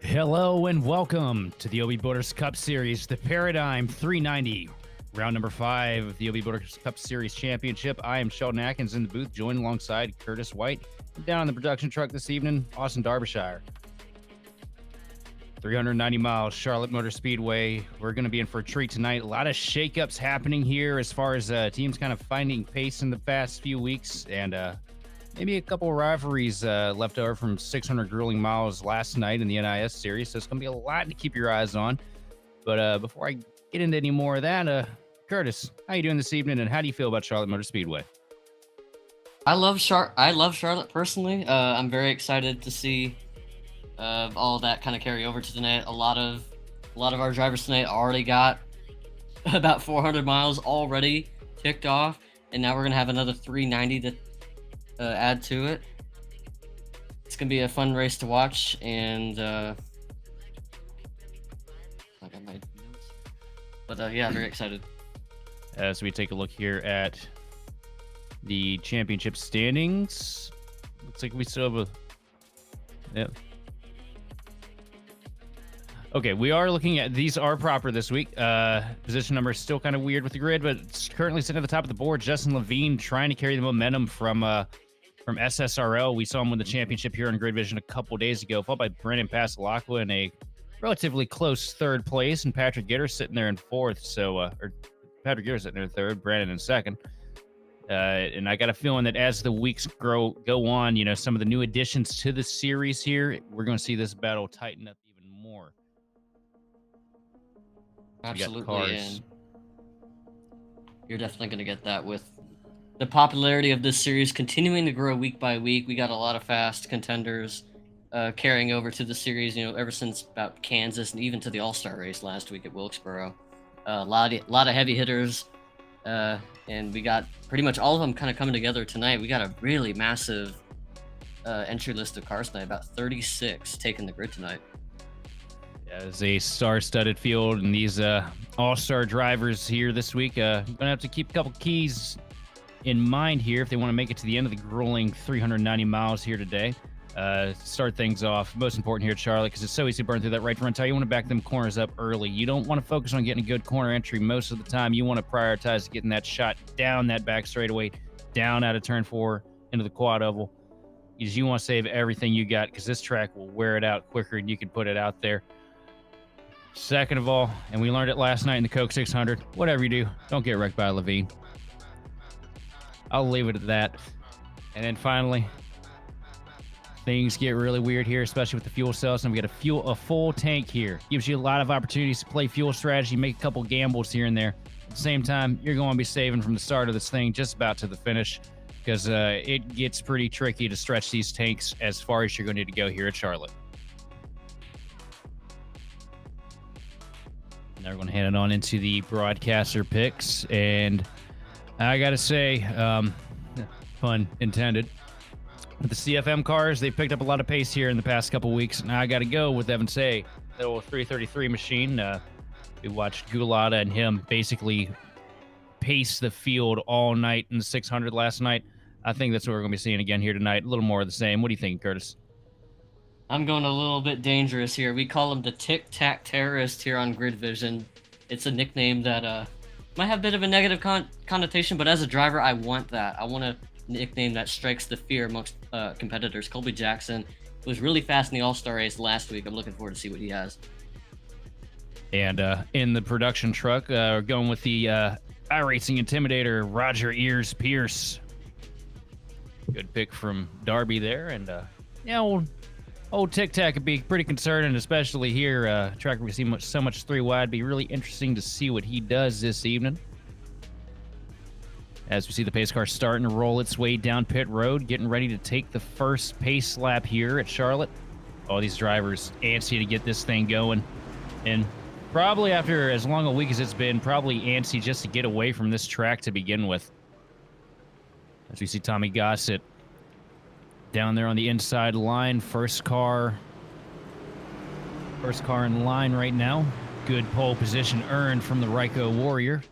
Hello and welcome to the OB Boaters Cup Series, the Paradigm 390, round number 5 of the OB Boaters Cup Series Championship. I am Sheldon Atkins in the booth, joined alongside Curtis White. Down on the production truck this evening, Austin Derbyshire. 390 miles, Charlotte Motor Speedway. We're going to be in for a treat tonight. A lot of shakeups happening here as far as teams kind of finding pace in the past few weeks, and maybe a couple of rivalries left over from 600 grueling miles last night in the NIS series. So it's going to be a lot to keep your eyes on. But before I get into any more of that, Curtis, how you doing this evening, and how do you feel about Charlotte Motor Speedway? I love Charlotte personally. I'm very excited to see all that kind of carry over to tonight. A lot of our drivers tonight already got about 400 miles already ticked off, and now we're gonna have another 390 to add to it. It's gonna be a fun race to watch, and I got my notes. But yeah, very excited. As we take a look here at the championship standings, looks like we still have yep. Okay, we are looking at, these are proper this week. Position number is still kind of weird with the grid, but it's currently sitting at the top of the board. Justin Levine trying to carry the momentum from SSRL. We saw him win the championship here in Grid Vision a couple days ago, followed by Brendan Pasalacqua in a relatively close third place, and Patrick Gitter sitting there in fourth. So, or Patrick Gitter sitting there in third, Brandon in second. And I got a feeling that as the weeks go on, you know, some of the new additions to the series here, we're going to see this battle tighten up even more. Absolutely, and you're definitely going to get that with the popularity of this series continuing to grow week by week. We got a lot of fast contenders carrying over to the series, you know, ever since about Kansas and even to the All-Star race last week at Wilkesboro. A lot of heavy hitters, and we got pretty much all of them kind of coming together tonight. We got a really massive entry list of cars tonight, about 36 taking the grid tonight. As a star-studded field, and these all-star drivers here this week, going to have to keep a couple keys in mind here if they want to make it to the end of the grueling 390 miles here today. Start things off, most important here at Charlotte, because it's so easy to burn through that right front tire. You want to back them corners up early. You don't want to focus on getting a good corner entry most of the time. You want to prioritize getting that shot down that back straightaway, down out of turn 4 into the quad oval, because you want to save everything you got, because this track will wear it out quicker than you can put it out there. Second of all, and we learned it last night in the Coke 600, whatever you do, don't get wrecked by Levine. I'll leave it at that. And then finally, things get really weird here, especially with the fuel cells. And we got a full tank here. Gives you a lot of opportunities to play fuel strategy, make a couple gambles here and there. At the same time, you're going to be saving from the start of this thing just about to the finish, because it gets pretty tricky to stretch these tanks as far as you're going to need to go here at Charlotte. Now we're going to hand it on into the broadcaster picks, and I got to say, pun intended, with the CFM cars, they picked up a lot of pace here in the past couple weeks, and I got to go with Evan Say, the old 333 machine. We watched Gulata and him basically pace the field all night in the 600 last night. I think that's what we're going to be seeing again here tonight. A little more of the same. What do you think, Curtis? I'm going a little bit dangerous here. We call him the Tic Tac Terrorist here on Grid Vision. It's a nickname that might have a bit of a negative connotation, but as a driver, I want that. I want a nickname that strikes the fear amongst competitors. Colby Jackson was really fast in the All-Star race last week. I'm looking forward to see what he has. And in the production truck, we're going with the iRacing Intimidator, Roger Ears Pierce. Good pick from Darby there. And yeah, old Old Tic Tac could be pretty concerning, especially here. Track we see so much 3 wide. Be really interesting to see what he does this evening. As we see the pace car starting to roll its way down pit road, getting ready to take the first pace lap here at Charlotte. All these drivers antsy to get this thing going. And probably after as long a week as it's been, probably antsy just to get away from this track to begin with. As we see Tommy Gossett down there on the inside line. First car in line right now. Good pole position earned from the Ryko Warrior.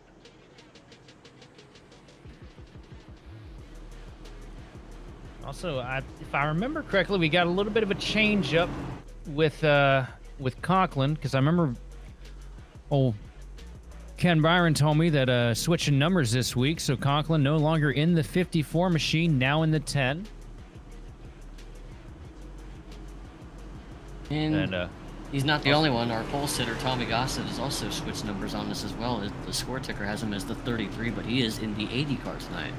Also, if I remember correctly, we got a little bit of a change up with Conklin, because I remember Ken Byron told me that switching numbers this week, so Conklin no longer in the 54 machine, now in the 10. And he's not the only one. Our pole sitter, Tommy Gossett, has also switched numbers on us as well. The score ticker has him as the 33, but he is in the 80 car tonight.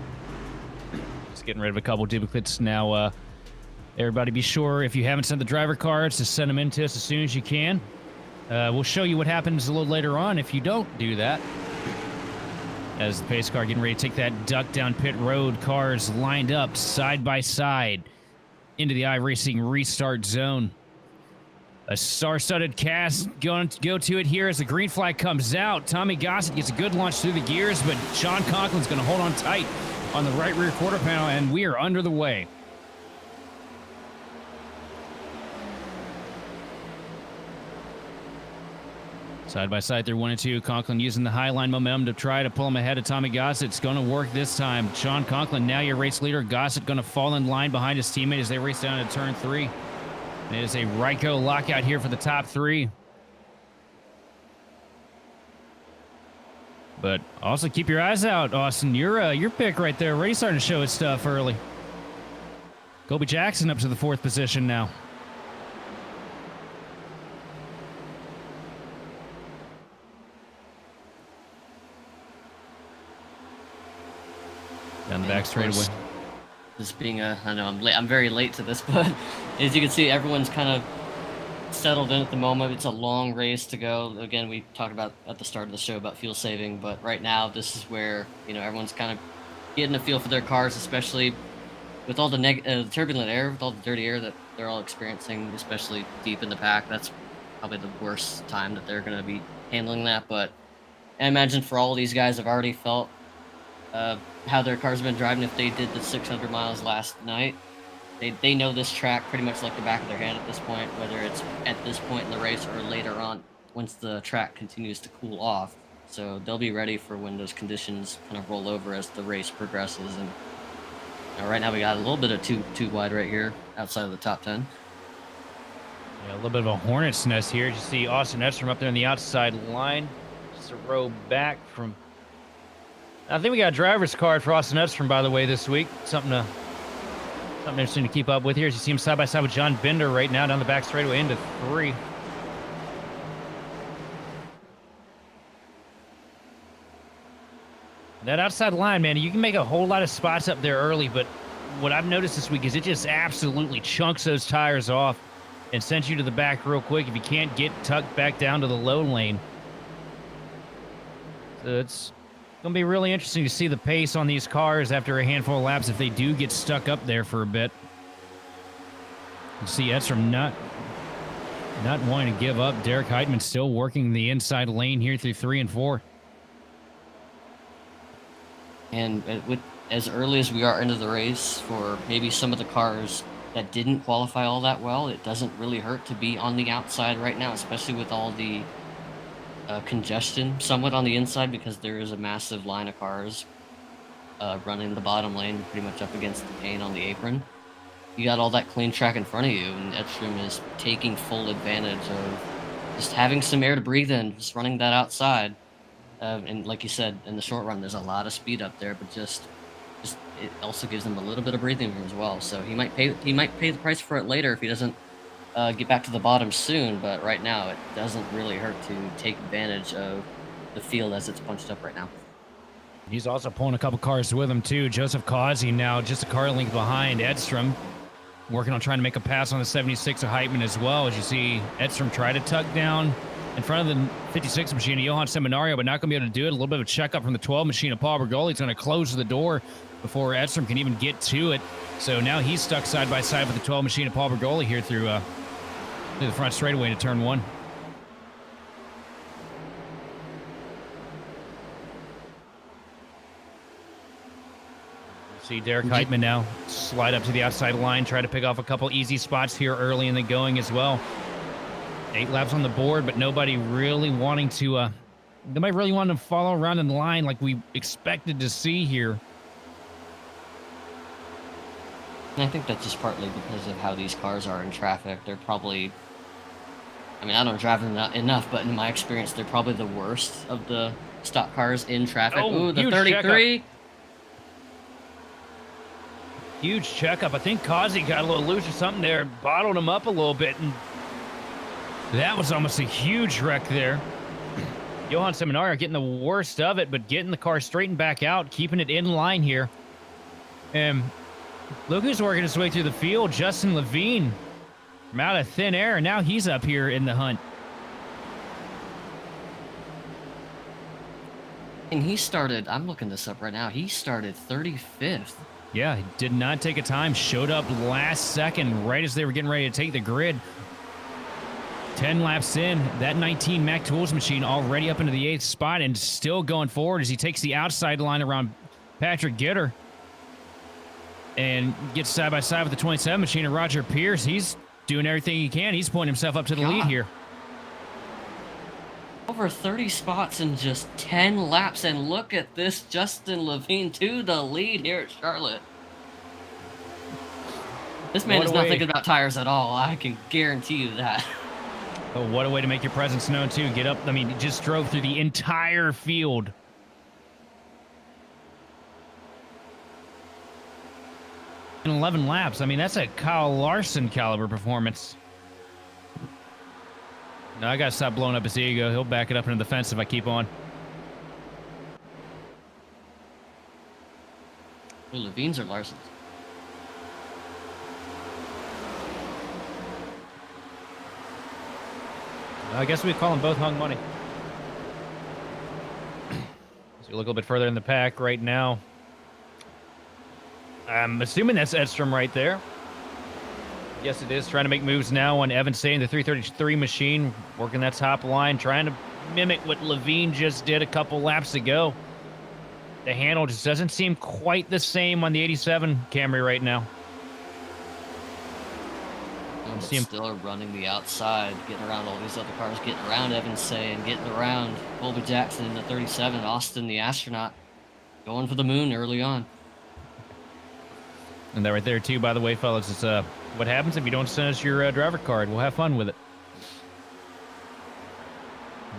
Just getting rid of a couple duplicates now. Everybody be sure, if you haven't sent the driver cards, to send them in to us as soon as you can. We'll show you what happens a little later on if you don't do that. As the pace car getting ready to take that duck down pit road, cars lined up side by side into the iRacing restart zone. A star-studded cast going to go to it here as the green flag comes out. Tommy Gossett gets a good launch through the gears, but Sean Conklin's going to hold on tight on the right rear quarter panel, and we are under the way. Side by side, they're 1 and 2. Conklin using the high line momentum to try to pull him ahead of Tommy Gossett. It's going to work this time. Sean Conklin, now your race leader. Gossett going to fall in line behind his teammate as they race down to turn 3. And it is a Ryko lockout here for the top 3. But also keep your eyes out, Austin. Your pick right there already starting to show his stuff early. Kobe Jackson up to the 4th position now. Down the back straightaway. This being I know I'm very late to this, but as you can see, everyone's kind of settled in at the moment. It's a long race to go. Again, we talked about at the start of the show about fuel saving, but right now this is where, everyone's kind of getting a feel for their cars, especially with all the turbulent air, with all the dirty air that they're all experiencing, especially deep in the pack. That's probably the worst time that they're going to be handling that. But I imagine for all these guys have already felt how their cars have been driving. If they did the 600 miles last night, they know this track pretty much like the back of their hand at this point, whether it's at this point in the race or later on once the track continues to cool off. So they'll be ready for when those conditions kind of roll over as the race progresses. And right now we got a little bit of too wide right here outside of the top 10. Yeah, a little bit of a hornet's nest here. You see Austin Edstrom up there on the outside line, just a row back from. I think we got a driver's card for Austin Edstrom, by the way, this week. Something interesting to keep up with here. As you see him side by side with John Bender right now down the back straightaway into 3. That outside line, man, you can make a whole lot of spots up there early, but what I've noticed this week is it just absolutely chunks those tires off and sends you to the back real quick if you can't get tucked back down to the low lane. So it's going to be really interesting to see the pace on these cars after a handful of laps if they do get stuck up there for a bit. You see Edstrom not wanting to give up. Derek Heitman still working the inside lane here through 3 and 4. And with as early as we are into the race, for maybe some of the cars that didn't qualify all that well, it doesn't really hurt to be on the outside right now, especially with all the congestion somewhat on the inside, because there is a massive line of cars running the bottom lane pretty much up against the paint on the apron. You got all that clean track in front of you, and Edstrom is taking full advantage of just having some air to breathe in, just running that outside. And like you said, in the short run, there's a lot of speed up there, but just it also gives him a little bit of breathing room as well. So he might pay the price for it later if he doesn't get back to the bottom soon. But right now, it doesn't really hurt to take advantage of the field as it's punched up right now. He's also pulling a couple cars with him too. Joseph Causey now just a car length behind Edstrom. working on trying to make a pass on the 76 of Heitman as well. As you see, Edstrom try to tuck down in front of the 56 machine of Johan Seminario, but not going to be able to do it. A little bit of a checkup from the 12 machine of Paul Bergoli. He's going to close the door before Edstrom can even get to it. So now he's stuck side by side with the 12 machine of Paul Bergoli here through the front straightaway to turn 1. See Derek Heitman now slide up to the outside line, try to pick off a couple easy spots here early in the going as well. 8 laps on the board, but nobody really wanting to follow around in the line like we expected to see here. I think that's just partly because of how these cars are in traffic. They're probably, I mean, I don't drive them enough, but in my experience, they're probably the worst of the stock cars in traffic. Oh, ooh, the 33. Huge checkup. I think Kazi got a little loose or something there, bottled him up a little bit, and that was almost a huge wreck there. Johan Seminario getting the worst of it, but getting the car straightened back out, keeping it in line here. And look who's working his way through the field, Justin Levine, from out of thin air, and now he's up here in the hunt. And he started, I'm looking this up right now, he started 35th. Yeah, he did not take a time, showed up last second, right as they were getting ready to take the grid. 10 laps in, that 19 Mack Tools machine already up into the 8th spot and still going forward as he takes the outside line around Patrick Gitter and gets side by side with the 27 machine of Roger Pierce. He's doing everything he can. He's pointing himself up to the lead here. Over 30 spots in just 10 laps, and look at this, Justin Levine to the lead here at Charlotte. This man is not thinking about tires at all, I can guarantee you that. Oh, what a way to make your presence known, too. Get up, I mean, he just drove through the entire field. In 11 laps, I mean, that's a Kyle Larson caliber performance. No, I got to stop blowing up his ego. He'll back it up into the fence if I keep on. Ooh, Levine's or Larson's? I guess we call them both hung money. So we look a little bit further in the pack right now. I'm assuming that's Edstrom right there. Yes, it is. Trying to make moves now on Evan Say in the 333 machine. Working that top line. Trying to mimic what Levine just did a couple laps ago. The handle just doesn't seem quite the same on the 87 Camry right now. Still running the outside, getting around all these other cars, getting around Evan Say and getting around Colby Jackson in the 37, Austin the astronaut, going for the moon early on. And that right there, too, by the way, fellas, is what happens if you don't send us your driver card. We'll have fun with it.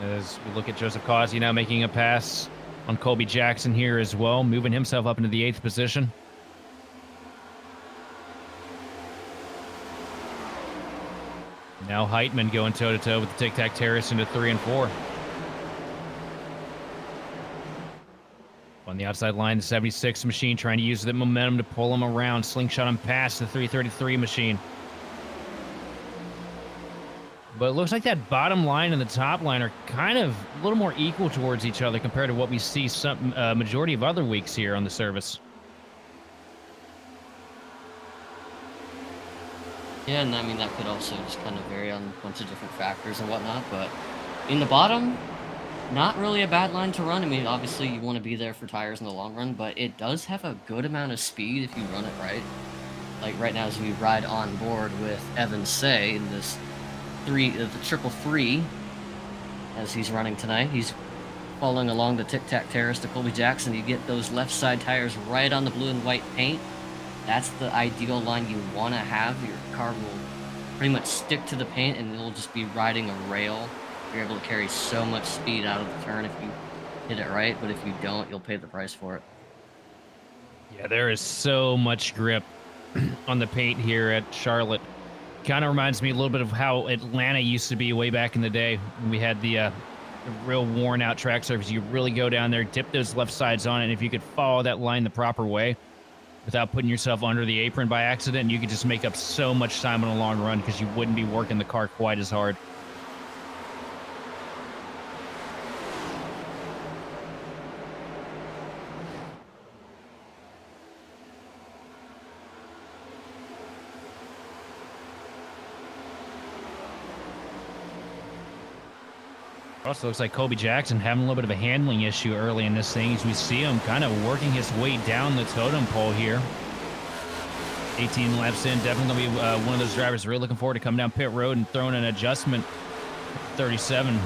As we look at Joseph Causey now making a pass on Colby Jackson here as well, moving himself up into the 8th position. Now Heitman going toe-to-toe with the Tic Tac Terrace into 3 and 4. On the outside line, the 76 machine trying to use the momentum to pull him around, slingshot him past the 333 machine. But it looks like that bottom line and the top line are kind of a little more equal towards each other compared to what we see some majority of other weeks here on the service. Yeah, and I mean, that could also just kind of vary on a bunch of different factors and whatnot, but in the bottom, not really a bad line to run. I mean, obviously you want to be there for tires in the long run, but it does have a good amount of speed if you run it right. Like right now as we ride on board with Evan Say in this the triple three as he's running tonight. He's following along the Tic Tac Terrace to Colby Jackson. You get those left side tires right on the blue and white paint. That's the ideal line you want to have. Your car will pretty much stick to the paint and it'll just be riding a rail. You're able to carry so much speed out of the turn if you hit it right, but if you don't, you'll pay the price for it. Yeah, there is so much grip on the paint here at Charlotte. Kind of reminds me a little bit of how Atlanta used to be way back in the day when we had the real worn out track surface. You really go down there, dip those left sides on it, and if you could follow that line the proper way, without putting yourself under the apron by accident. You could just make up so much time in a long run because you wouldn't be working the car quite as hard. Also looks like Kobe Jackson having a little bit of a handling issue early in this thing as we see him kind of working his way down the totem pole here. 18 laps in, definitely going to be one of those drivers really looking forward to coming down pit road and throwing an adjustment 37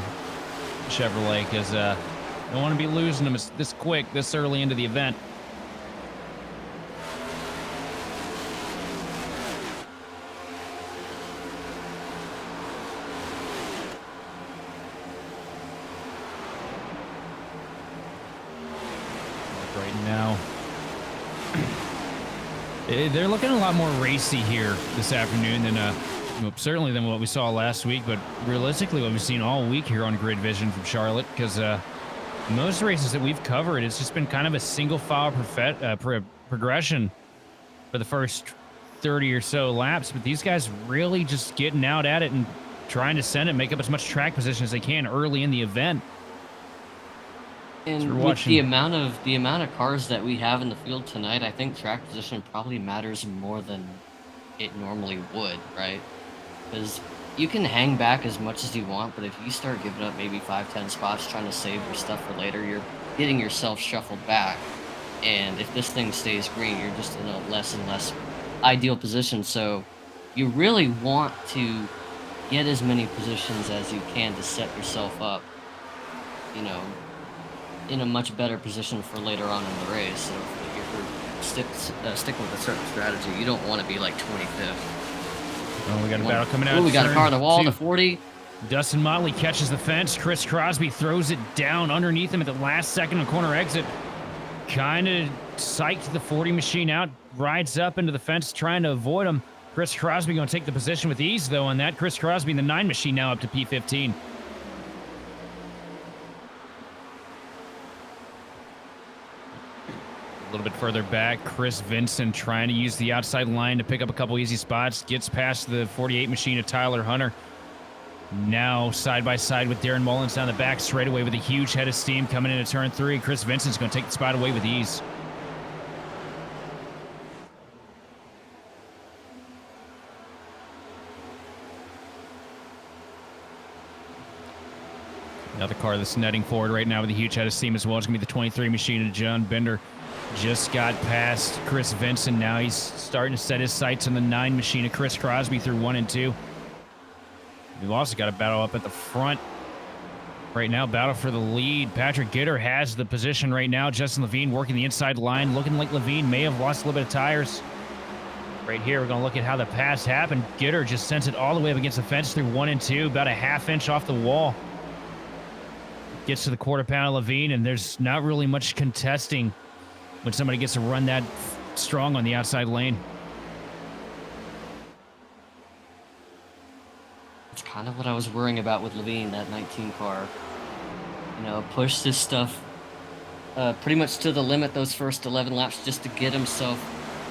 Chevrolet because don't want to be losing them this quick, this early into the event. Right now, they're looking a lot more racy here this afternoon than certainly than what we saw last week, but realistically what we've seen all week here on Grid Vision from Charlotte, because most races that we've covered, it's just been kind of a single file progression for the first 30 or so laps, but these guys really just getting out at it and trying to send it, make up as much track position as they can early in the event. And with the amount of cars that we have in the field tonight, I think track position probably matters more than it normally would, right? Because you can hang back as much as you want, but if you start giving up maybe 5-10 spots trying to save your stuff for later, you're getting yourself shuffled back. And if this thing stays green, you're just in a less and less ideal position. So you really want to get as many positions as you can to set yourself up, you know, in a much better position for later on in the race. So if you're sticking with a certain strategy, you don't want to be like 25th. Oh, we got a battle coming out. Oh, we got a car on the wall, the 40. Dustin Motley catches the fence. Chris Crosby throws it down underneath him at the last second of corner exit. Kind of psyched the 40 machine out, rides up into the fence trying to avoid him. Chris Crosby going to take the position with ease, though, on that. Chris Crosby, the 9 machine, now up to P15. A little bit further back, Chris Vincent trying to use the outside line to pick up a couple easy spots. Gets past the 48 machine of Tyler Hunter. Now side by side with Darren Mullins down the back straightaway with a huge head of steam coming into turn 3. Chris Vincent's going to take the spot away with ease. Another car that's netting forward right now with a huge head of steam as well. It's going to be the 23 machine of John Bender. Just got past Chris Vincent. Now he's starting to set his sights on the 9 machine of Chris Crosby through 1 and 2. We've also got a battle up at the front. Right now, battle for the lead. Patrick Gitter has the position right now. Justin Levine working the inside line. Looking like Levine may have lost a little bit of tires. Right here, we're going to look at how the pass happened. Gitter just sends it all the way up against the fence through 1 and 2. About a half-inch off the wall. Gets to the quarter pound of Levine, and there's not really much contesting when somebody gets to run that strong on the outside lane. It's kind of what I was worrying about with Levine, that 19 car. You know, pushed his stuff pretty much to the limit those first 11 laps just to get himself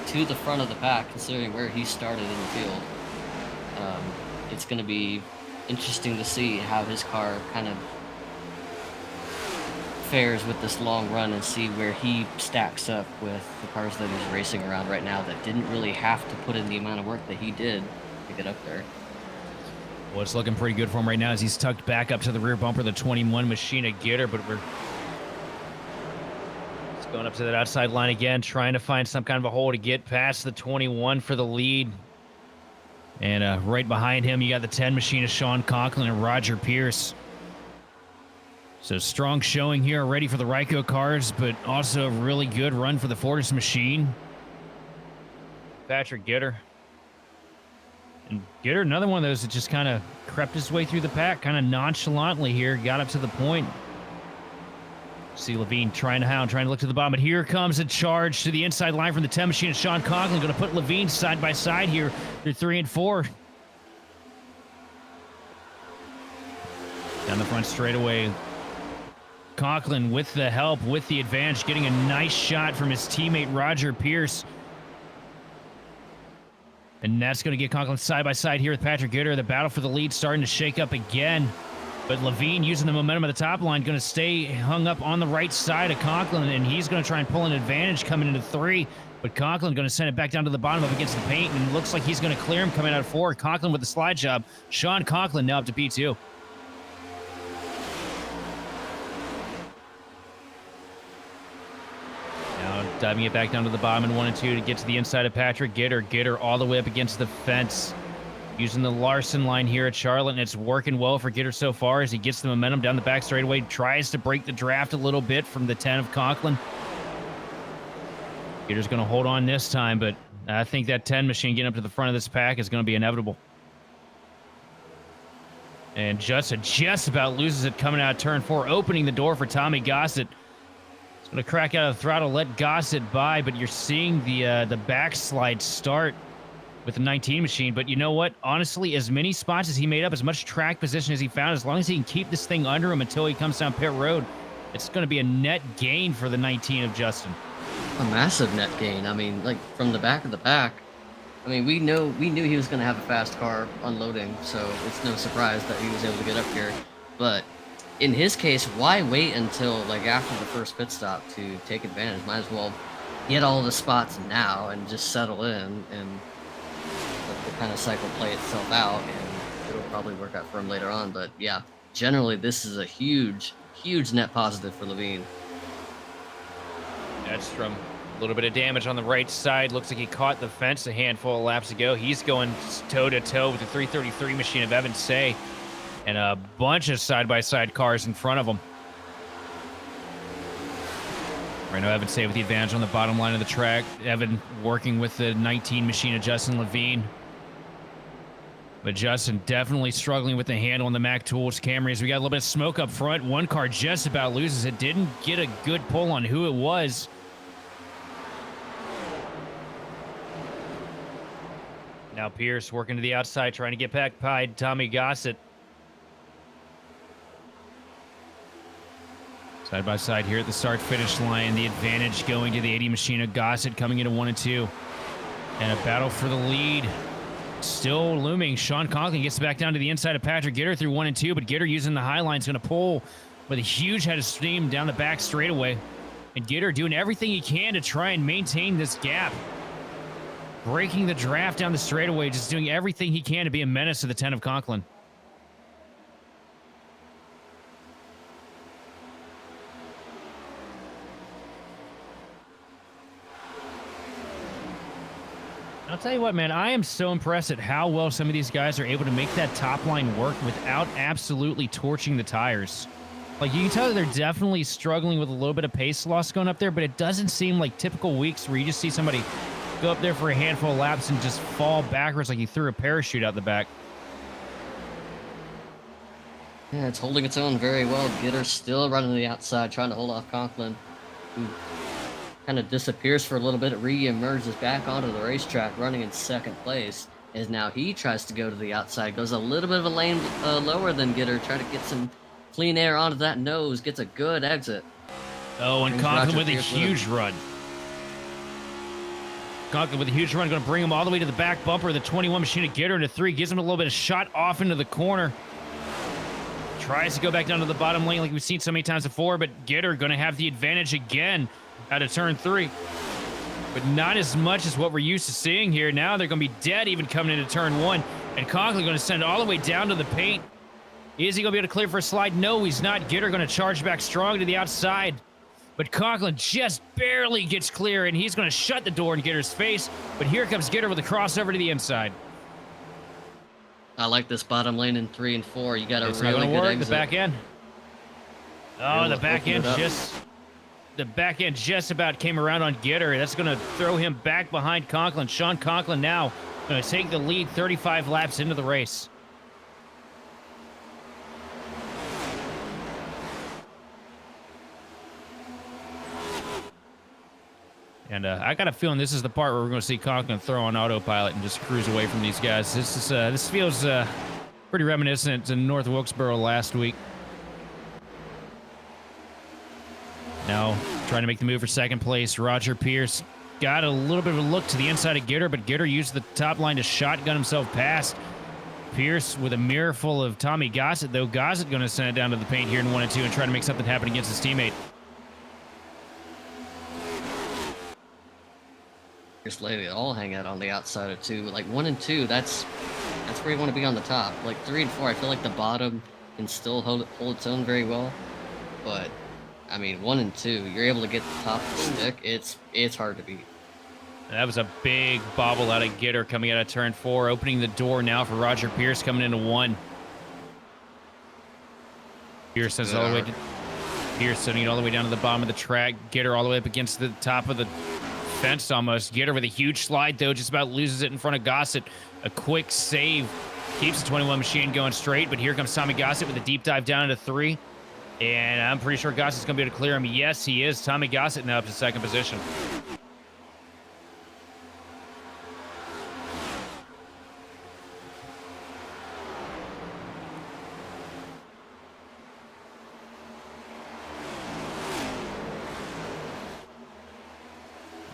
to the front of the pack, considering where he started in the field. It's going to be interesting to see how his car kind of fares with this long run and see where he stacks up with the cars that he's racing around right now that didn't really have to put in the amount of work that he did to get up there. Well, it's looking pretty good for him right now as he's tucked back up to the rear bumper, the 21 machine of Gitter, but we're just going up to that outside line again, trying to find some kind of a hole to get past the 21 for the lead. And right behind him, you got the 10 machine of Sean Conklin and Roger Pierce. So strong showing here already for the Ryco cars, but also a really good run for the Fortis machine. Patrick Gitter. And Gitter, another one of those that just kind of crept his way through the pack, kind of nonchalantly here, got up to the point. See Levine trying to hound, trying to look to the bottom, but here comes a charge to the inside line from the 10 machine of Sean Conklin. Going to put Levine side by side here through 3 and 4. Down the front straightaway. Conklin with the help, with the advantage, getting a nice shot from his teammate Roger Pierce. And that's going to get Conklin side by side here with Patrick Gitter. The battle for the lead starting to shake up again. But Levine, using the momentum of the top line, going to stay hung up on the right side of Conklin, and he's going to try and pull an advantage coming into 3. But Conklin going to send it back down to the bottom up against the paint, and it looks like he's going to clear him coming out of 4. Conklin with the slide job. Sean Conklin now up to P2. Now diving it back down to the bottom in 1 and 2 to get to the inside of Patrick Gitter. Gitter all the way up against the fence. Using the Larson line here at Charlotte, and it's working well for Gitter so far as he gets the momentum down the back straightaway, tries to break the draft a little bit from the 10 of Conklin. Gitter's going to hold on this time, but I think that 10 machine getting up to the front of this pack is going to be inevitable. And Justin just about loses it coming out of turn 4, opening the door for Tommy Gossett. He's going to crack out of the throttle, let Gossett by, but you're seeing the backslide start with the 19 machine. But you know what? Honestly, as many spots as he made up, as much track position as he found, as long as he can keep this thing under him until he comes down pit road, it's going to be a net gain for the 19 of Justin. A massive net gain. I mean, like, from the back of the pack, I mean, we knew he was going to have a fast car unloading, so it's no surprise that he was able to get up here. But in his case, why wait until, like, after the first pit stop to take advantage? Might as well get all the spots now and just settle in and let the kind of cycle play itself out, and it'll probably work out for him later on. But yeah, generally this is a huge net positive for Levine. Edstrom, a little bit of damage on the right side. Looks like he caught the fence a handful of laps ago. He's going toe-to-toe with the 333 machine of Evan Say and a bunch of side-by-side cars in front of him. Right now, Evan Say with the advantage on the bottom line of the track. Evan working with the 19 machine of Justin Levine. But Justin definitely struggling with the handle on the Mac Tools Camrys. We got a little bit of smoke up front. One car just about loses it. Didn't get a good pull on who it was. Now Pierce working to the outside, trying to get back by Tommy Gossett. Side by side here at the start-finish line. The advantage going to the 80 machine of Gossett coming into 1 and 2. And a battle for the lead still looming. Sean Conklin gets back down to the inside of Patrick Gitter through 1 and 2, but Gitter using the high line is going to pull with a huge head of steam down the back straightaway. And Gitter doing everything he can to try and maintain this gap. Breaking the draft down the straightaway, just doing everything he can to be a menace to the 10 of Conklin. I'll tell you what, man, I am so impressed at how well some of these guys are able to make that top line work without absolutely torching the tires. Like, you can tell that they're definitely struggling with a little bit of pace loss going up there, but it doesn't seem like typical weeks where you just see somebody go up there for a handful of laps and just fall backwards like he threw a parachute out the back. Yeah, it's holding its own very well. Gitter's still running to the outside, trying to hold off Conklin, who kind of disappears for a little bit, re-emerges back onto the racetrack, running in second place, as now he tries to go to the outside, goes a little bit of a lane lower than Gitter, trying to get some clean air onto that nose, gets a good exit. Oh, and Conklin with a huge run. Conklin with a huge run, going to bring him all the way to the back bumper of the 21 machine of Gitter into 3, gives him a little bit of shot off into the corner. Tries to go back down to the bottom lane like we've seen so many times before, but Gitter going to have the advantage again out of turn 3. But not as much as what we're used to seeing here. Now they're going to be dead even coming into turn 1, and Conklin going to send it all the way down to the paint. Is he going to be able to clear for a slide? No, he's not. Gitter going to charge back strong to the outside. But Conklin just barely gets clear, and he's going to shut the door in Gitter's face. But here comes Gitter with a crossover to the inside. I like this bottom lane in 3 and 4. You got a it's really good exit. The back end. Oh, the back end just about came around on Gitter. That's going to throw him back behind Conklin. Sean Conklin now going to take the lead 35 laps into the race. And I got a feeling this is the part where we're going to see Conklin throw on autopilot and just cruise away from these guys. This feels pretty reminiscent to North Wilkesboro last week. Now trying to make the move for second place. Roger Pierce got a little bit of a look to the inside of Gitter, but Gitter used the top line to shotgun himself past Pierce with a mirror full of Tommy Gossett, though. Gossett going to send it down to the paint here in 1 and 2 and try to make something happen against his teammate. Just let it all hang out on the outside of 2. Like 1 and 2, that's where you want to be on the top. Like 3 and 4, I feel like the bottom can still hold its own very well. But I mean, 1 and 2, you're able to get the top of the stick. It's hard to beat. That was a big bobble out of Gitter coming out of turn 4, opening the door now for Roger Pierce coming into 1. Pierce sends all the way to Pierce sending it all the way down to the bottom of the track. Gitter all the way up against the top of the fence almost. Gitter with a huge slide though, just about loses it in front of Gossett. A quick save keeps the 21 machine going straight, but here comes Tommy Gossett with a deep dive down into 3. And I'm pretty sure Gossett's going to be able to clear him. Yes, he is. Tommy Gossett now up to 2nd position.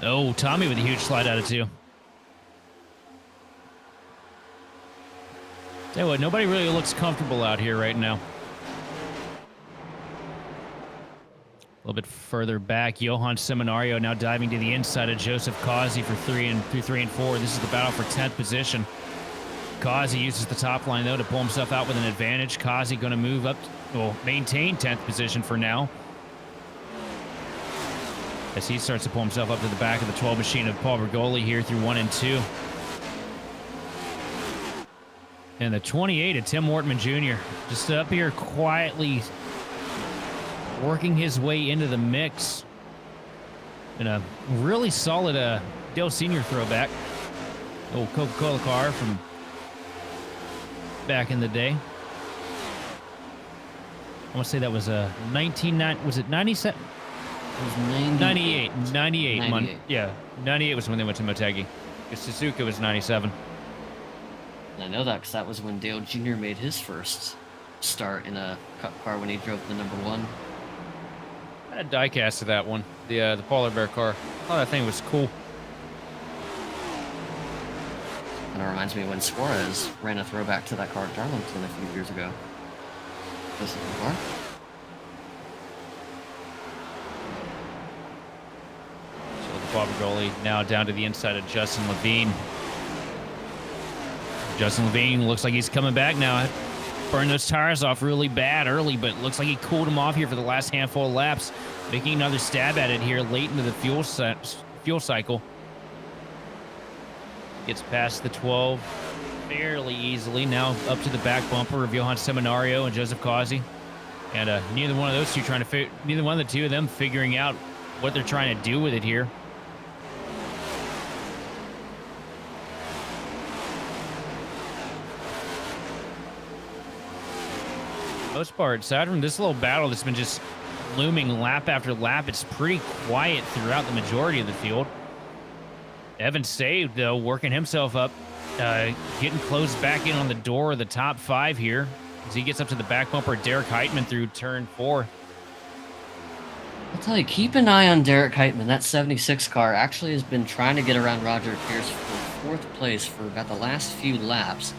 Oh, Tommy with a huge slide out of 2. Tell you what, nobody really looks comfortable out here right now. A little bit further back, Johan Seminario now diving to the inside of Joseph Causey for 3 and 4. This is the battle for 10th position. Causey uses the top line, though, to pull himself out with an advantage. Causey going to move up, maintain 10th position for now, as he starts to pull himself up to the back of the 12 machine of Paul Bergoli here through 1 and 2. And the 28 of Tim Wortman Jr. just up here quietly working his way into the mix. And a really solid Dale Sr. throwback. Old Coca-Cola car from back in the day. I want to say that was a 1990, was it 97? It was 98. 98 was when they went to Motegi. Suzuka was 97. I know that because that was when Dale Jr. made his first start in a Cup car when he drove the number 1. I had a diecast of that one, the Polar Bear car. Oh, that thing was cool. And it reminds me when Suarez ran a throwback to that car at Darlington a few years ago. This is the car. So the Paul Bergoli now down to the inside of Justin Levine. Justin Levine looks like he's coming back now. Burned those tires off really bad early, but looks like he cooled them off here for the last handful of laps, making another stab at it here late into the fuel cycle. Gets past the 12 fairly easily. Now up to the back bumper of Johan Seminario and Joseph Causey. And neither one of those two neither one of the two of them figuring out what they're trying to do with it here. Most part, aside from this little battle that's been just looming lap after lap, it's pretty quiet throughout the majority of the field. Evan saved, though, working himself up, getting close back in on the door of the top 5 here as he gets up to the back bumper. Derek Heitman through turn 4. I'll tell you, keep an eye on Derek Heitman. That 76 car actually has been trying to get around Roger Pierce for 4th place for about the last few laps.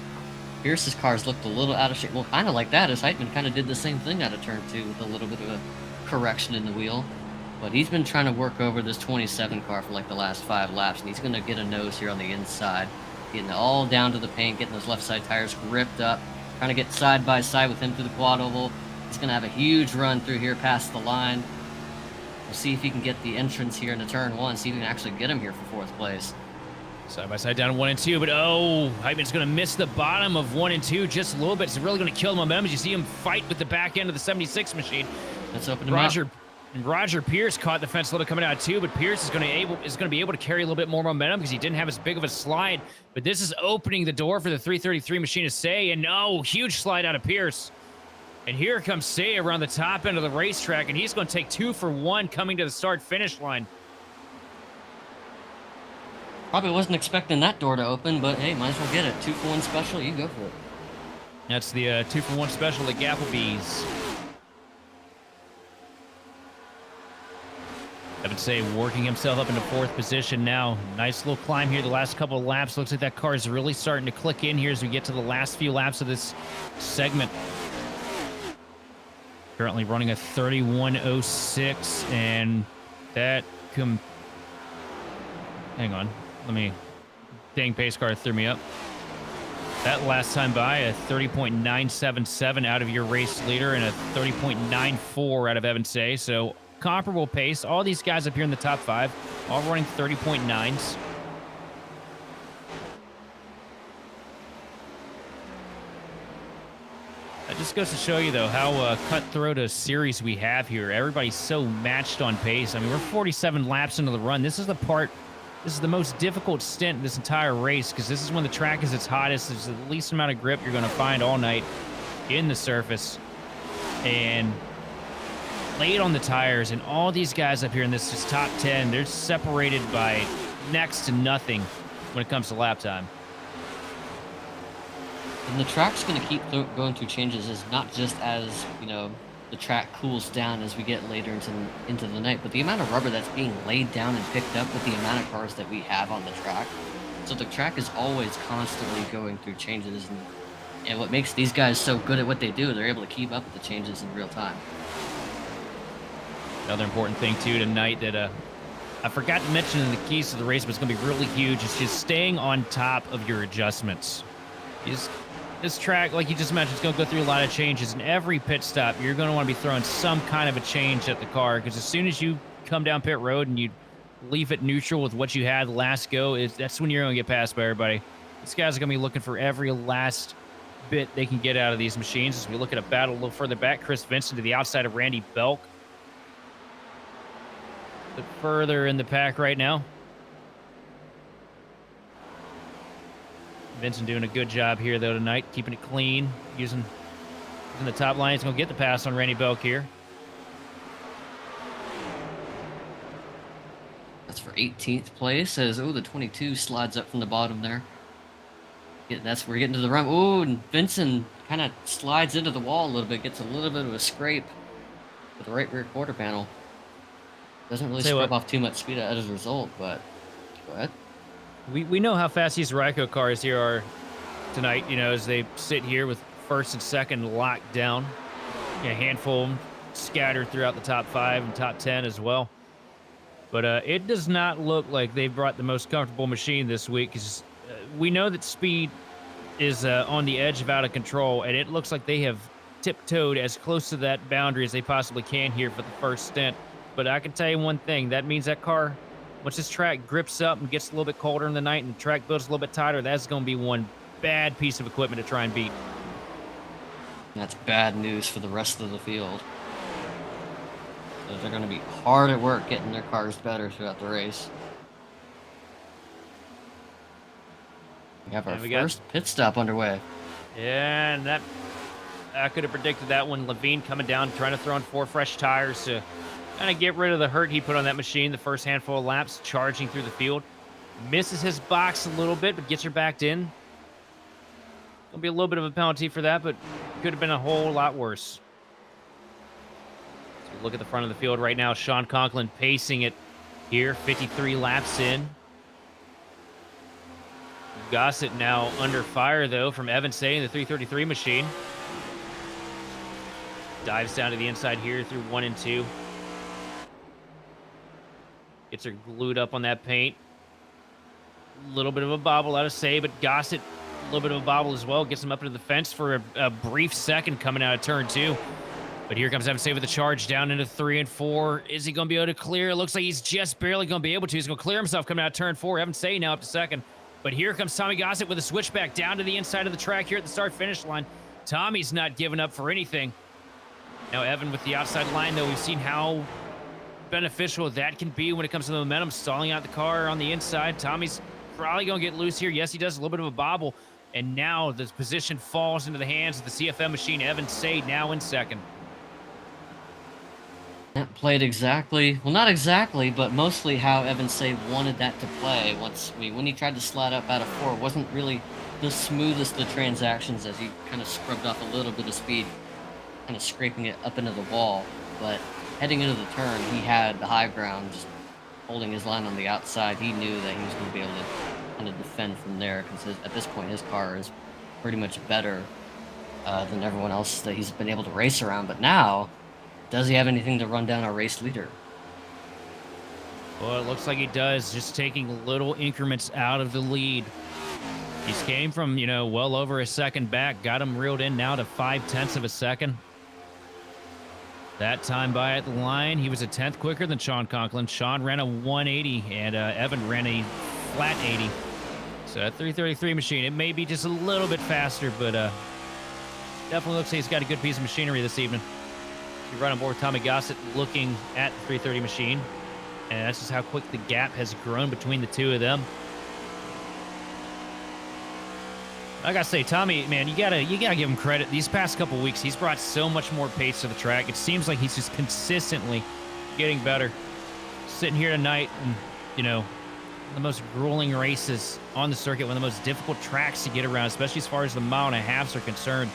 Pierce's cars looked a little out of shape. Well, kind of like that, as Heitman kind of did the same thing out of turn 2 with a little bit of a correction in the wheel. But he's been trying to work over this 27 car for like the last 5 laps, and he's going to get a nose here on the inside, getting all down to the paint, getting those left side tires gripped up, trying to get side by side with him through the quad oval. He's going to have a huge run through here past the line. We'll see if he can get the entrance here into turn 1, see if he can actually get him here for 4th place. Side by side down to 1 and 2, but Heitman's going to miss the bottom of 1 and 2 just a little bit. It's really going to kill the momentum as you see him fight with the back end of the 76 machine. Let's open him up. Roger Pierce caught the fence a little coming out too, but Pierce is going to be able to carry a little bit more momentum because he didn't have as big of a slide. But this is opening the door for the 333 machine to Say, and huge slide out of Pierce. And here comes Say around the top end of the racetrack, and he's going to take 2 for 1 coming to the start-finish line. Probably wasn't expecting that door to open, but hey, might as well get it. 2 for 1 special, you go for it. That's the 2 for 1 special at Gapplebee's. Evan Say working himself up into 4th position now. Nice little climb here the last couple of laps. Looks like that car is really starting to click in here as we get to the last few laps of this segment. Currently running a 31.06, and that hang on, dang pace car threw me up. That last time by, a 30.977 out of your race leader and a 30.94 out of Evan Say. So comparable pace. All these guys up here in the top 5, all running 30.9s. That just goes to show you, though, how cutthroat a series we have here. Everybody's so matched on pace. I mean, we're 47 laps into the run. This is the most difficult stint in this entire race, because this is when the track is its hottest. There's the least amount of grip you're going to find all night in the surface. And late on the tires, and all these guys up here in this just top 10, they're separated by next to nothing when it comes to lap time. And the track's going to keep going through changes, is not just as, you know, the track cools down as we get later into the night, but the amount of rubber that's being laid down and picked up with the amount of cars that we have on the track. So the track is always constantly going through changes, and what makes these guys so good at what they do, they're able to keep up with the changes in real time. Another important thing, too, tonight that I forgot to mention in the keys to the race, but it's going to be really huge. It's just staying on top of your adjustments. This track, like you just mentioned, is going to go through a lot of changes. And every pit stop, you're going to want to be throwing some kind of a change at the car, because as soon as you come down pit road and you leave it neutral with what you had last go, that's when you're going to get passed by everybody. These guys are going to be looking for every last bit they can get out of these machines. As we look at a battle a little further back, Chris Vincent to the outside of Randy Belk. A bit further in the pack right now. Vincent doing a good job here, though, tonight, keeping it clean, using the top line. He's going to get the pass on Randy Belk here. That's for 18th place, as, the 22 slides up from the bottom there. Yeah, we're getting to the run. And Vincent kind of slides into the wall a little bit, gets a little bit of a scrape with the right rear quarter panel. Doesn't really scrub off too much speed as a result, but go ahead. We know how fast these Ryko cars here are tonight, you know, as they sit here with 1st and 2nd locked down. A handful of them scattered throughout the top 5 and top 10 as well. But it does not look like they've brought the most comfortable machine this week, because we know that speed is on the edge of out of control, and it looks like they have tiptoed as close to that boundary as they possibly can here for the first stint. But I can tell you one thing, that means that car, once this track grips up and gets a little bit colder in the night and the track builds a little bit tighter, that's going to be one bad piece of equipment to try and beat. That's bad news for the rest of the field. So they're going to be hard at work getting their cars better throughout the race. We have our first pit stop underway. Yeah, and I could have predicted that one. Levine coming down, trying to throw in 4 fresh tires to kind of get rid of the hurt he put on that machine the first handful of laps, charging through the field. Misses his box a little bit, but gets her backed in. There'll be a little bit of a penalty for that, but could have been a whole lot worse. So look at the front of the field right now. Sean Conklin pacing it here, 53 laps in. Gossett now under fire, though, from Evan Say in the 333 machine. Dives down to the inside here through 1 and 2. Gets her glued up on that paint. A little bit of a bobble out of Say, but Gossett, a little bit of a bobble as well. Gets him up into the fence for a brief second coming out of turn 2. But here comes Evan Say with the charge down into 3 and 4. Is he going to be able to clear? It looks like he's just barely going to be able to. He's going to clear himself coming out of turn 4. Evan Say now up to 2nd. But here comes Tommy Gossett with a switchback down to the inside of the track here at the start-finish line. Tommy's not giving up for anything. Now Evan with the outside line, though, we've seen how beneficial that can be when it comes to the momentum, stalling out the car on the inside. Tommy's probably going to get loose here. Yes, he does a little bit of a bobble. And now the position falls into the hands of the CFM machine. Evan Say now in 2nd. That played exactly, well, not exactly, but mostly how Evan Say wanted that to play. When he tried to slide up out of 4, it wasn't really the smoothest of transactions, as he kind of scrubbed off a little bit of speed, kind of scraping it up into the wall. But heading into the turn, he had the high ground, just holding his line on the outside, he knew that he was going to be able to kind of defend from there, because at this point his car is pretty much better than everyone else that he's been able to race around. But now, does he have anything to run down our race leader? Well, it looks like he does, just taking little increments out of the lead. He's came from, well over a second back, got him reeled in now to 0.5 of a second. That time by at the line, he was a 10th quicker than Sean Conklin. Sean ran a 180, and Evan ran a flat 80. So that 333 machine, it may be just a little bit faster, but definitely looks like he's got a good piece of machinery this evening. You're right on board with Tommy Gossett looking at the 330 machine, and that's just how quick the gap has grown between the two of them. I gotta say, Tommy, man, you gotta give him credit. These past couple weeks, he's brought so much more pace to the track. It seems like he's just consistently getting better. Sitting here tonight, and the most grueling races on the circuit, one of the most difficult tracks to get around, especially as far as the 1.5 miles are concerned,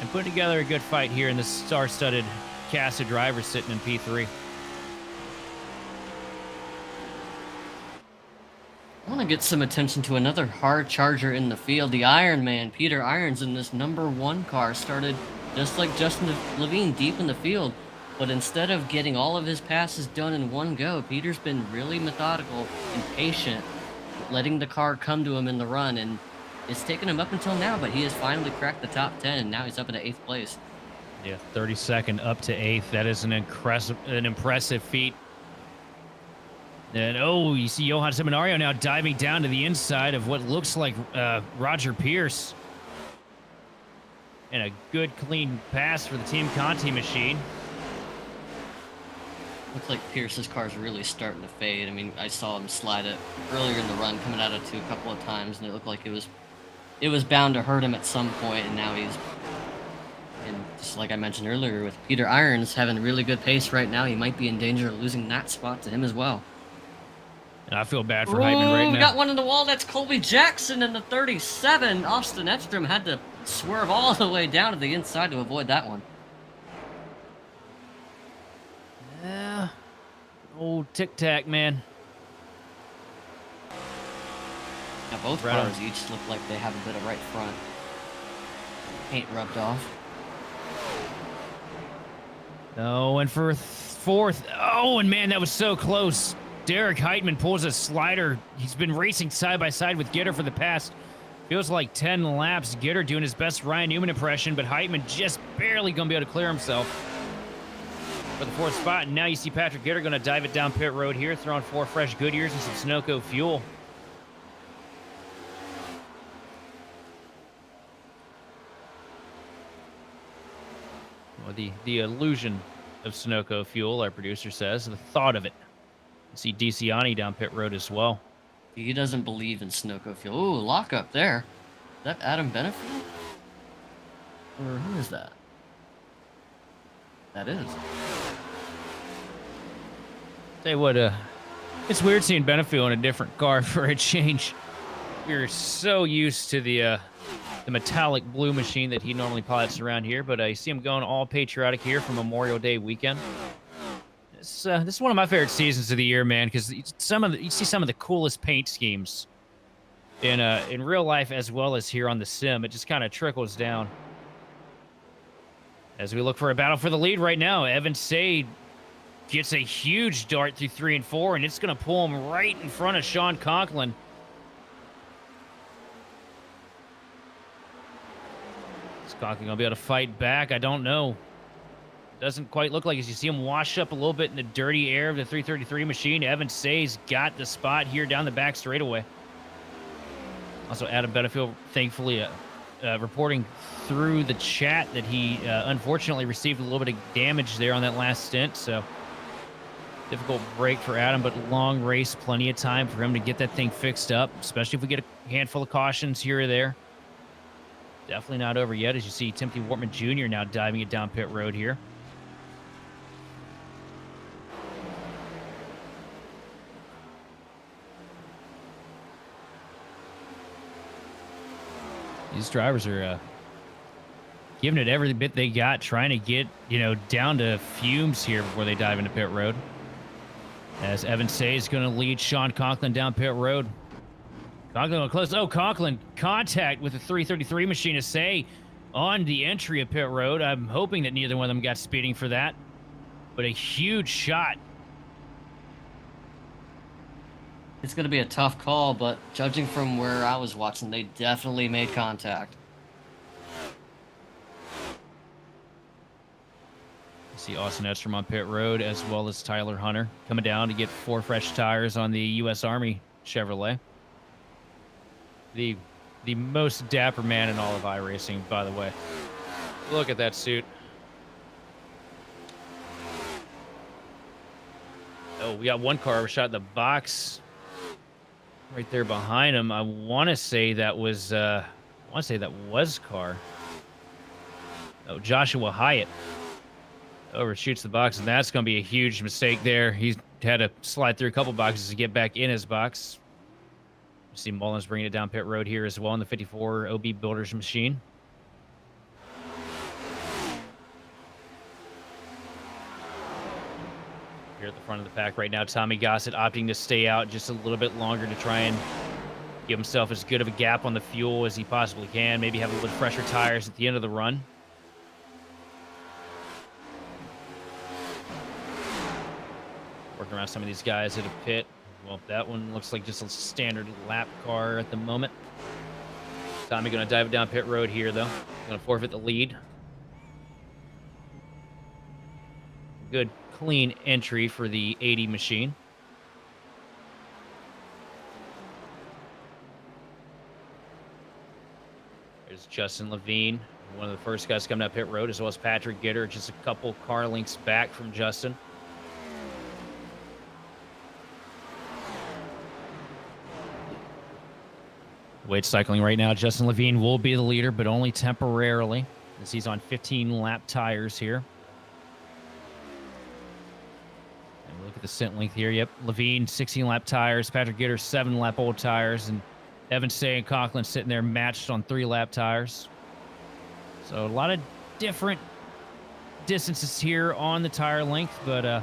and putting together a good fight here in this star-studded cast of drivers sitting in P3. I want to get some attention to another hard charger in the field. The Iron Man, Peter Irons, in this #1 car, started just like Justin Levine, deep in the field. But instead of getting all of his passes done in one go, Peter's been really methodical and patient, letting the car come to him in the run. And it's taken him up until now, but he has finally cracked the top 10, and now he's up into 8th place. Yeah, 32nd up to 8th. That is an impressive feat. And, you see Johan Seminario now diving down to the inside of what looks like Roger Pierce. And a good, clean pass for the Team Conti machine. Looks like Pierce's car's really starting to fade. I mean, I saw him slide it earlier in the run, coming out of 2 a couple of times, and it looked like it was bound to hurt him at some point, and now and just like I mentioned earlier, with Peter Irons having really good pace right now, he might be in danger of losing that spot to him as well. And I feel bad for Heitman right now. We got one in the wall. That's Colby Jackson in the 37. Austin Edstrom had to swerve all the way down to the inside to avoid that one. Yeah. Old tic-tac, man. Now both cars each look like they have a bit of right front paint rubbed off. Oh, and for 4th. Oh, and man, that was so close. Derek Heitman pulls a slider. He's been racing side by side with Gitter for the past, feels like 10 laps. Gitter doing his best Ryan Newman impression, but Heitman just barely going to be able to clear himself for the 4th spot. And now you see Patrick Gitter going to dive it down pit road here, throwing 4 fresh Goodyears and some Sunoco fuel. Well, the illusion of Sunoco fuel, our producer says, the thought of it. See DeCiani down pit road as well. He doesn't believe in Sunoco fuel. Ooh, lockup there. Is that Adam Benefield? Or who is that? That is. Tell you what, it's weird seeing Benefield in a different car for a change. We're so used to the metallic blue machine that he normally pilots around here, but I see him going all patriotic here for Memorial Day weekend. This is one of my favorite seasons of the year, man, because you see some of the coolest paint schemes in real life as well as here on the sim. It just kind of trickles down. As we look for a battle for the lead right now, Evan Sade gets a huge dart through 3 and 4, and it's going to pull him right in front of Sean Conklin. Is Conklin going to be able to fight back? I don't know. Doesn't quite look like as you see him wash up a little bit in the dirty air of the 333 machine. Evan Say's got the spot here down the back straightaway. Also, Adam Benefield, thankfully, reporting through the chat that he unfortunately received a little bit of damage there on that last stint. So, difficult break for Adam, but long race, plenty of time for him to get that thing fixed up, especially if we get a handful of cautions here or there. Definitely not over yet, as you see Timothy Wortman Jr. now diving it down pit road here. These drivers are giving it every bit they got, trying to get, down to fumes here before they dive into pit road. As Evan Say is going to lead Sean Conklin down pit road. Conklin will close. Oh, Conklin contact with the 333 machine to Say on the entry of pit road. I'm hoping that neither one of them got speeding for that, but a huge shot. It's going to be a tough call, but judging from where I was watching, they definitely made contact. See Austin Edstrom on pit road, as well as Tyler Hunter coming down to get 4 fresh tires on the U.S. Army Chevrolet. The most dapper man in all of iRacing, by the way. Look at that suit. Oh, we got one car shot in the box right there behind him. I want to say that was Car. Oh, Joshua Hyatt overshoots the box, and that's going to be a huge mistake there. He's had to slide through a couple boxes to get back in his box. You see Mullins bringing it down pit road here as well in the 54 OB Builders machine. Here at the front of the pack right now, Tommy Gossett opting to stay out just a little bit longer to try and give himself as good of a gap on the fuel as he possibly can. Maybe have a little fresher tires at the end of the run. Working around some of these guys at a pit. Well, that one looks like just a standard lap car at the moment. Tommy going to dive down pit road here, though. Going to forfeit the lead. Good, clean entry for the 80 machine. There's Justin Levine, one of the first guys coming up pit road, as well as Patrick Gitter, just a couple car lengths back from Justin. Wade cycling right now. Justin Levine will be the leader, but only temporarily, as he's on 15-lap tires here. And look at the stint length here. Yep, Levine, 16-lap tires. Patrick Gitter, 7-lap old tires. And Evan Say and Conklin sitting there matched on 3-lap tires. So a lot of different distances here on the tire length, but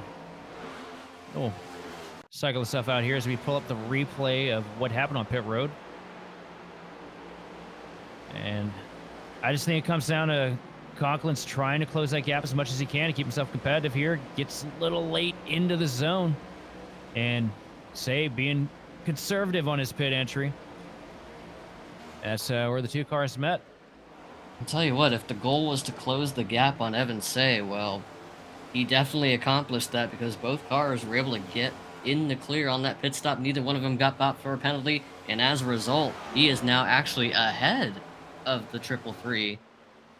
we'll cycle the stuff out here as we pull up the replay of what happened on pit road. And I just think it comes down to Conklin's trying to close that gap as much as he can to keep himself competitive here. Gets a little late into the zone. And Say being conservative on his pit entry. That's where the two cars met. I'll tell you what, if the goal was to close the gap on Evan Say, well, he definitely accomplished that because both cars were able to get in the clear on that pit stop. Neither one of them got bought for a penalty. And as a result, he is now actually ahead of the 333.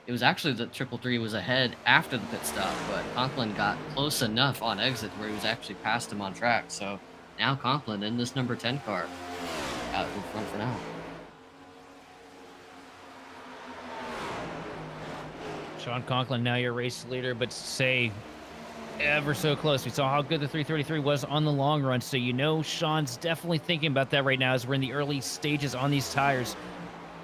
It was actually the 333 was ahead after the pit stop, but Conklin got close enough on exit where he was actually past him on track. So now Conklin in this number 10 car out in front for now. Sean Conklin now your race leader, but Say ever so close. We saw how good the 333 was on the long run, so you know Sean's definitely thinking about that right now as we're in the early stages on these tires.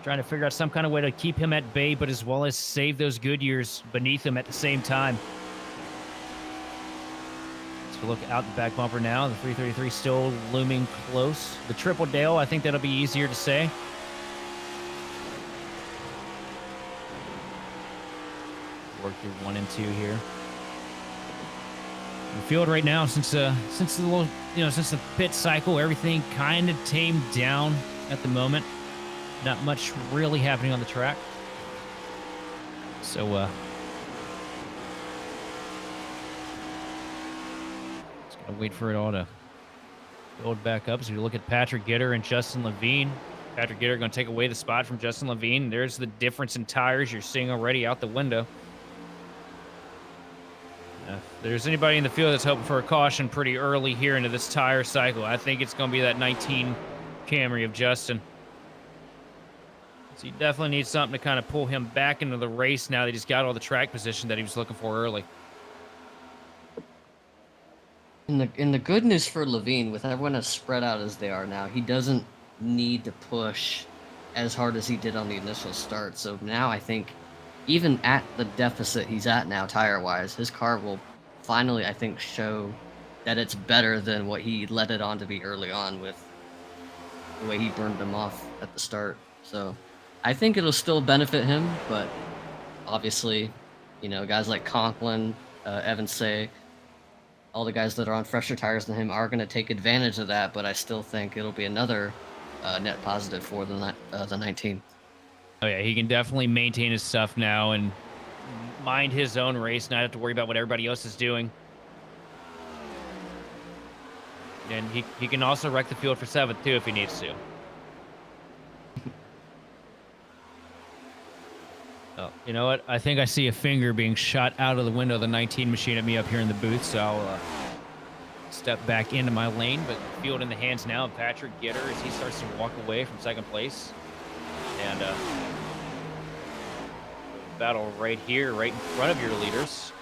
Trying to figure out some kind of way to keep him at bay, but as well as save those good years beneath him at the same time. Let's look out the back bumper now. The 333 still looming close. The Triple Dale, I think that'll be easier to say. Work through 1 and 2 here. The field right now, since the pit cycle, everything kind of tamed down at the moment. Not much really happening on the track. So, just gotta wait for it all to build back up. So we look at Patrick Gitter and Justin Levine. Patrick Gitter going to take away the spot from Justin Levine. There's the difference in tires you're seeing already out the window. If there's anybody in the field that's hoping for a caution pretty early here into this tire cycle, I think it's going to be that 19 Camry of Justin. So you definitely need something to kind of pull him back into the race now that he's got all the track position that he was looking for early. And the good news for Levine, with everyone as spread out as they are now, he doesn't need to push as hard as he did on the initial start. So now I think even at the deficit he's at now tire-wise, his car will finally, I think, show that it's better than what he let it on to be early on with the way he burned them off at the start. So I think it'll still benefit him, but obviously, you know, guys like Conklin, Evan Say, all the guys that are on fresher tires than him are going to take advantage of that, but I still think it'll be another net positive for the 19. Oh yeah, he can definitely maintain his stuff now and mind his own race, not have to worry about what everybody else is doing. And he can also wreck the field for 7th too if he needs to. Oh, you know what? I think I see a finger being shot out of the window of the 19 machine at me up here in the booth, so I'll step back into my lane. But field in the hands now of Patrick Gitter as he starts to walk away from 2nd place. And battle right here, right in front of your leaders.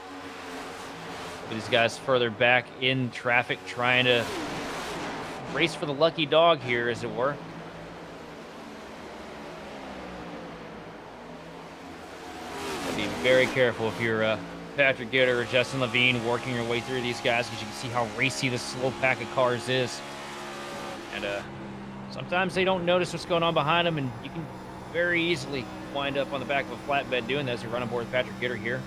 These guys further back in traffic trying to race for the lucky dog here, as it were. Be very careful if you're Patrick Gitter or Justin Levine working your way through these guys, because you can see how racy this slow pack of cars is. And sometimes they don't notice what's going on behind them, and you can very easily wind up on the back of a flatbed doing this. You're running aboard with Patrick Gitter here.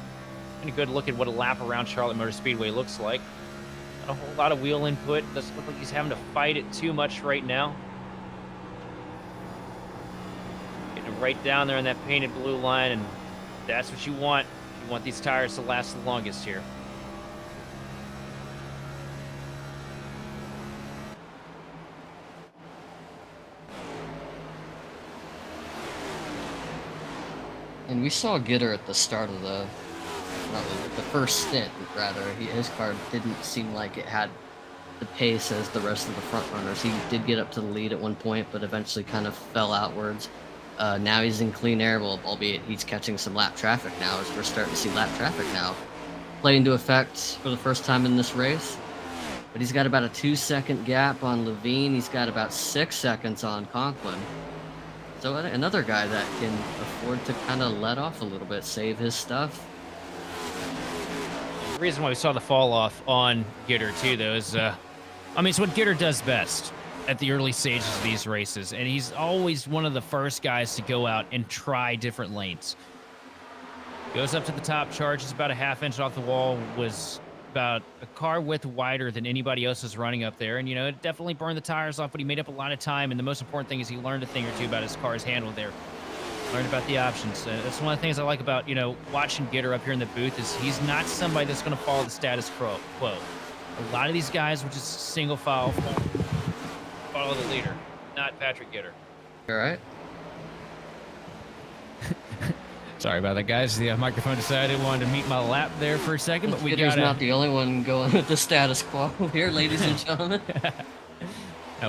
And a good look at what a lap around Charlotte Motor Speedway looks like. Not a whole lot of wheel input. Doesn't look like he's having to fight it too much right now. Getting right down there on that painted blue line, and that's what you want. You want these tires to last the longest here. And we saw Gitter at the start of the first stint, rather. His car didn't seem like it had the pace as the rest of the front runners. He did get up to the lead at one point, but eventually kind of fell outwards. Now he's in clean air, well, albeit he's catching some lap traffic now, as we're starting to see lap traffic now play into effect for the first time in this race. But he's got about a 2-second gap on Levine. He's got about 6 seconds on Conklin. So another guy that can afford to kind of let off a little bit, save his stuff. The reason why we saw the fall off on Gitter too, though, is I mean, it's what Gitter does best at the early stages of these races, and he's always one of the first guys to go out and try different lanes. Goes up to the top, charges about a ½ inch off the wall, was about a car width wider than anybody else is running up there, and you know, it definitely burned the tires off, but he made up a lot of time, and the most important thing is he learned a thing or two about his car's handle there. Learned about the options. That's one of the things I like about, you know, watching Gitter up here in the booth, is he's not somebody that's going to follow the status quo. A lot of these guys will just single file follow the leader, not Patrick Gitter. All right. Sorry about that, guys. The microphone decided it wanted to meet my lap there for a second, but we got not the only one going with the status quo here, ladies and gentlemen.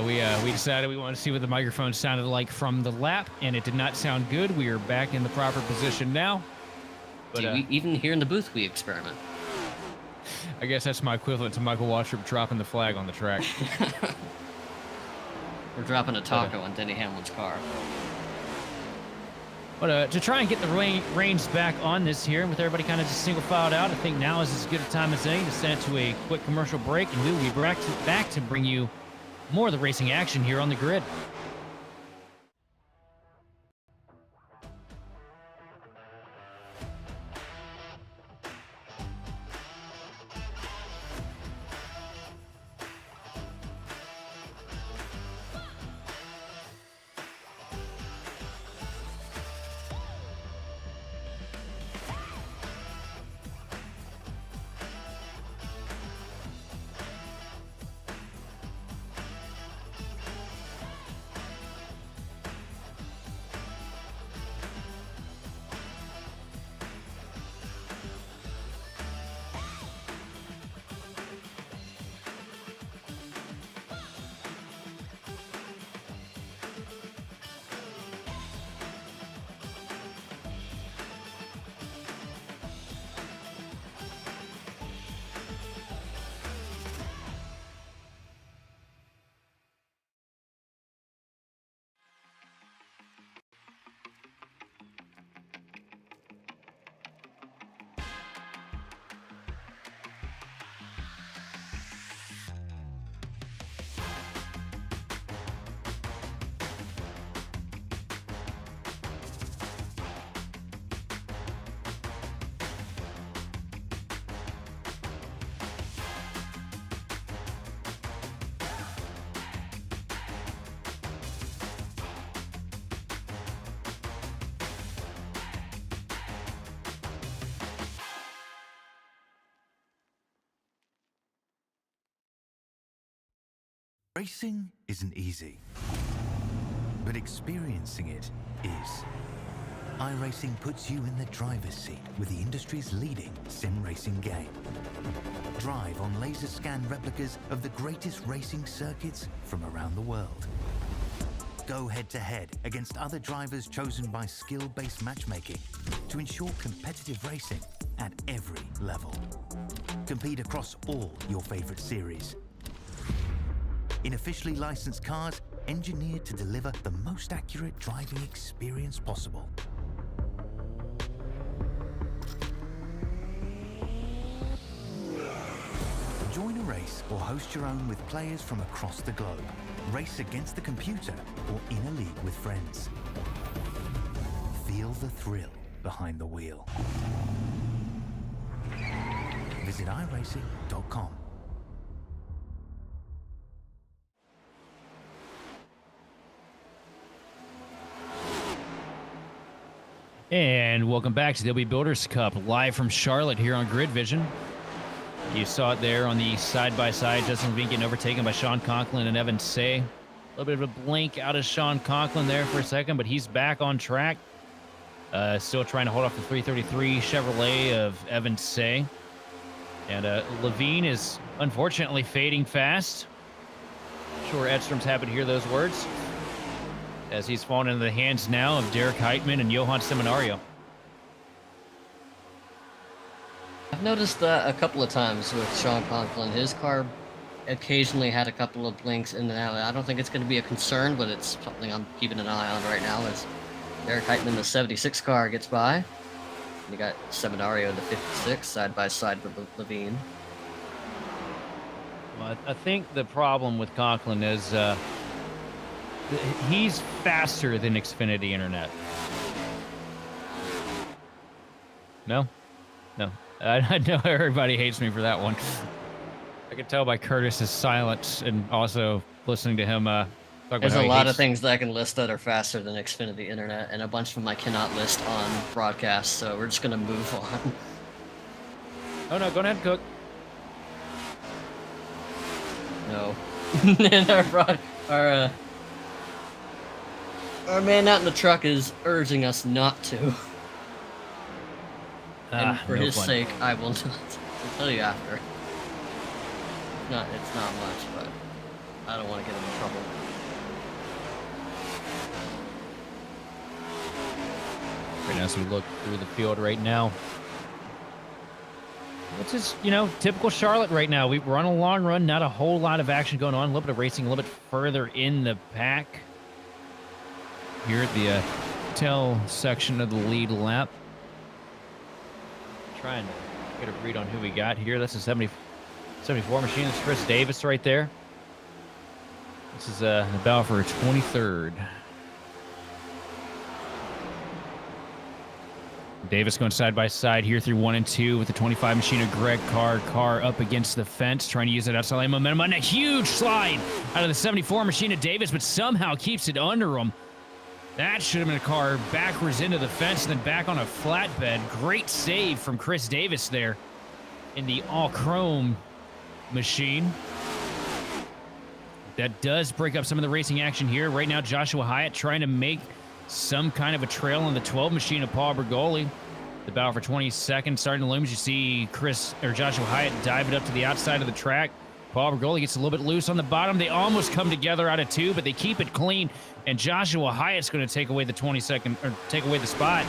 We decided we wanted to see what the microphone sounded like from the lap, and it did not sound good. We are back in the proper position now. But even here in the booth, we experiment. I guess that's my equivalent to Michael Waltrip dropping the flag on the track. We're dropping a taco on Denny Hamlin's car. But to try and get the reins back on this here, with everybody kind of just single filed out, I think now is as good a time as any to send it to a quick commercial break, and we will be back to bring you more of the racing action here on the grid. Racing isn't easy, but experiencing it is. iRacing puts you in the driver's seat with the industry's leading sim racing game. Drive on laser scan replicas of the greatest racing circuits from around the world. Go head-to-head against other drivers chosen by skill-based matchmaking to ensure competitive racing at every level. Compete across all your favorite series. In officially licensed cars, engineered to deliver the most accurate driving experience possible. Join a race or host your own with players from across the globe. Race against the computer or in a league with friends. Feel the thrill behind the wheel. Visit iRacing.com. And welcome back to the LB Builders Cup, live from Charlotte here on Grid Vision. You saw it there on the side-by-side. Justin Levine getting overtaken by Sean Conklin and Evan Say. A little bit of a blink out of Sean Conklin there for a second, but he's back on track. Still trying to hold off the 333 Chevrolet of Evan Say. And Levine is unfortunately fading fast. Sure, Edstrom's happy to hear those words, as he's fallen into the hands now of Derek Heitman and Johan Seminario. I've noticed that a couple of times with Sean Conklin. His car occasionally had a couple of blinks in and out. I don't think it's going to be a concern, but it's something I'm keeping an eye on right now as Derek Heitman, the 76 car, gets by. And you got Seminario, the 56, side by side with Levine. Well, I think the problem with Conklin is he's faster than Xfinity Internet. No? No. I know everybody hates me for that one. I can tell by Curtis's silence and also listening to him talk about There's how a he lot hates... of things that I can list that are faster than Xfinity Internet, and a bunch of them I cannot list on broadcast, so we're just going to move on. Oh no, go ahead and cook. No. And our man out in the truck is urging us not to. And for no his fun. sake, I will not. I'll tell you after. It's not much, but I don't want to get him in trouble. Right now, as we look through the field right now, which is, typical Charlotte right now. We're on a long run, not a whole lot of action going on. A little bit of racing, a little bit further in the pack here at the tail section of the lead lap. Trying to get a read on who we got here. That's a 74 machine. That's Chris Davis right there. This is the battle for 23rd. Davis going side by side here through 1 and 2 with the 25 machine of Greg Carr. Carr up against the fence, trying to use that outside lane momentum. And a huge slide out of the 74 machine of Davis, but somehow keeps it under him. That should have been a car backwards into the fence and then back on a flatbed. Great save from Chris Davis there in the all-chrome machine. That does break up some of the racing action here. Right now, Joshua Hyatt trying to make some kind of a trail on the 12 machine of Paul Bergoli. The battle for 22nd starting to loom as you see Joshua Hyatt dive it up to the outside of the track. Paul Bergoli gets a little bit loose on the bottom. They almost come together out of 2, but they keep it clean. And Joshua Hyatt's going to take away the 22nd, or take away the spot.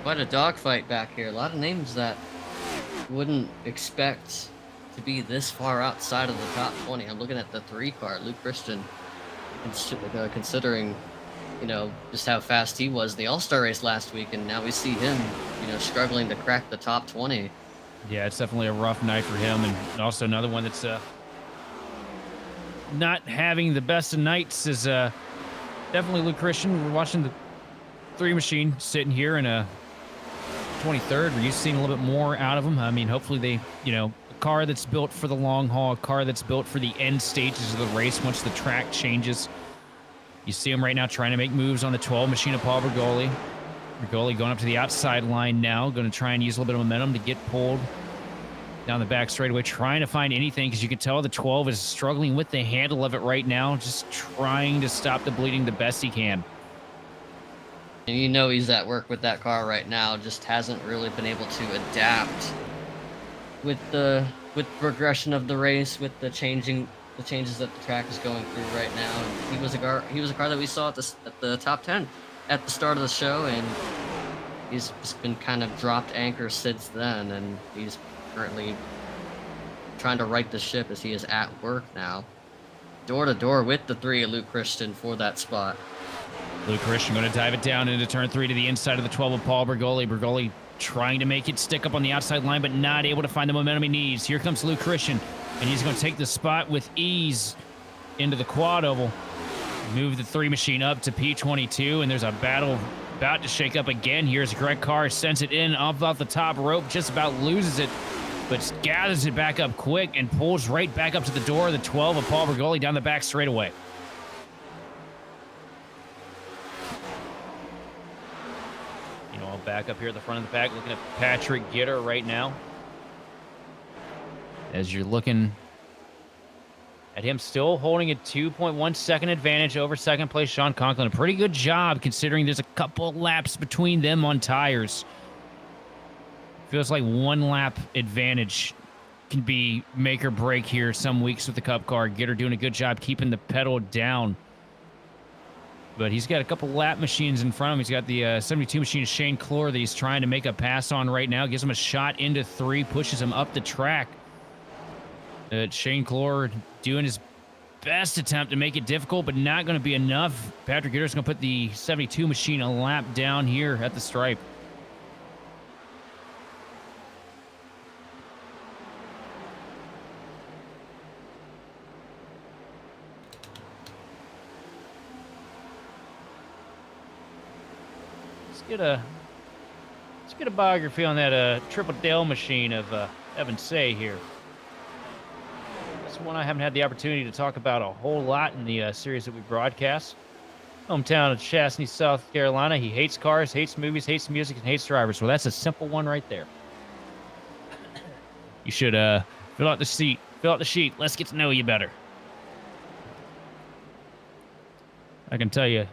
Quite a dogfight back here. A lot of names that you wouldn't expect to be this far outside of the top 20. I'm looking at the 3 car, Luke Christian, considering, just how fast he was in the All-Star race last week, and now we see him, struggling to crack the top 20. Yeah, it's definitely a rough night for him, and also another one that's not having the best of nights is definitely Luke Christian. We're watching the 3 machine sitting here in a 23rd. We're used to seeing a little bit more out of them. I mean, hopefully they, a car that's built for the long haul, a car that's built for the end stages of the race once the track changes. You see him right now trying to make moves on the 12 machine of Paul Bergoli. Bergoli going up to the outside line now, going to try and use a little bit of momentum to get pulled down the back straightaway, trying to find anything, because you can tell the 12 is struggling with the handle of it right now, just trying to stop the bleeding the best he can. And you know he's at work with that car right now, just hasn't really been able to adapt with the progression of the race, with the changes that the track is going through right now. And he was a car that we saw at the top 10 at the start of the show, and he's just been kind of dropped anchor since then, and he's currently trying to right the ship as he is at work now. Door to door with the 3 of Luke Christian for that spot. Luke Christian going to dive it down into turn 3 to the inside of the 12 of Paul Bergoli. Bergoli trying to make it stick up on the outside line, but not able to find the momentum he needs. Here comes Luke Christian, and he's going to take the spot with ease into the quad oval. Move the 3 machine up to P22, and there's a battle about to shake up again. Here's Greg Carr, sends it in off the top rope, just about loses it, but gathers it back up quick and pulls right back up to the door of the 12 of Paul Bergoli down the back straightaway. You know, I'll back up here at the front of the pack, looking at Patrick Gitter right now. As you're looking at him still holding a 2.1 second advantage over second place Sean Conklin. A pretty good job considering there's a couple laps between them on tires. Feels like 1 lap advantage can be make or break here some weeks with the Cup car. Gitter doing a good job keeping the pedal down. But he's got a couple lap machines in front of him. He's got the 72 machine of Shane Clore that he's trying to make a pass on right now. Gives him a shot into 3, pushes him up the track. Shane Clore doing his best attempt to make it difficult, but not going to be enough. Patrick Gitter's going to put the 72 machine a lap down here at the stripe. Let's get a biography on that Triple Dale machine of Evan Say here. That's one I haven't had the opportunity to talk about a whole lot in the series that we broadcast. Hometown of Chastity, South Carolina. He hates cars, hates movies, hates music, and hates drivers. Well, that's a simple one right there. You should fill out the sheet. Fill out the sheet. Let's get to know you better. I can tell you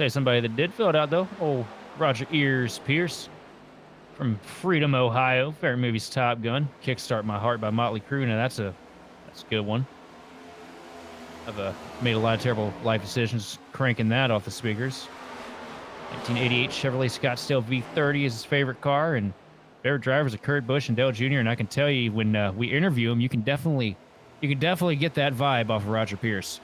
somebody that did fill it out, though. Oh, Roger Ears Pierce from Freedom, Ohio. Favorite movie's Top Gun. Kickstart My Heart by Motley Crue. Now, that's a good one. I've made a lot of terrible life decisions cranking that off the speakers. 1988 Chevrolet Scottsdale V30 is his favorite car, and favorite drivers are Kurt Busch and Dale Jr. And I can tell you, when we interview him, you can definitely get that vibe off of Roger Pierce.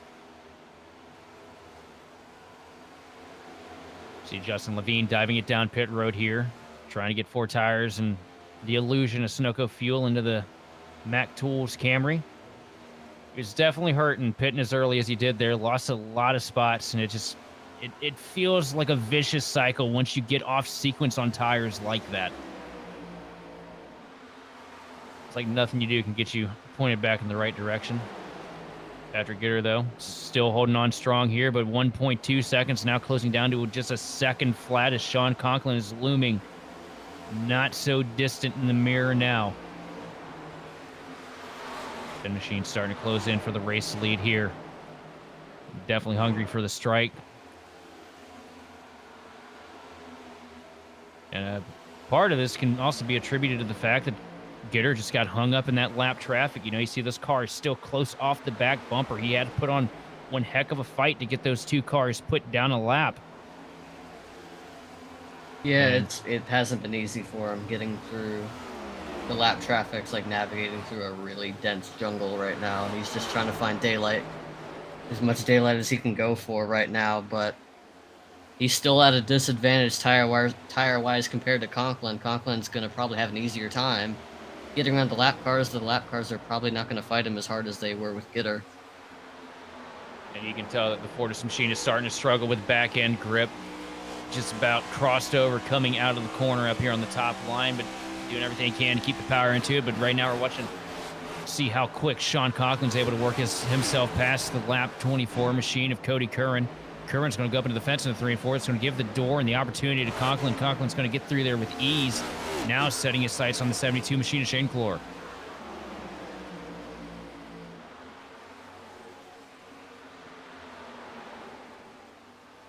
See Justin Levine diving it down pit road here, trying to get 4 tires and the illusion of Sunoco fuel into the Mac Tools Camry. He was definitely hurting, pitting as early as he did there, lost a lot of spots, and it feels like a vicious cycle once you get off sequence on tires like that. It's like nothing you do can get you pointed back in the right direction. Patrick Gitter, though, still holding on strong here, but 1.2 seconds now, closing down to just a second flat as Sean Conklin is looming not so distant in the mirror now. The machine's starting to close in for the race lead here. Definitely hungry for the strike. And part of this can also be attributed to the fact that Gitter just got hung up in that lap traffic. You know, you see this car is still close off the back bumper. He had to put on one heck of a fight to get those 2 cars put down a lap. Yeah, it hasn't been easy for him getting through the lap traffic. It's like navigating through a really dense jungle right now, and he's just trying to find daylight, as much daylight as he can go for right now, but he's still at a disadvantage tire-wise compared to Conklin. Conklin's going to probably have an easier time getting around the lap cars. The lap cars are probably not going to fight him as hard as they were with Gitter. And you can tell that the Fortis machine is starting to struggle with back-end grip. Just about crossed over, coming out of the corner up here on the top line, but doing everything he can to keep the power into it. But right now we're watching, see how quick Sean Conklin's able to work himself past the lap 24 machine of Cody Curran. Curran's going to go up into the fence in the 3 and 4. It's going to give the door and the opportunity to Conklin. Conklin's going to get through there with ease. now setting his sights on the 72 machine of Shane Clore.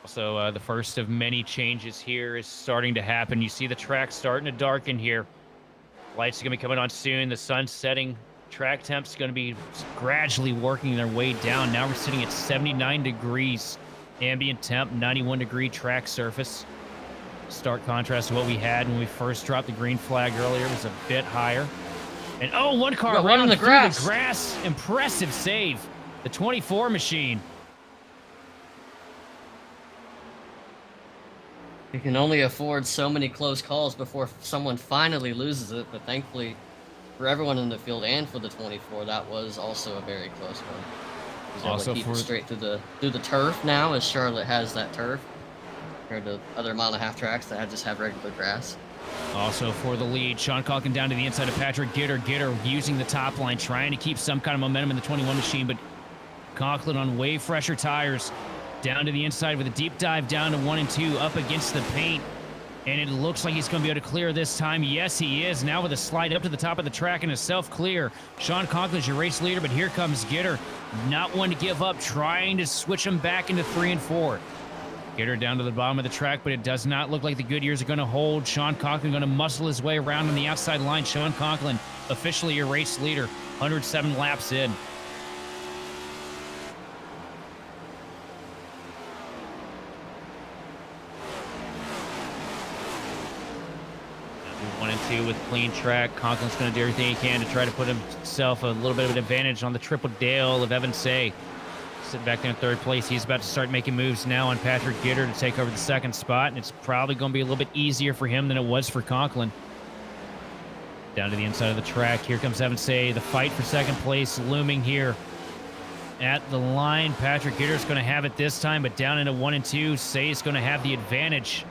Also, the first of many changes here is starting to happen. You see the track starting to darken here. Lights are going to be coming on soon. The sun's setting. Track temps going to be gradually working their way down. Now we're sitting at 79 degrees. Ambient temp, 91 degree track surface. Stark contrast to what we had when we first dropped the green flag earlier. It was a bit higher. And oh, one car running around the grass. through the grass. Impressive save. The 24 machine. You can only afford so many close calls before someone finally loses it, but thankfully for everyone in the field and for the 24, that was also a very close one. He's able to keep it straight through the turf now, as Charlotte has that turf, compared to other mile-and-a-half tracks that just have regular grass. Also for the lead, Sean Conklin down to the inside of Patrick Gitter. Gitter using the top line, trying to keep some kind of momentum in the 21 machine, but Conklin on way fresher tires. Down to the inside with a deep dive down to 1 and 2 up against the paint. And it looks like he's going to be able to clear this time. Yes, he is. Now with a slide up to the top of the track and a self-clear. Sean Conklin's your race leader, but here comes Gitter. Not one to give up, trying to switch him back into 3 and 4. Gitter down to the bottom of the track, but it does not look like the Goodyears are going to hold. Sean Conklin going to muscle his way around on the outside line. Sean Conklin, officially your race leader, 107 laps in. 1 and 2 with clean track. Conklin's going to do everything he can to try to put himself a little bit of an advantage on the Triple Dale of Evan Say. Sitting back there in third place. He's about to start making moves now on Patrick Gitter to take over the second spot, and it's probably going to be a little bit easier for him than it was for Conklin. Down to the inside of the track. Here comes Evan Say. The fight for second place looming here at the line. Patrick Gitter's going to have it this time, but down into 1 and 2. Say's going to have the advantage.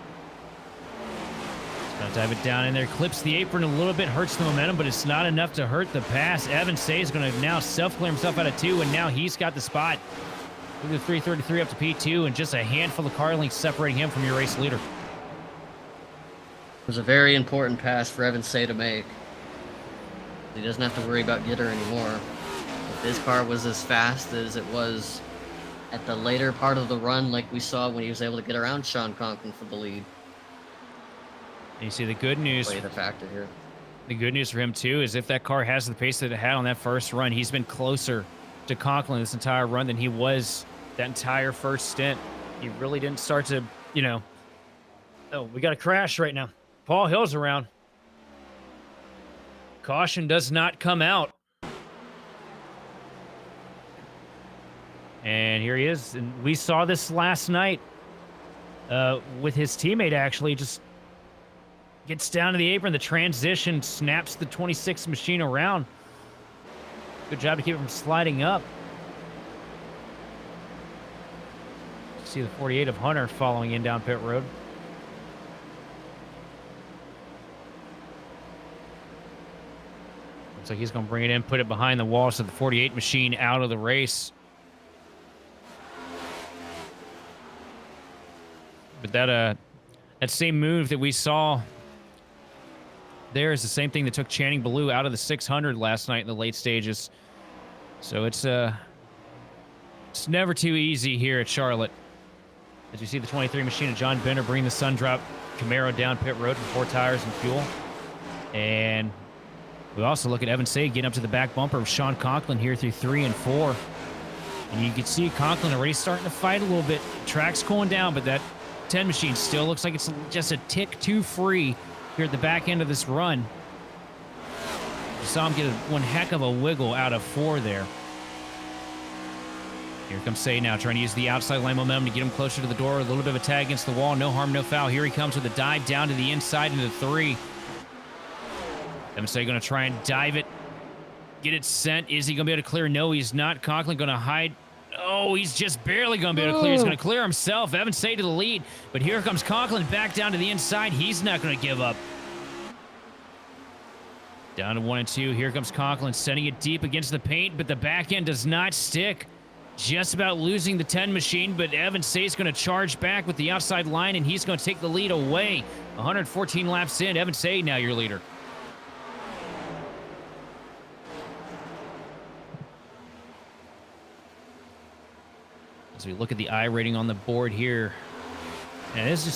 Gonna dive it down in there, clips the apron a little bit, hurts the momentum, but it's not enough to hurt the pass. Evan Say is going to now self-clear himself out of 2, and now he's got the spot. Through the 333 up to P2, and just a handful of car lengths separating him from your race leader. It was a very important pass for Evan Say to make. He doesn't have to worry about Gitter anymore. If his car was as fast as it was at the later part of the run, like we saw when he was able to get around Sean Conklin for the lead. And you see the good news. Play the factor here. The good news for him, too, is if that car has the pace that it had on that first run, he's been closer to Conklin this entire run than he was that entire first stint. He really didn't start to, you know... Oh, we got a crash right now. Paul Hill's around. Caution does not come out. And here he is. And we saw this last night with his teammate, actually, just... gets down to the apron, the transition snaps the 26 machine around. Good job to keep it from sliding up. See the 48 of Hunter following in down pit road. Looks like he's going to bring it in, put it behind the wall, so the 48 machine out of the race. But that same move that we saw there is the same thing that took Channing Ballou out of the 600 last night in the late stages. So it's never too easy here at Charlotte. As you see the 23 machine of John Bender bring the Sundrop Camaro down pit road with 4 tires and fuel. And we also look at Evan Say getting up to the back bumper of Sean Conklin here through 3 and 4. And you can see Conklin already starting to fight a little bit. Track's cooling down, but that 10 machine still looks like it's just a tick too free here at the back end of this run. You saw him get one heck of a wiggle out of 4 there. Here comes Say now, trying to use the outside line momentum to get him closer to the door. A little bit of a tag against the wall. No harm, no foul. Here he comes with a dive down to the inside into 3. Evan Say going to try and dive it. Get it sent. Is he going to be able to clear? No, he's not. Conklin going to hide. Oh, he's just barely going to be able to clear. He's going to clear himself. Evan Say to the lead. But here comes Conklin back down to the inside. He's not going to give up. Down to 1 and 2. Here comes Conklin, sending it deep against the paint, but the back end does not stick. just about losing the 10 machine, but Evan Say's going to charge back with the outside line, and he's going to take the lead away. 114 laps in. Evan Say now your leader. As we look at the I rating on the board here, and this is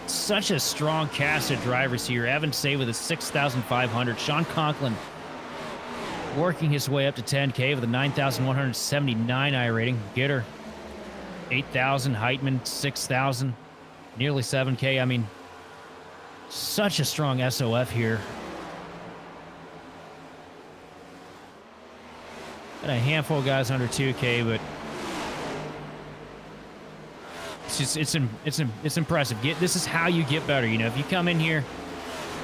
such a strong cast of drivers here. Evan Say with a 6,500. Sean Conklin working his way up to 10K with a 9,179 I rating. Gitter, 8,000. Heitman, 6,000. Nearly 7K. I mean, such a strong SOF here. And a handful of guys under 2K, but it's impressive. This is how you get better. You know, if you come in here,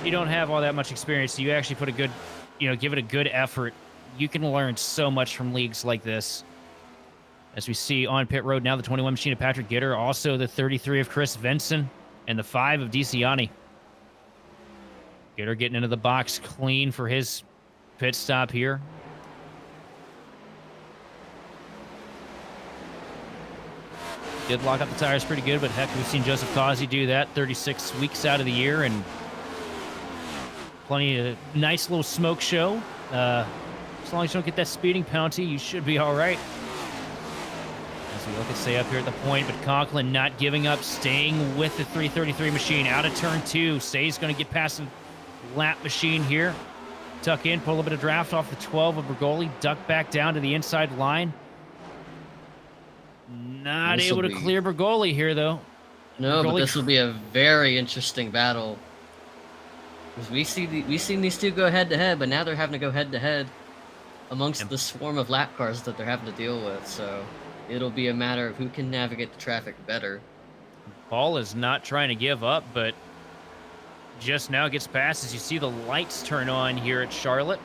you don't have all that much experience. You actually put a good, give it a good effort. You can learn so much from leagues like this. As we see on pit road now, the 21 machine of Patrick Gitter, also the 33 of Chris Vinson, and the 5 of DeCiani. Gitter getting into the box clean for his pit stop here. Did lock up the tires pretty good, but heck, we've seen Joseph Causey do that 36 weeks out of the year, and plenty of nice little smoke show. As long as you don't get that speeding penalty, you should be all right. As we look at Say up here at the point, but Conklin not giving up, staying with the 333 machine out of turn 2. Say's going to get past the lap machine here. Tuck in, pull a little bit of draft off the 12 of Bergoli, duck back down to the inside line. Not able to clear Bergoli here, though. No, but this will be a very interesting battle. Because we've seen these two go head-to-head, but now they're having to go head-to-head amongst the swarm of lap cars that they're having to deal with. So it'll be a matter of who can navigate the traffic better. Paul is not trying to give up, but just now gets past as you see the lights turn on here at Charlotte.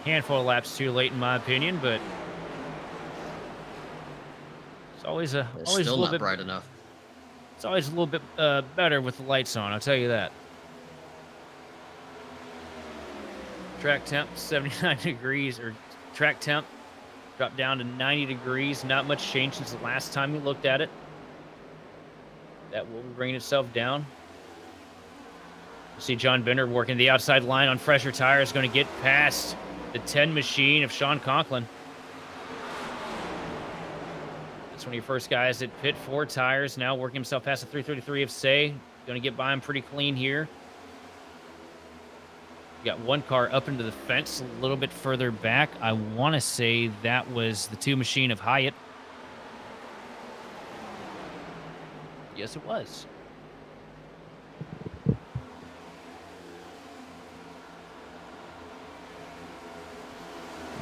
A handful of laps too late, in my opinion, but it's always a little bit bright enough. It's always a little bit better with the lights on, I'll tell you that. Track temp 79 degrees, or track temp dropped down to 90 degrees. Not much change since the last time we looked at it. That will be bringing itself down. You see John Bender working the outside line on fresher tires, going to get past the 10 machine of Sean Conklin. That's one of your first guys that pit 4 tires, now working himself past the 333 of Say. Going to get by him pretty clean here. Got one car up into the fence a little bit further back. I want to say that was the 2 machine of Hyatt. Yes, it was.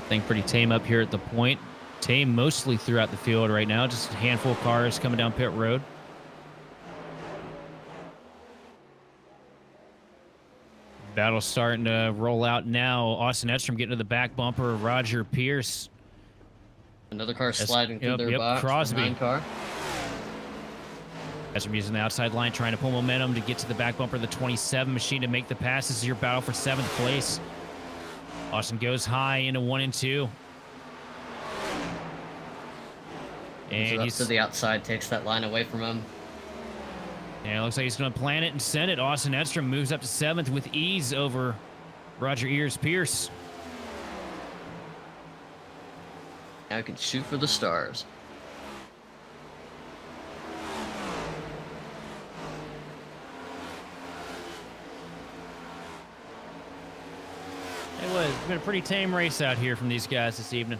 Thing pretty tame up here at the point. Tame mostly throughout the field right now. Just a handful of cars coming down pit road. Battle starting to roll out now. Austin Edstrom getting to the back bumper of Roger Pierce. Another car sliding through their box. Crosby. Car. Edstrom using the outside line, trying to pull momentum to get to the back bumper of the 27 machine to make the pass. This is your battle for 7th place. Austin goes high into 1 and 2. And he's up to the outside, takes that line away from him. Yeah, it looks like he's going to plan it and send it. Austin Edstrom moves up to 7th with ease over Roger Ears Pierce. Now he can shoot for the stars. It's been a pretty tame race out here from these guys this evening.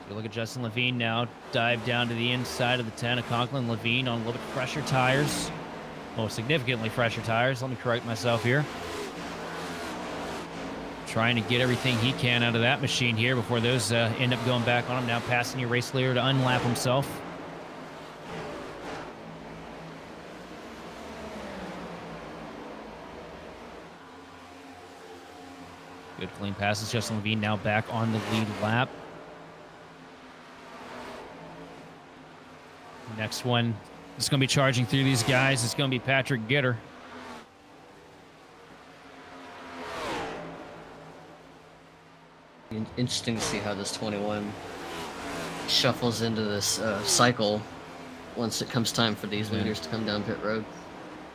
So look at Justin Levine now. Dive down to the inside of the 10 of Conklin. Levine on a little bit fresher tires. Oh, significantly fresher tires. Let me correct myself here. Trying to get everything he can out of that machine here before those end up going back on him. Now passing your race leader to unlap himself. Good clean passes. Justin Levine now back on the lead lap. Next one is going to be charging through these guys. It's going to be Patrick Gitter. Interesting to see how this 21 shuffles into this cycle once it comes time for these leaders to come down pit road.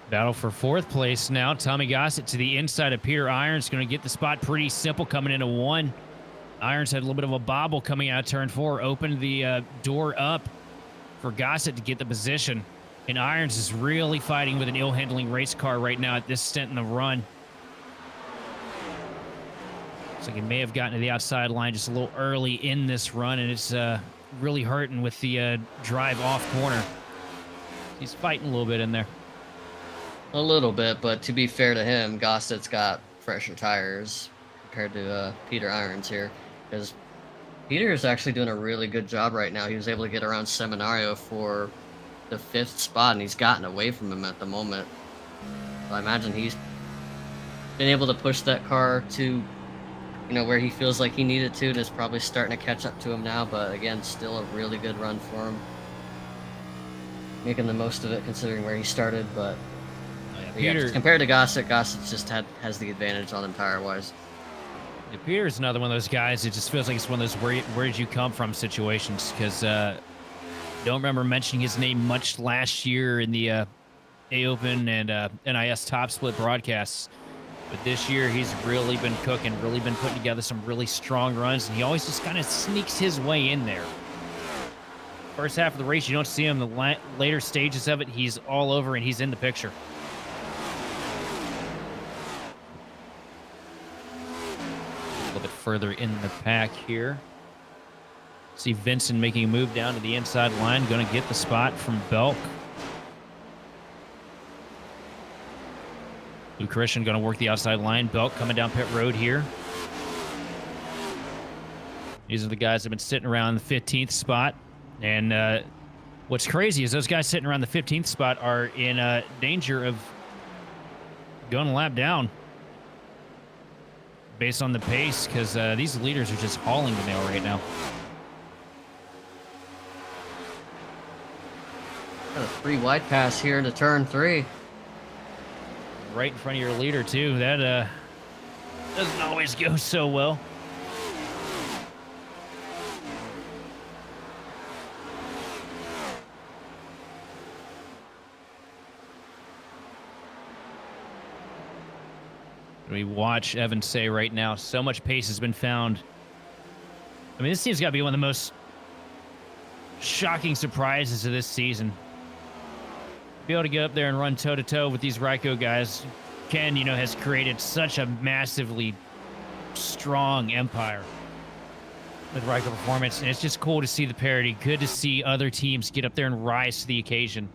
Battle for 4th place now. Tommy Gossett to the inside of Peter Irons. Going to get the spot pretty simple coming into 1. Irons had a little bit of a bobble coming out of turn 4. Opened the door up for Gossett to get the position. And Irons is really fighting with an ill-handling race car right now at this stint in the run. Looks like he may have gotten to the outside line just a little early in this run, and it's really hurting with the drive off corner. He's fighting a little bit in there. A little bit, but to be fair to him, Gossett's got fresher tires compared to Peter Irons here, because Peter is actually doing a really good job right now. He was able to get around Seminario for the 5th spot, and he's gotten away from him at the moment. So I imagine he's been able to push that car to, where he feels like he needed to. It's probably starting to catch up to him now, but again, still a really good run for him. Making the most of it considering where he started, but Peter, compared to Gossett just has the advantage on him tire-wise. Yeah, Peter's another one of those guys. It just feels like it's one of those where did you come from situations, because don't remember mentioning his name much last year in the A-Open and NIS Top Split broadcasts. But this year, he's really been cooking, really been putting together some really strong runs, and he always just kind of sneaks his way in there. First half of the race, you don't see him. The later stages of it, he's all over and he's in the picture. A little bit further in the pack here. See Vincent making a move down to the inside line, going to get the spot from Belk. Lou Christian going to work the outside line. Belk coming down pit road here. These are the guys that have been sitting around the 15th spot. And what's crazy is those guys sitting around the 15th spot are in danger of going a lap down based on the pace, because these leaders are just hauling the nail right now. Got a 3 wide pass here into turn 3. Right in front of your leader, too. That doesn't always go so well. We watch Evan say right now, so much pace has been found. I mean, this team's got to be one of the most shocking surprises of this season. Be able to get up there and run toe-to-toe with these Ryko guys. Ken, has created such a massively strong empire with Ryko Performance, and it's just cool to see the parity. Good to see other teams get up there and rise to the occasion.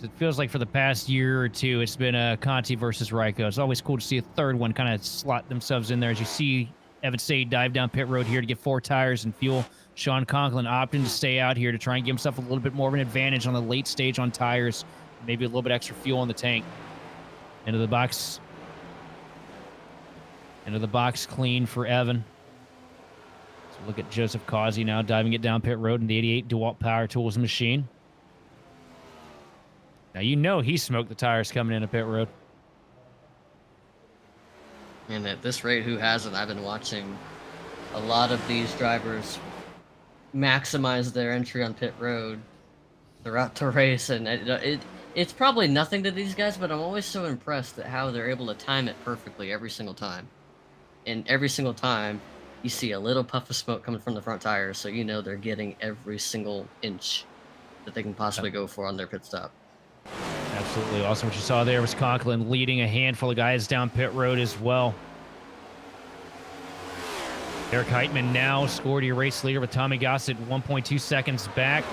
It feels like for the past year or two, it's been Conti versus Ryko. It's always cool to see a third one kind of slot themselves in there. As you see Evan Say dive down pit road here to get 4 tires and fuel. Sean Conklin opting to stay out here to try and give himself a little bit more of an advantage on the late stage on tires. Maybe a little bit extra fuel in the tank. Into the box. Into the box clean for Evan. So look at Joseph Causey now diving it down pit road in the 88 DeWalt Power Tools machine. Now he smoked the tires coming into pit road. And at this rate, who hasn't? I've been watching a lot of these drivers maximize their entry on pit road throughout the race, and it's probably nothing to these guys, but I'm always so impressed at how they're able to time it perfectly every single time. And every single time, you see a little puff of smoke coming from the front tires, so they're getting every single inch that they can possibly go for on their pit stop. Absolutely awesome. What you saw there was Conklin leading a handful of guys down pit road as well. Eric Heitman now scored your race leader with Tommy Gossett 1.2 seconds back.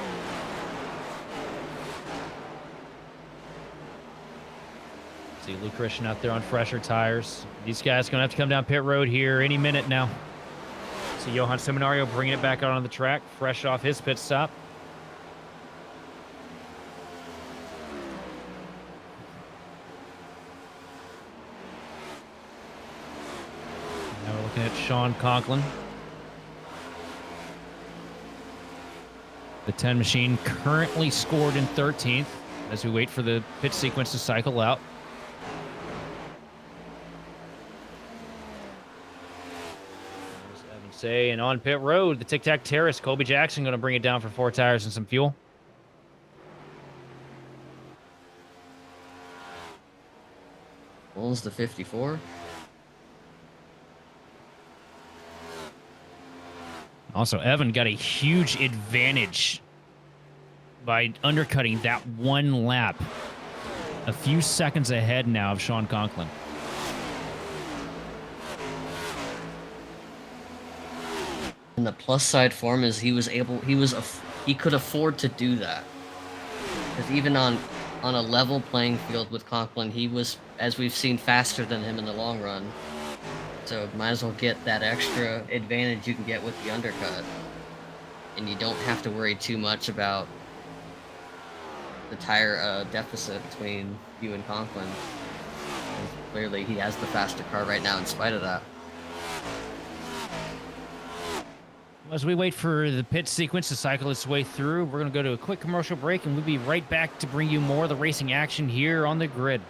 See Luke Christian out there on fresher tires. These guys going to have to come down pit road here any minute now. See Johan Seminario bringing it back out on the track, fresh off his pit stop. Now we're looking at Sean Conklin. The 10 machine currently scored in 13th as we wait for the pit sequence to cycle out. There's Evan say. And on pit road, the Tic Tac Terrace, Colby Jackson going to bring it down for 4 tires and some fuel. Bulls the 54. Also, Evan got a huge advantage by undercutting that one lap. A few seconds ahead now of Sean Conklin. And the plus side for him is he could afford to do that. Because even on a level playing field with Conklin, he was, as we've seen, faster than him in the long run. So might as well get that extra advantage you can get with the undercut. And you don't have to worry too much about the tire deficit between you and Conklin. And clearly he has the faster car right now in spite of that. As we wait for the pit sequence to cycle its way through, we're going to go to a quick commercial break, and we'll be right back to bring you more of the racing action here on the grid.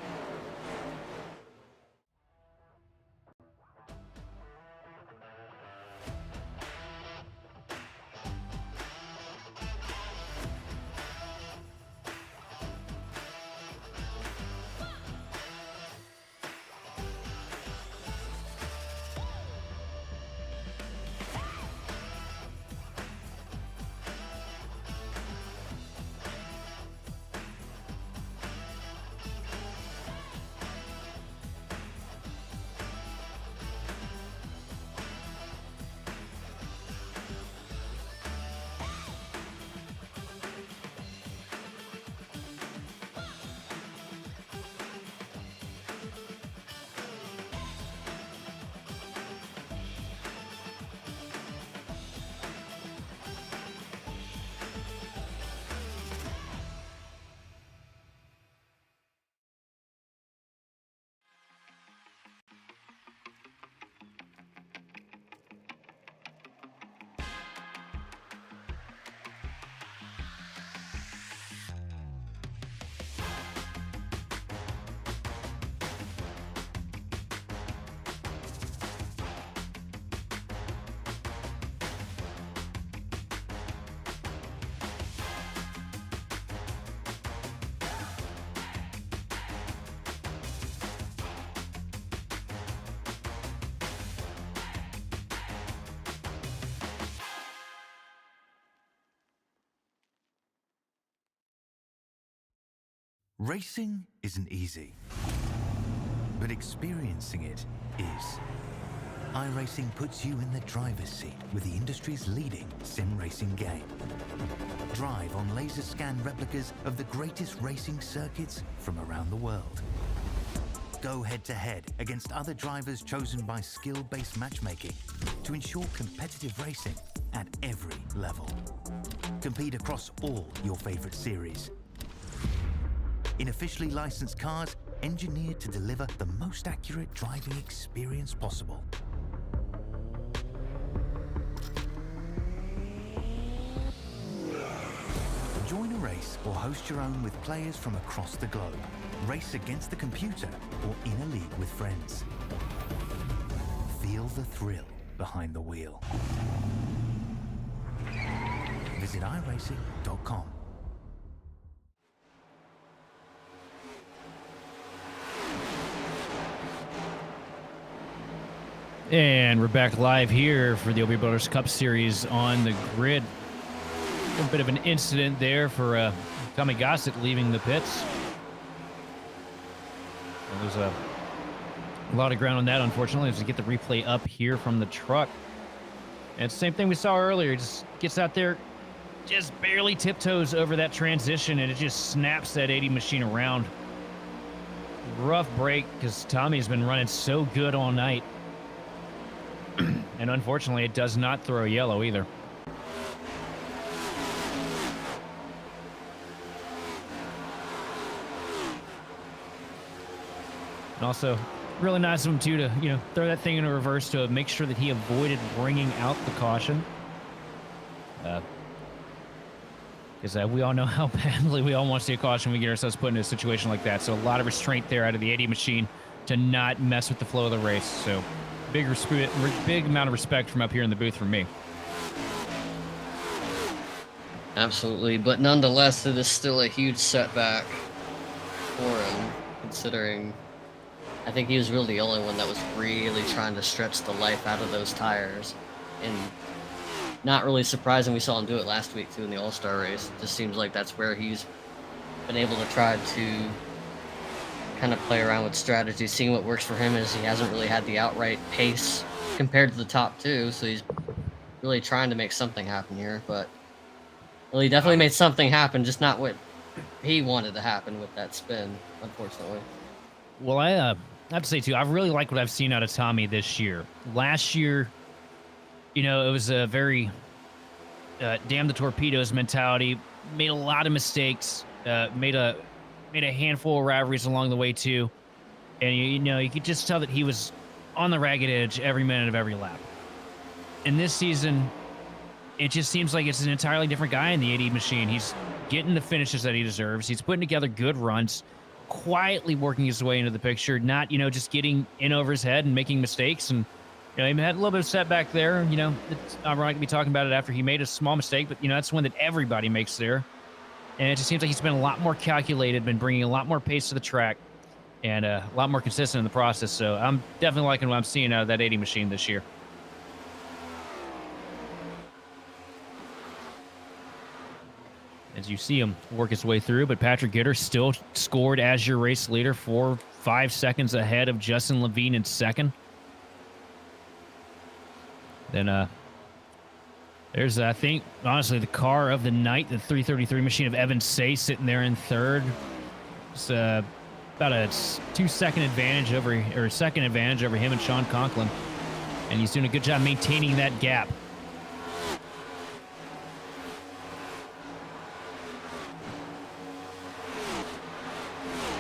Racing isn't easy, but experiencing it is. iRacing puts you in the driver's seat with the industry's leading sim racing game. Drive on laser scan replicas of the greatest racing circuits from around the world. Go head-to-head against other drivers chosen by skill-based matchmaking to ensure competitive racing at every level. Compete across all your favorite series. In officially licensed cars, engineered to deliver the most accurate driving experience possible. Join a race or host your own with players from across the globe. Race against the computer or in a league with friends. Feel the thrill behind the wheel. Visit iRacing.com. And we're back live here for the OB Builders Cup Series on the grid. A bit of an incident there for Tommy Gossett leaving the pits. Well, there's a lot of ground on that, unfortunately, as we get the replay up here from the truck. And it's the same thing we saw earlier. It just gets out there, just barely tiptoes over that transition, and it just snaps that 80 machine around. Rough break, because Tommy's been running so good all night. And unfortunately, it does not throw yellow either. And also, really nice of him, too, to, throw that thing in reverse to make sure that he avoided bringing out the caution. Because we all know how badly we all want to see a caution when we get ourselves put in a situation like that. So a lot of restraint there out of the 80 machine to not mess with the flow of the race. So big amount of respect from up here in the booth from me. Absolutely, but nonetheless, it is still a huge setback for him, considering I think he was really the only one that was really trying to stretch the life out of those tires. And not really surprising, we saw him do it last week too in the All-Star race. It just seems like that's where he's been able to try to kind of play around with strategy, seeing what works for him. Is he hasn't really had the outright pace compared to the top two, so he's really trying to make something happen here. But well, he definitely made something happen, just not what he wanted to happen with that spin, unfortunately. Well, I have to say too, I really like what I've seen out of Tommy this year. Last year, you know, it was a very damn the torpedoes mentality. Made a lot of mistakes. Made a handful of rivalries along the way too, and you know you could just tell that he was on the ragged edge every minute of every lap. And this season, it just seems like it's an entirely different guy in the 80 machine. He's getting the finishes that he deserves. He's putting together good runs, quietly working his way into the picture, not, you know, just getting in over his head and making mistakes. And, you know, he had a little bit of setback there. You know, it's ironic to be talking about it after he made a small mistake, but, you know, that's one that everybody makes there. And it just seems like he's been a lot more calculated, been bringing a lot more pace to the track, and a lot more consistent in the process. So I'm definitely liking what I'm seeing out of that 80 machine this year. As you see him work his way through, but Patrick Gitter still scored as your race leader, 4-5 seconds ahead of Justin Levine in second. Then there's, I think, honestly, the car of the night, the 333 machine of Evan Say sitting there in third. It's about a 2-second advantage second advantage over him and Sean Conklin. And he's doing a good job maintaining that gap.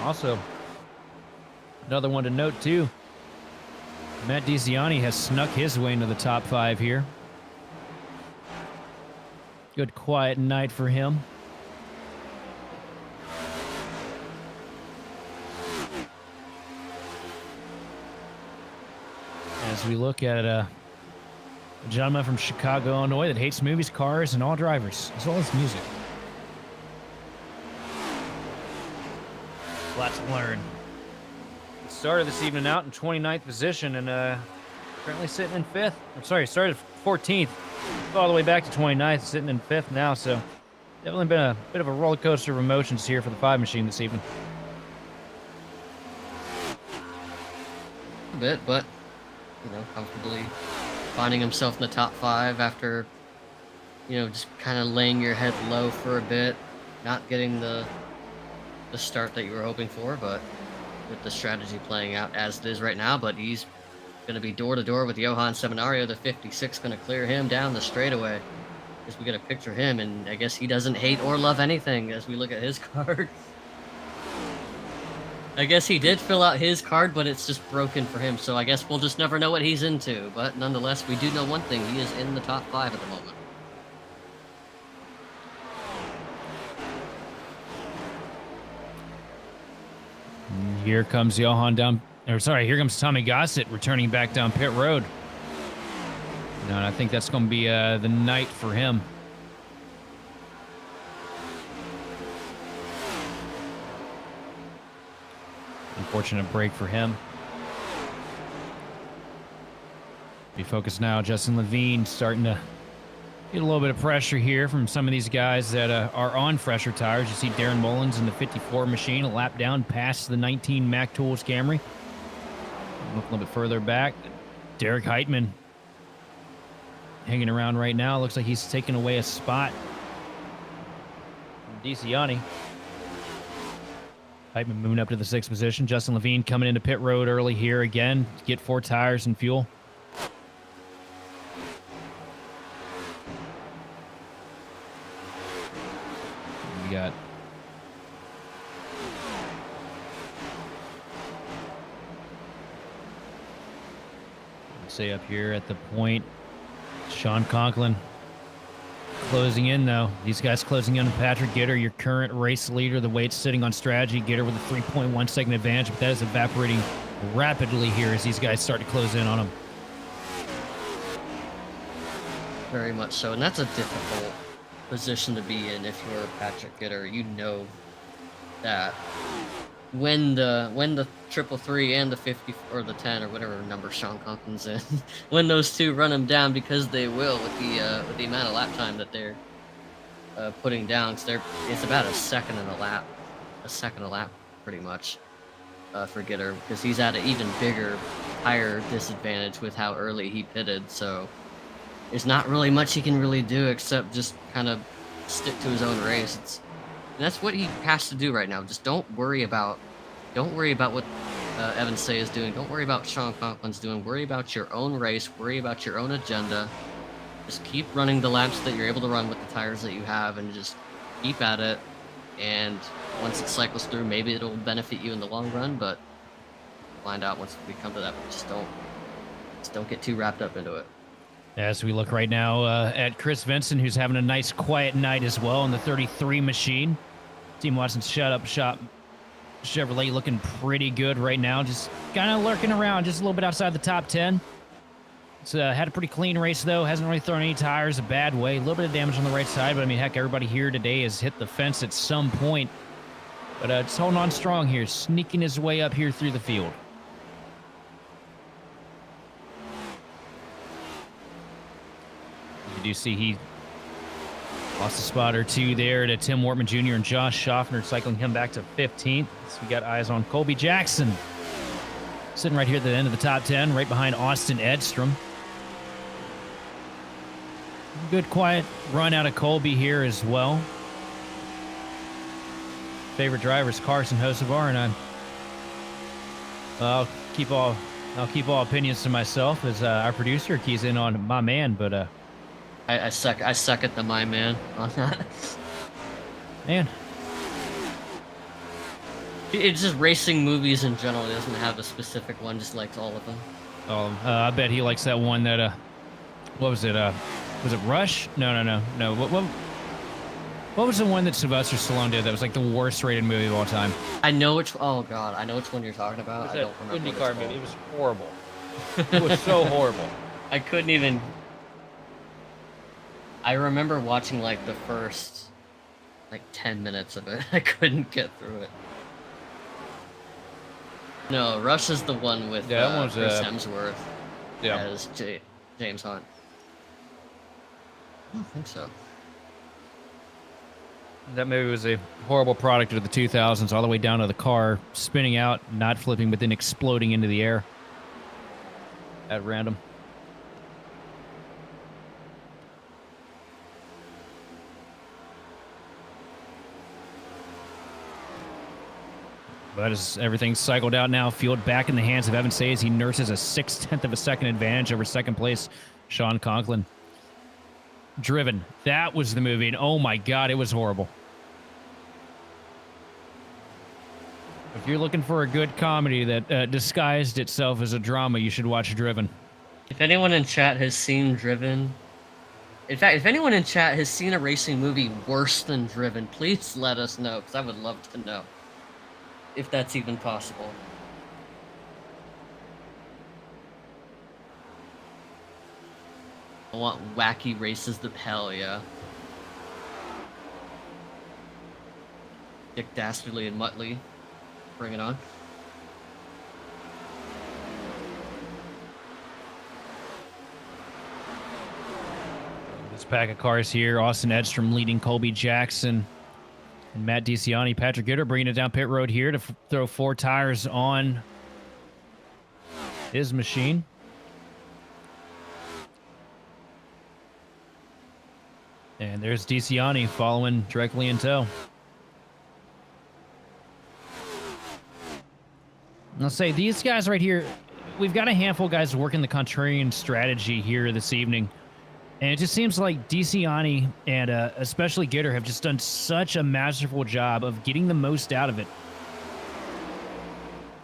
Also, another one to note, too. Matt DiCiani has snuck his way into the top 5 here. Good quiet night for him. As we look at a gentleman from Chicago, Illinois that hates movies, cars, and all drivers, as well as music. Lots to learn. Started this evening out in 29th position and currently sitting in 5th. I'm sorry, started 14th, all the way back to 29th, sitting in 5th now. So definitely been a bit of a roller coaster of emotions here for the 5 machine this evening. A bit, but you know, comfortably finding himself in the top 5 after, you know, just kind of laying your head low for a bit, not getting the start that you were hoping for, but with the strategy playing out as it is right now. But he's going to be door to door with Johan Seminario. The 56 going to clear him down the straightaway. As we get a picture of him, and I guess he doesn't hate or love anything as we look at his card. I guess he did fill out his card, but it's just broken for him. So I guess we'll just never know what he's into. But nonetheless, we do know one thing: he is in the top 5 at the moment. Here comes here comes Tommy Gossett returning back down pit road. No, and I think that's going to be the night for him. Unfortunate break for him. Be focused now. Justin Levine starting to get a little bit of pressure here from some of these guys that are on fresher tires. You see Darren Mullins in the 54 machine, a lap down past the 19 Mac Tools Camry. Look a little bit further back. Derek Heitman hanging around right now. Looks like he's taking away a spot from DiCiani. Heitman moving up to the 6th position. Justin Levine coming into pit road early here again to get 4 tires and fuel. We got say up here at the point, Sean Conklin closing in though. These guys closing in on Patrick Gitter, your current race leader, the way it's sitting on strategy. Gitter with a 3.1 second advantage, but that is evaporating rapidly here as these guys start to close in on him. very much so, and that's a difficult position to be in if you're Patrick Gitter. You know that when the 333 and the 50 or the 10 or whatever number Sean Conklin's in, when those two run him down, because they will with the amount of lap time that they're putting down, because it's about a second a lap pretty much for Gitter, because he's at an even bigger tire disadvantage with how early he pitted. So there's not really much he can really do except just kind of stick to his own race. And that's what he has to do right now. Just don't worry about what Evan Say is doing. Don't worry about what Sean Conklin's doing. Worry about your own race. Worry about your own agenda. Just keep running the laps that you're able to run with the tires that you have, and just keep at it. And once it cycles through, maybe it'll benefit you in the long run, but we'll find out once we come to that. But just don't get too wrapped up into it. As we look right now at Chris Vincent, who's having a nice quiet night as well in the 33 machine. Team Watson's Shut Up Shop Chevrolet looking pretty good right now. Just kind of lurking around, just a little bit outside the top 10. It's had a pretty clean race, though. Hasn't really thrown any tires a bad way. A little bit of damage on the right side, but I mean, heck, everybody here today has hit the fence at some point. But just holding on strong here, sneaking his way up here through the field. You do see he lost a spot or two there to Tim Wortman Jr. and Josh Schaffner, cycling him back to 15th. So we got eyes on Colby Jackson, sitting right here at the end of the top 10, right behind Austin Edstrom. Good quiet run out of Colby here as well. Favorite driver is Carson Hocevar, and I'll keep all opinions to myself as our producer keys in on my man, but I second the my man on that. Man, it's just racing movies in general. He doesn't have a specific one; just likes all of them. I bet he likes that one that what was it? Was it Rush? No. What was the one that Sylvester Stallone did that was like the worst rated movie of all time? I know which. Oh God, I know which one you're talking about. I don't remember. IndyCar movie. It was horrible. It was so horrible. I couldn't even. I remember watching like the first 10 minutes of it. I couldn't get through it. No, Rush is the one with Chris Hemsworth as James Hunt. I don't think so. That movie was a horrible product of the 2000s, all the way down to the car spinning out, not flipping, but then exploding into the air at random. But as everything's cycled out now, field back in the hands of Evan Say as he nurses a 0.6 of a second advantage over second place Sean Conklin. Driven. That was the movie, and oh my God, it was horrible. If you're looking for a good comedy that disguised itself as a drama, you should watch Driven. If anyone in chat has seen Driven, in fact, if anyone in chat has seen a racing movie worse than Driven, please let us know, because I would love to know if that's even possible. I want wacky races that hell yeah. Dick Dastardly and Muttley. Bring it on. This pack of cars here, Austin Edstrom leading Colby Jackson and Matt DeCiani. Patrick Gitter bringing it down pit road here to throw 4 tires on his machine. And there's DeCiani following directly in tow. I'll say these guys right here, we've got a handful of guys working the contrarian strategy here this evening. And it just seems like DeCiani and especially Gitter have just done such a masterful job of getting the most out of it.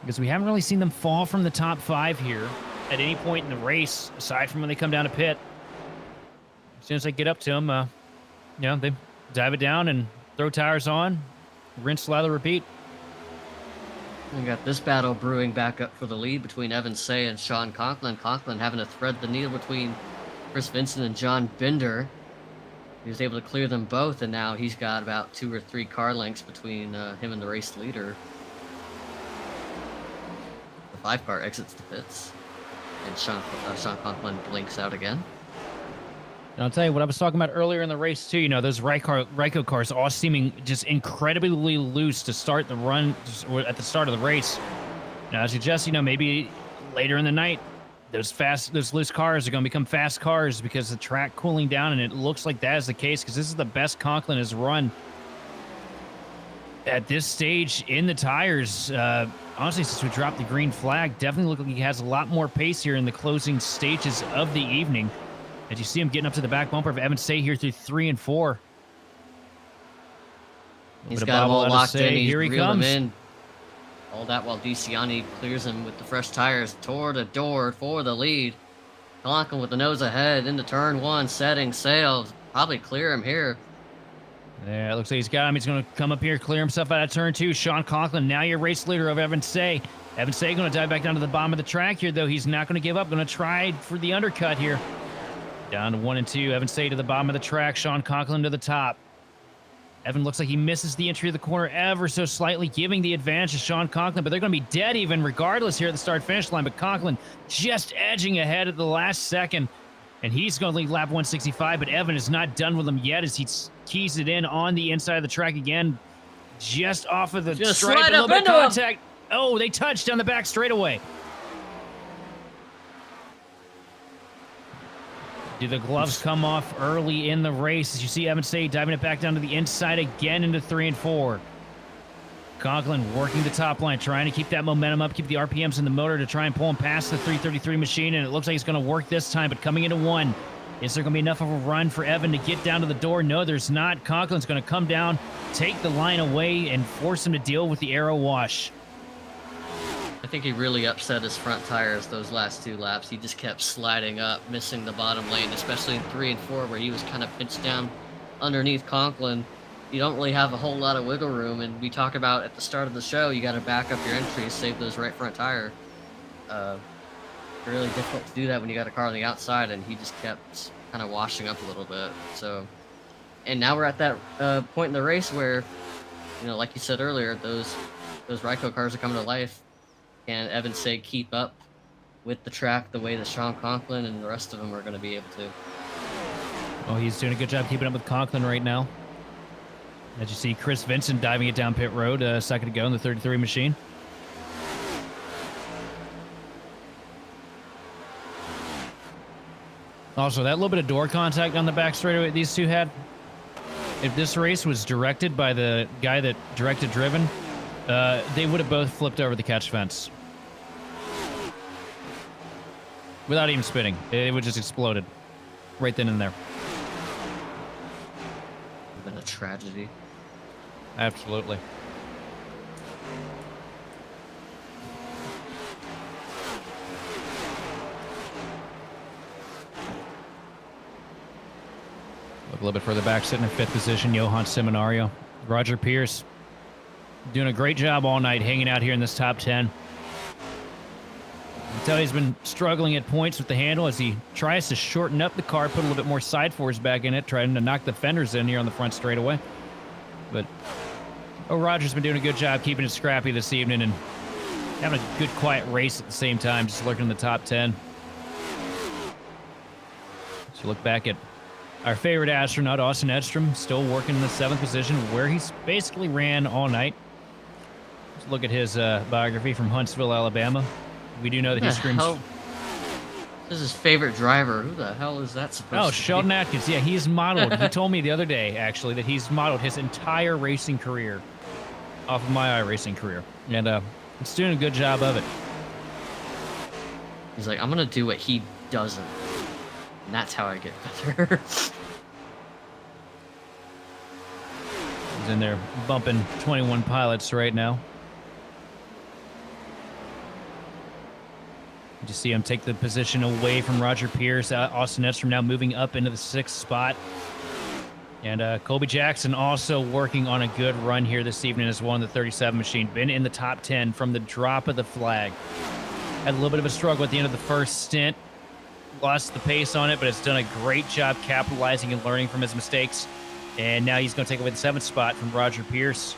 Because we haven't really seen them fall from the top 5 here at any point in the race, aside from when they come down to pit. As soon as they get up to them, they dive it down and throw tires on, rinse, lather, repeat. We got this battle brewing back up for the lead between Evan Say and Sean Conklin. Conklin having to thread the needle between Chris Vincent and John Binder. He was able to clear them both, and now he's got about 2 or 3 car lengths between him and the race leader. The 5 car exits the pits, and Sean Conklin blinks out again. And I'll tell you what I was talking about earlier in the race too. You know, those Ryko cars all seeming just incredibly loose to start the run at the start of the race. Now, I suggest, you know, maybe later in the night, those loose cars are going to become fast cars because the track cooling down, and it looks like that is the case because this is the best Conklin has run at this stage in the tires. Honestly, since we dropped the green flag, definitely look like he has a lot more pace here in the closing stages of the evening. As you see him getting up to the back bumper of Evan Say here through 3 and 4. He's got him all locked in. He's Here he reeled comes. him in. All that while DeCiani clears him with the fresh tires toward the door for the lead. Conklin with the nose ahead into turn 1, setting sail. Probably clear him here. Yeah, it looks like he's got him. He's going to come up here, clear himself out of turn 2. Sean Conklin, now your race leader of Evan Say. Evan Say going to dive back down to the bottom of the track here, though. He's not going to give up. Going to try for the undercut here. Down to 1 and 2. Evan Say to the bottom of the track. Sean Conklin to the top. Evan looks like he misses the entry of the corner ever so slightly, giving the advantage to Sean Conklin, but they're going to be dead even regardless here at the start-finish line. But Conklin just edging ahead at the last second, and he's going to lead lap 165, but Evan is not done with him yet as he keys it in on the inside of the track again, just off of the stripe. A little bit of contact. Oh, they touched down the back straightaway. Do the gloves come off early in the race as you see Evan Say diving it back down to the inside again into 3 and 4. Conklin working the top line, trying to keep that momentum up, keep the RPMs in the motor to try and pull him past the 333 machine, and it looks like he's going to work this time, but coming into 1. Is there going to be enough of a run for Evan to get down to the door? No, there's not. Conklin's going to come down, take the line away, and force him to deal with the aero wash. I think he really upset his front tires those last 2 laps. He just kept sliding up, missing the bottom lane, especially in 3 and 4 where he was kind of pinched down underneath Conklin. You don't really have a whole lot of wiggle room, and we talk about at the start of the show, you got to back up your entries, save those right front tire. Really difficult to do that when you got a car on the outside, and he just kept kind of washing up a little bit. So, and now we're at that point in the race where, you know, like you said earlier, those Ryko cars are coming to life. Can Evan Say keep up with the track the way that Sean Conklin and the rest of them are going to be able to? Oh, he's doing a good job keeping up with Conklin right now. As you see, Chris Vincent diving it down pit road a second ago in the 33 machine. Also, that little bit of door contact on the back straightaway these two had, if this race was directed by the guy that directed Driven, they would have both flipped over the catch fence. Without even spinning. It would just exploded. Right then and there. Been a tragedy. Absolutely. Look a little bit further back, sitting in 5th position, Johan Seminario. Roger Pierce doing a great job all night, hanging out here in this top 10. You can tell he's been struggling at points with the handle as he tries to shorten up the car, put a little bit more side force back in it, trying to knock the fenders in here on the front straightaway. But Roger's been doing a good job keeping it scrappy this evening and having a good quiet race at the same time, just lurking in the top 10. So look back at our favorite astronaut, Austin Edstrom, still working in the 7th position where he's basically ran all night. Let's look at his biography from Huntsville, Alabama. We do know that he screams... This is his favorite driver. Who the hell is that supposed to be? Oh, Sheldon Atkins. Yeah, he's modeled. He told me the other day, actually, that he's modeled his entire racing career off of my iRacing career. And he's doing a good job of it. He's like, I'm going to do what he doesn't. And that's how I get better. He's in there bumping 21 pilots right now. You just see him take the position away from Roger Pierce. Austin Edstrom now moving up into the 6th spot. And Colby Jackson also working on a good run here this evening as well in the 37 machine. Been in the top 10 from the drop of the flag. Had a little bit of a struggle at the end of the first stint. lost the pace on it, but has done a great job capitalizing and learning from his mistakes. And now he's going to take away the 7th spot from Roger Pierce.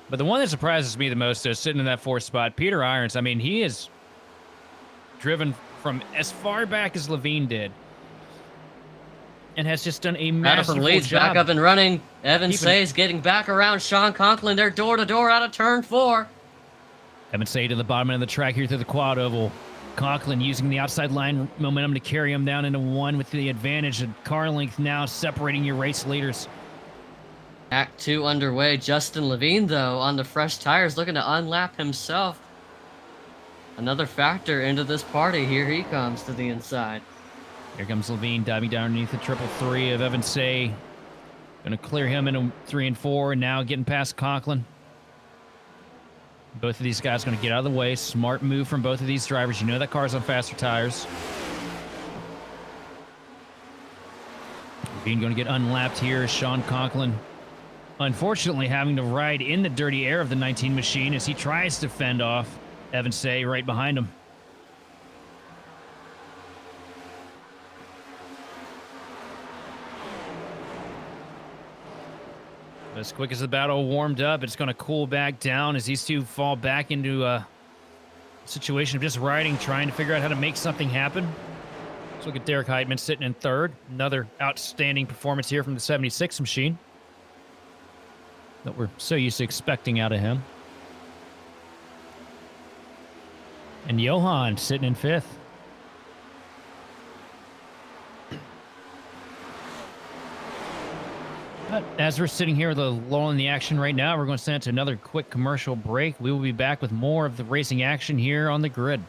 But the one that surprises me the most is sitting in that 4th spot, Peter Irons. I mean, he is driven from as far back as Levine did and has just done a masterful Madison leads job. back up and running. Evan Say's getting back around Sean Conklin. They're door to door out of turn 4. Evan Say to the bottom end of the track here through the quad oval. Conklin using the outside line momentum to carry him down into 1 with the advantage of car length now separating your race leaders. Act 2 underway. Justin Levine, though, on the fresh tires, looking to unlap himself. Another factor into this party. Here he comes to the inside. Here comes Levine diving down underneath the 333 of Evan Say. Going to clear him into 3 and 4, and now getting past Conklin. Both of these guys going to get out of the way. Smart move from both of these drivers. You know that car's on faster tires. Levine going to get unlapped here. Sean Conklin, unfortunately, having to ride in the dirty air of the 19 machine as he tries to fend off Evan Say right behind him. As quick as the battle warmed up, it's going to cool back down as these two fall back into a situation of just riding, trying to figure out how to make something happen. Let's look at Derek Heitman sitting in 3rd. Another outstanding performance here from the 76 machine that we're so used to expecting out of him. And Johan sitting in 5th. But as we're sitting here with a lull in the action right now, we're going to send it to another quick commercial break. We will be back with more of the racing action here on the grid.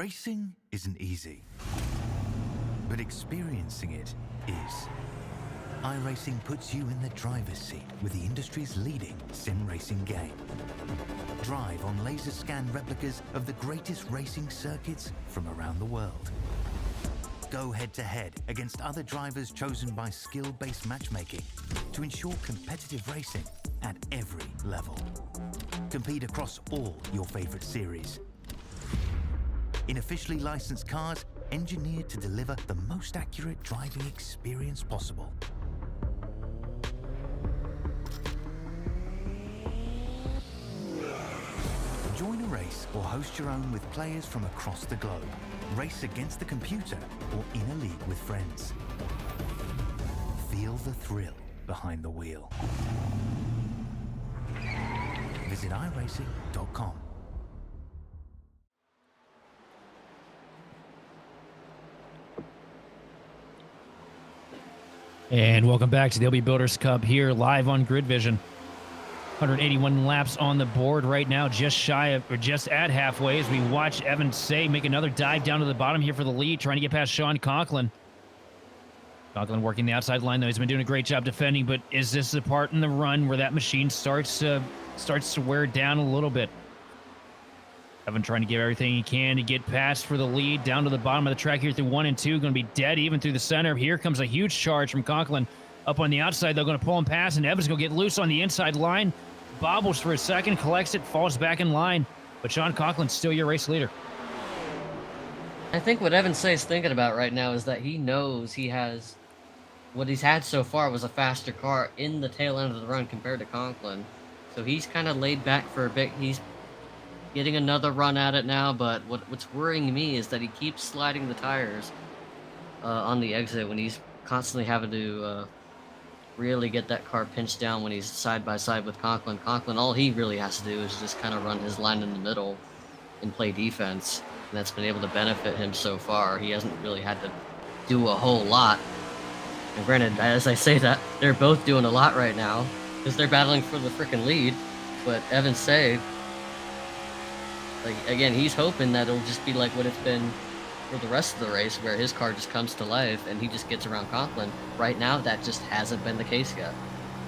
Racing isn't easy, but experiencing it is. iRacing puts you in the driver's seat with the industry's leading sim racing game. Drive on laser scan replicas of the greatest racing circuits from around the world. Go head-to-head against other drivers chosen by skill-based matchmaking to ensure competitive racing at every level. Compete across all your favorite series. In officially licensed cars, engineered to deliver the most accurate driving experience possible. Join a race or host your own with players from across the globe. Race against the computer or in a league with friends. Feel the thrill behind the wheel. Visit iRacing.com. And welcome back to the LB Builders Cup here live on Grid Vision. 181 laps on the board right now, just shy of, or just at halfway, as we watch Evan Say make another dive down to the bottom here for the lead, trying to get past Sean Conklin. Conklin working the outside line, though. He's been doing a great job defending, but is this the part in the run where that machine starts to wear down a little bit? Evan trying to give everything he can to get past for the lead, down to the bottom of the track here through 1 and 2. Going to be dead even through the center. Here comes a huge charge from Conklin up on the outside. They're going to pull him past, and Evan's going to get loose on the inside line. Bobbles for a second, collects it, falls back in line. But Sean Conklin's still your race leader. I think what Evan Say is thinking about right now is that he knows he has... What he's had so far was a faster car in the tail end of the run compared to Conklin. So he's kind of laid back for a bit. He's getting another run at it now, but what's worrying me is that he keeps sliding the tires on the exit when he's constantly having to really get that car pinched down when he's side by side with Conklin. Conklin, all he really has to do is just kind of run his line in the middle and play defense, and that's been able to benefit him so far. He hasn't really had to do a whole lot. And granted, as I say that, they're both doing a lot right now because they're battling for the freaking lead. But Evan Say, like, again, he's hoping that it'll just be like what it's been for the rest of the race, where his car just comes to life and he just gets around Conklin. Right now, that just hasn't been the case yet.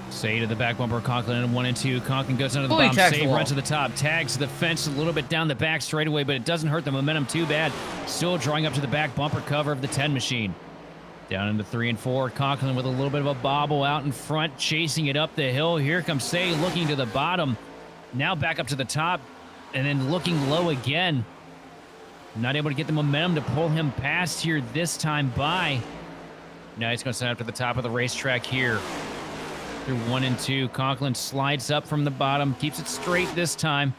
Say to the back bumper, Conklin in 1 and 2. Conklin goes under the bottom. Say runs to the top, tags the fence a little bit down the back straightaway, but it doesn't hurt the momentum too bad. Still drawing up to the back bumper cover of the 10 machine. Down into 3 and 4. Conklin with a little bit of a bobble out in front, chasing it up the hill. Here comes Say looking to the bottom. Now back up to the top, and then looking low again. Not able to get the momentum to pull him past here this time by. Now he's going to send up to the top of the racetrack here. Through 1 and 2. Conklin slides up from the bottom, keeps it straight this time.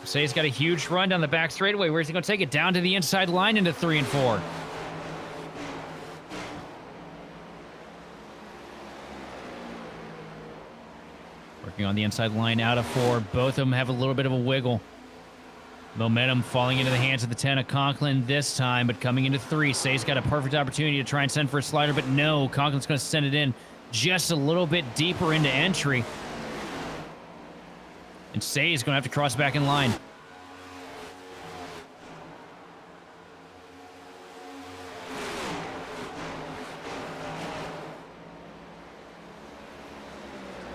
Say's got a huge run down the back straightaway. Where's he going to take it? Down to the inside line into 3 and 4. Working on the inside line out of 4. Both of them have a little bit of a wiggle. Momentum falling into the hands of the 10 of Conklin this time, but coming into 3. Say's got a perfect opportunity to try and send for a slider, but no. Conklin's going to send it in just a little bit deeper into entry. And Say's going to have to cross back in line.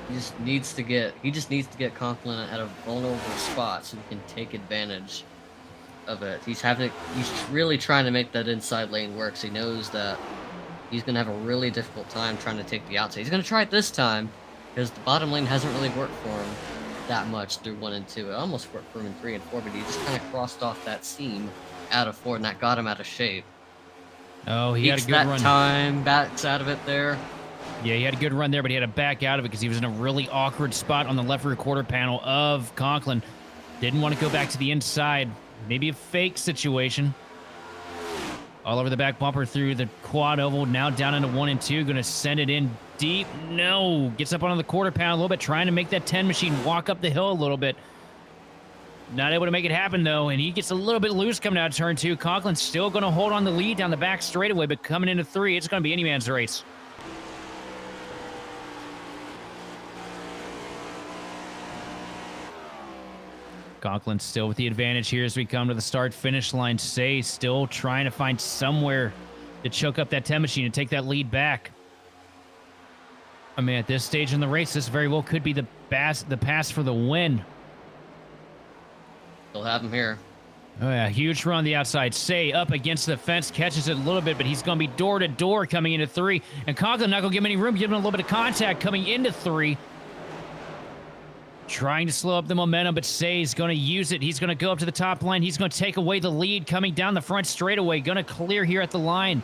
He just needs to get Conklin at a vulnerable spot so he can take advantage of it. He's really trying to make that inside lane work, so he knows that he's going to have a really difficult time trying to take the outside. He's going to try it this time because the bottom lane hasn't really worked for him that much through 1 and 2. It almost worked for him in 3 and 4, but he just kind of crossed off that seam out of 4, and that got him out of shape. Oh, he had a good that run. Time, backs out of it there. Yeah, he had a good run there, but he had to back out of it because he was in a really awkward spot on the left rear quarter panel of Conklin. Didn't want to go back to the inside. Maybe a fake situation. All over the back bumper through the quad oval. Now down into 1 and 2. Going to send it in deep. No. Gets up onto the quarter panel a little bit. Trying to make that 10 machine walk up the hill a little bit. Not able to make it happen, though. And he gets a little bit loose coming out of turn 2. Conklin's still going to hold on the lead down the back straightaway, but coming into 3, it's going to be any man's race. Conklin still with the advantage here as we come to the start-finish line. Say still trying to find somewhere to choke up that 10 machine and take that lead back. I mean, at this stage in the race, this very well could be the pass for the win. They'll have him here. Oh, yeah, huge run on the outside. Say up against the fence, catches it a little bit, but he's going to be door-to-door coming into 3. And Conklin not going to give him any room, give him a little bit of contact coming into 3. Trying to slow up the momentum, but Say's going to use it. He's going to go up to the top line. He's going to take away the lead coming down the front straightaway. Going to clear here at the line.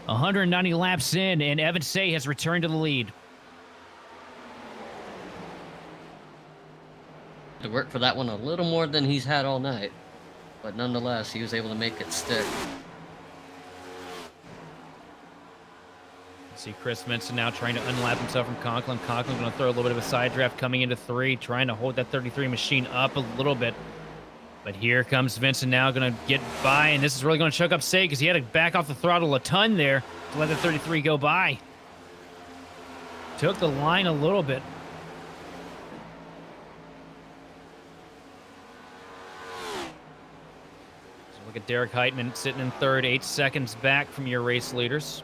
190 laps in, and Evan Say has returned to the lead. To work for that one a little more than he's had all night, but nonetheless, he was able to make it stick. See Chris Minson now trying to unlap himself from Conklin. Conklin going to throw a little bit of a side draft coming into 3, trying to hold that 33 machine up a little bit. But here comes Vincent now going to get by, and this is really going to choke up Say because he had to back off the throttle a ton there to let the 33 go by. Took the line a little bit. Look at Derek Heitman sitting in third, 8 seconds back from your race leaders.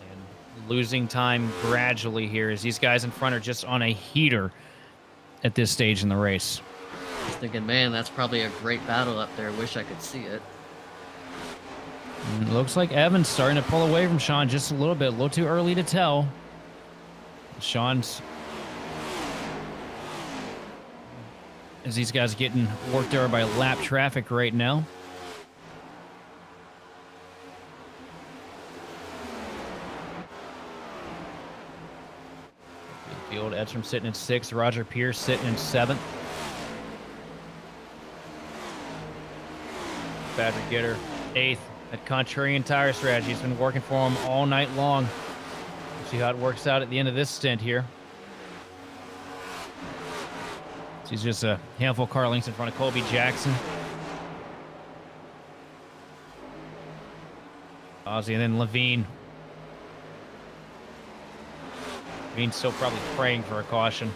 And losing time gradually here as these guys in front are just on a heater at this stage in the race. I was thinking, man, that's probably a great battle up there. Wish I could see it. And it looks like Evan's starting to pull away from Sean just a little too early to tell. Sean's, as these guys are getting worked over by lap traffic right now. Field, Edstrom sitting in 6th, Roger Pierce sitting in 7th. Patrick Gitter, 8th. That contrarian tire strategy has been working for him all night long. We'll see how it works out at the end of this stint here. He's just a handful of car lengths in front of Colby Jackson. Ozzy, and then Levine. Levine's still probably praying for a caution.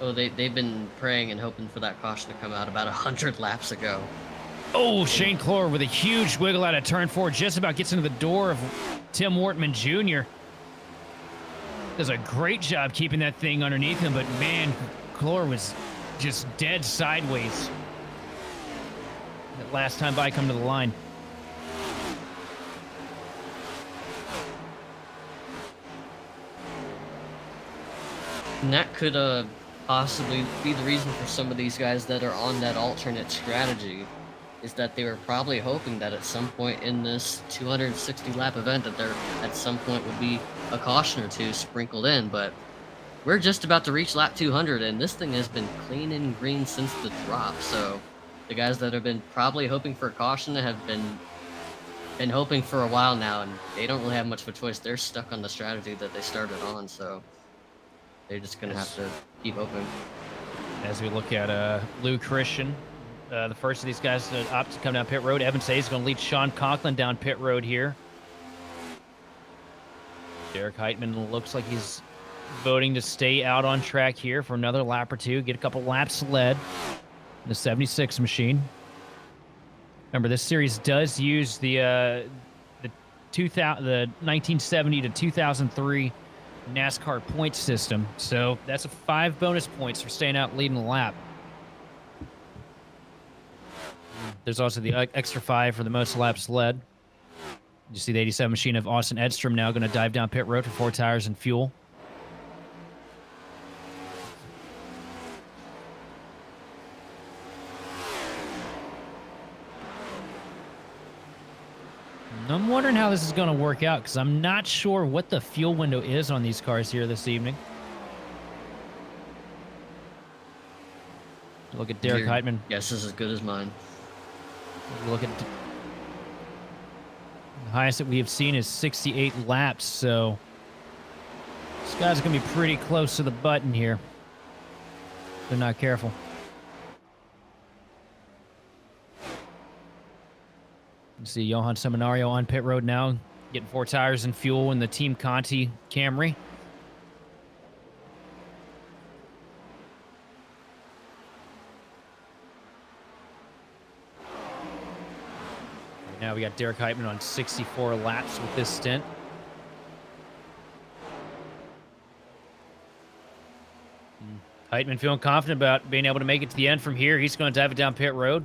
Oh, they've been praying and hoping for that caution to come out about 100 laps ago. Oh, Shane Clore with a huge wiggle out of turn 4. Just about gets into the door of Tim Wortman Jr. Does a great job keeping that thing underneath him, but man, Clore was just dead sideways. That last time by come to the line. And that could possibly be the reason for some of these guys that are on that alternate strategy, is that they were probably hoping that at some point in this 260 lap event that there at some point would be a caution or two sprinkled in, but we're just about to reach lap 200 and this thing has been clean and green since the drop. So the guys that have been probably hoping for a caution have been hoping for a while now, and they don't really have much of a choice. They're stuck on the strategy that they started on, so they're just gonna have to keep hoping. As we look at Lou Christian, the first of these guys to opt to come down pit road. Evan Sayes is going to lead Sean Conklin down pit road here. Derek Heitman looks like he's voting to stay out on track here for another lap or two, get a couple laps led in the 76 machine. Remember, this series does use the 1970 to 2003 NASCAR point system, so that's a 5 bonus points for staying out leading the lap. There's also the extra 5 for the most laps led. You see the 87 machine of Austin Edstrom now going to dive down pit road for 4 tires and fuel. And I'm wondering how this is going to work out because I'm not sure what the fuel window is on these cars here this evening. Look at Derek Heitman. Guess is as good as mine. Look at the highest that we have seen is 68 laps, so this guy's going to be pretty close to the button here. They're not careful. You see Johan Seminario on pit road now, getting 4 tires and fuel in the Team Conti Camry. Now we got Derek Heitman on 64 laps with this stint. Heitman feeling confident about being able to make it to the end from here. He's going to dive it down pit road.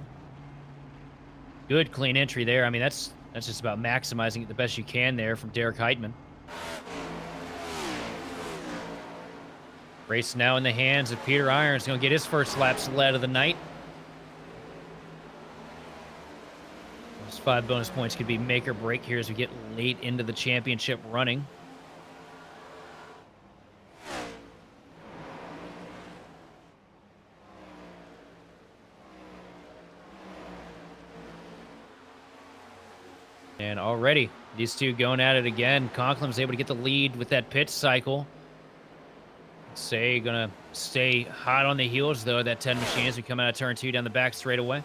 Good clean entry there. I mean, that's just about maximizing it the best you can there from Derek Heitman. Race now in the hands of Peter Irons. Going to get his first laps led of the night. 5 bonus points could be make or break here as we get late into the championship running. And already, these two going at it again. Conklin's able to get the lead with that pit cycle. Say gonna stay hot on the heels, though, that 10 machine as we come out of turn 2 down the back straightaway.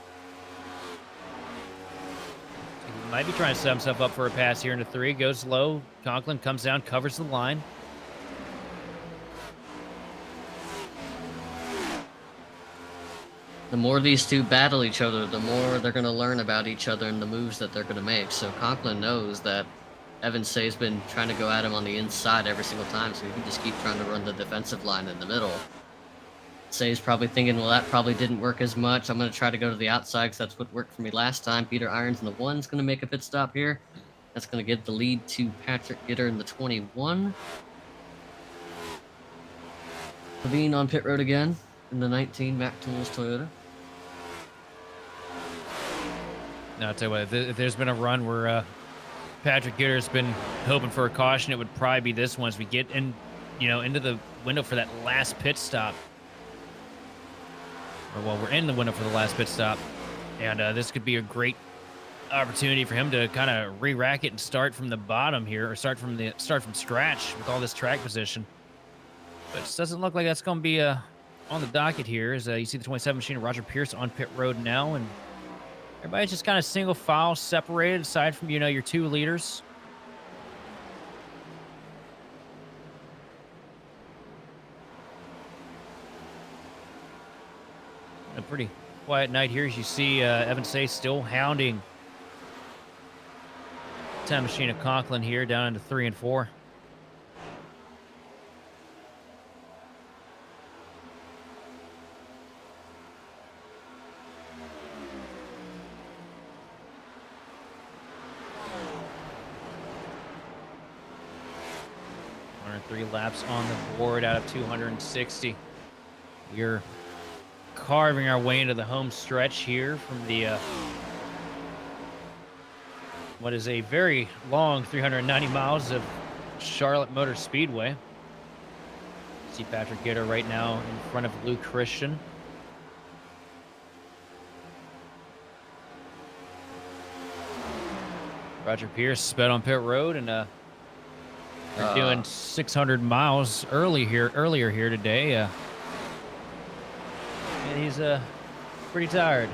Might be trying to set himself up for a pass here into 3. Goes low. Conklin comes down, covers the line. the more these two battle each other, the more they're going to learn about each other and the moves that they're going to make. So Conklin knows that Evan Say's been trying to go at him on the inside every single time, so he can just keep trying to run the defensive line in the middle. Say's probably thinking, well, that probably didn't work as much. I'm going to try to go to the outside because that's what worked for me last time. Peter Irons in the 1's going to make a pit stop here. That's going to give the lead to Patrick Gitter in the 21. Levine on pit road again in the 19 Mac Tools Toyota. Now, I'll tell you what, if there's been a run where Patrick Gitter's been hoping for a caution, it would probably be this one as we get in, into the window for that last pit stop. Or, well, we're in the window for the last pit stop. And this could be a great opportunity for him to kind of re-rack it and start from the bottom here, or start from scratch with all this track position. But it doesn't look like that's going to be on the docket here. As you see the 27 machine of Roger Pierce on pit road now, and everybody's just kind of single file separated aside from, your two leaders. A pretty quiet night here as you see Evan Say still hounding 10 machine of Conklin here down into 3 and 4. Three laps on the board out of 260. We're carving our way into the home stretch here from the what is a very long 390 miles of Charlotte Motor Speedway. See Patrick Gitter right now in front of Luke Christian. Roger Pierce sped on pit road, and they're doing 600 miles earlier here today. And he's pretty tired.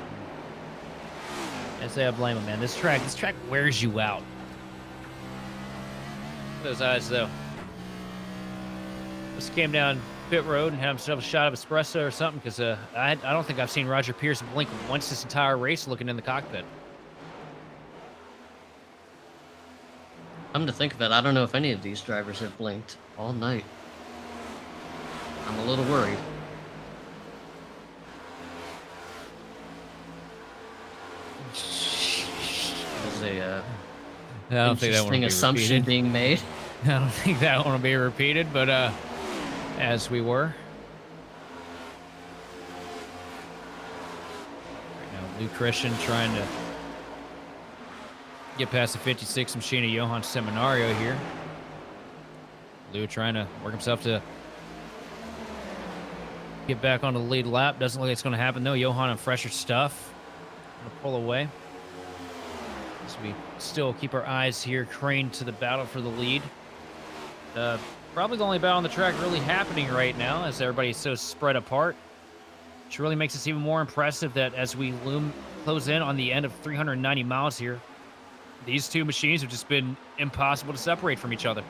I say I blame him, man. This track wears you out. Those eyes, though. Just came down pit road and had himself a shot of espresso or something, because I don't think I've seen Roger Pierce blink once this entire race looking in the cockpit. Come to think of it, I don't know if any of these drivers have blinked all night. I'm a little worried. There's I don't think that one will be assumption repeated. being made. I don't think that one will be repeated, but as we were. Right now, Luke Christian trying to get past the 56 machine of Johan Seminario here. Lou trying to work himself to get back on the lead lap. Doesn't look like it's going to happen, though. Johan on fresher stuff. Going to pull away. As we still keep our eyes here craned to the battle for the lead. Probably the only battle on the track really happening right now, as everybody's so spread apart. Which really makes us even more impressive that as we close in on the end of 390 miles here, these two machines have just been impossible to separate from each other.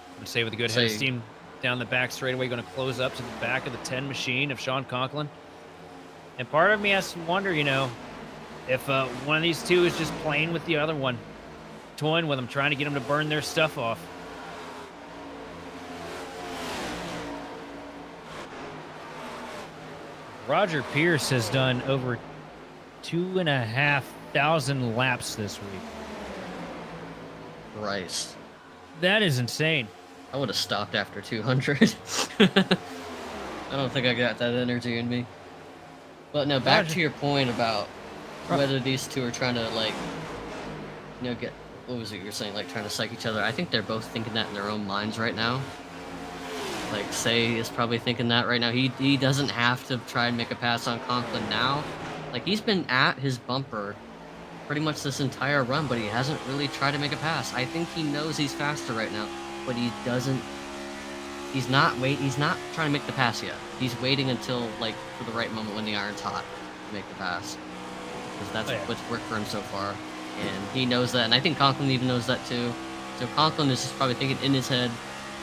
I'm going to say with a good head of steam down the back straightaway, going to close up to the back of the 10 machine of Sean Conklin. And part of me has to wonder, if one of these two is just playing with the other one, toying with them, trying to get them to burn their stuff off. Roger Pierce has done over 2,500 laps this week. Christ. That is insane. I would have stopped after 200. I don't think I got that energy in me. But no, back to your point about whether these two are trying to, get, what was it you were saying, trying to psych each other. I think they're both thinking that in their own minds right now. Say is probably thinking that right now. He doesn't have to try and make a pass on Conklin now. He's been at his bumper pretty much this entire run, but he hasn't really tried to make a pass. I think he knows he's faster right now, but he doesn't. He's not trying to make the pass yet. He's waiting until for the right moment when the iron's hot to make the pass, because that's what's worked for him so far, and he knows that. And I think Conklin even knows that too. So Conklin is just probably thinking in his head,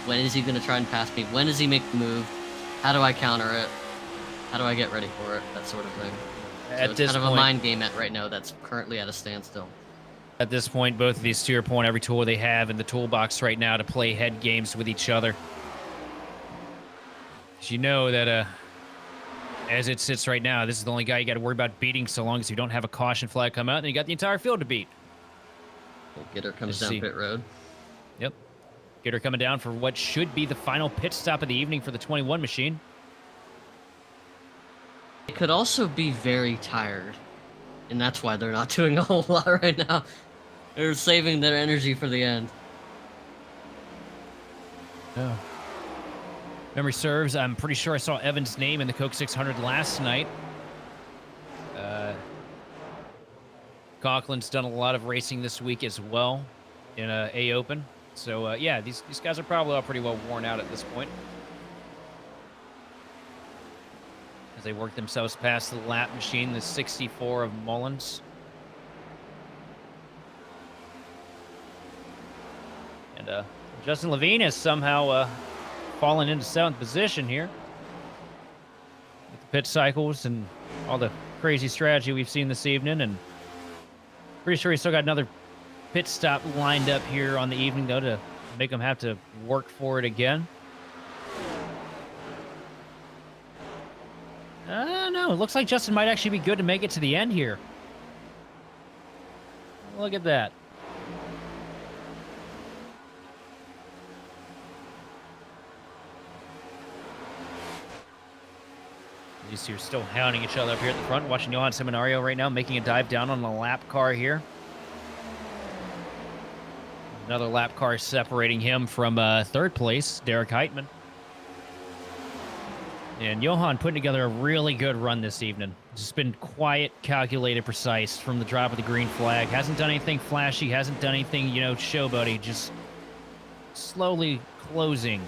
when is he going to try and pass me? When does he make the move? How do I counter it? How do I get ready for it? That sort of thing. So it's kind of a mind game right now that's currently at a standstill. At this point, both of these two are pulling every tool they have in the toolbox right now to play head games with each other. As you know that as it sits right now, this is the only guy you got to worry about beating so long as you don't have a caution flag come out, and you got the entire field to beat. Gitter comes down pit road. Yep. Gitter coming down for what should be the final pit stop of the evening for the 21 machine. It could also be very tired, and that's why they're not doing a whole lot right now. They're saving their energy for the end. Oh. Memory serves, I'm pretty sure I saw Evan's name in the Coke 600 last night. Conklin's done a lot of racing this week as well in A Open. So, yeah, these guys are probably all pretty well worn out at this point, as they work themselves past the lap machine, the 64 of Mullins. And Justin Levine has somehow fallen into 7th position here with the pit cycles and all the crazy strategy we've seen this evening. And pretty sure he's still got another pit stop lined up here on the evening, though, to make him have to work for it again. No, it looks like Justin might actually be good to make it to the end here. Look at that. These two are still hounding each other up here at the front. Watching Johan Seminario right now making a dive down on the lap car here. Another lap car separating him from 3rd place, Derek Heitman. And Johan putting together a really good run this evening. Just been quiet, calculated, precise from the drop of the green flag. Hasn't done anything flashy, hasn't done anything, showboaty. Just slowly closing,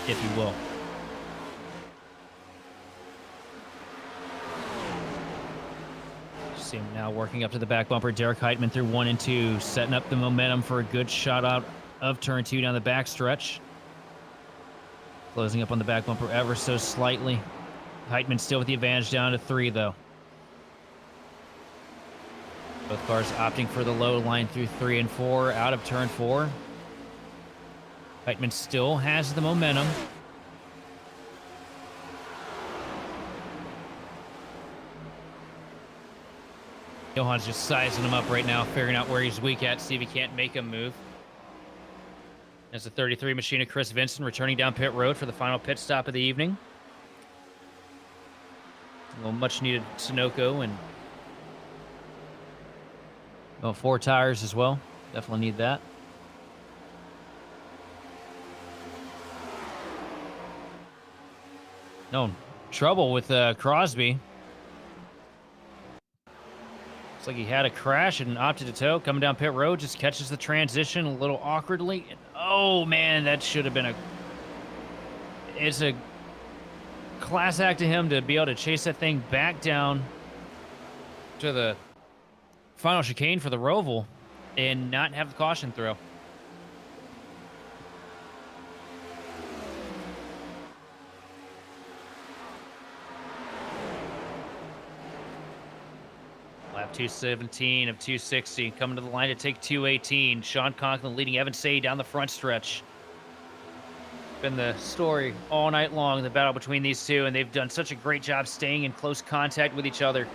if you will. See him now working up to the back bumper. Derek Heitman through 1 and 2, setting up the momentum for a good shot out of turn 2 down the back stretch. Closing up on the back bumper ever so slightly. Heitman still with the advantage down to 3, though. Both cars opting for the low line through 3 and 4, out of turn 4. Heitman still has the momentum. Johan's just sizing him up right now, figuring out where he's weak at, see if he can't make him move. As the 33 machine of Chris Vincent returning down pit road for the final pit stop of the evening. A little much-needed Sunoco and 4 tires as well. Definitely need that. No trouble with Crosby. Looks like he had a crash and opted to tow. Coming down pit road, just catches the transition a little awkwardly. And, oh, man, that should have been it's a class act to him to be able to chase that thing back down to the final chicane for the Roval and not have the caution throw. Lap 217 of 260, coming to the line to take 218. Sean Conklin leading Evan Say down the front stretch. Been the story all night long, the battle between these two, and they've done such a great job staying in close contact with each other.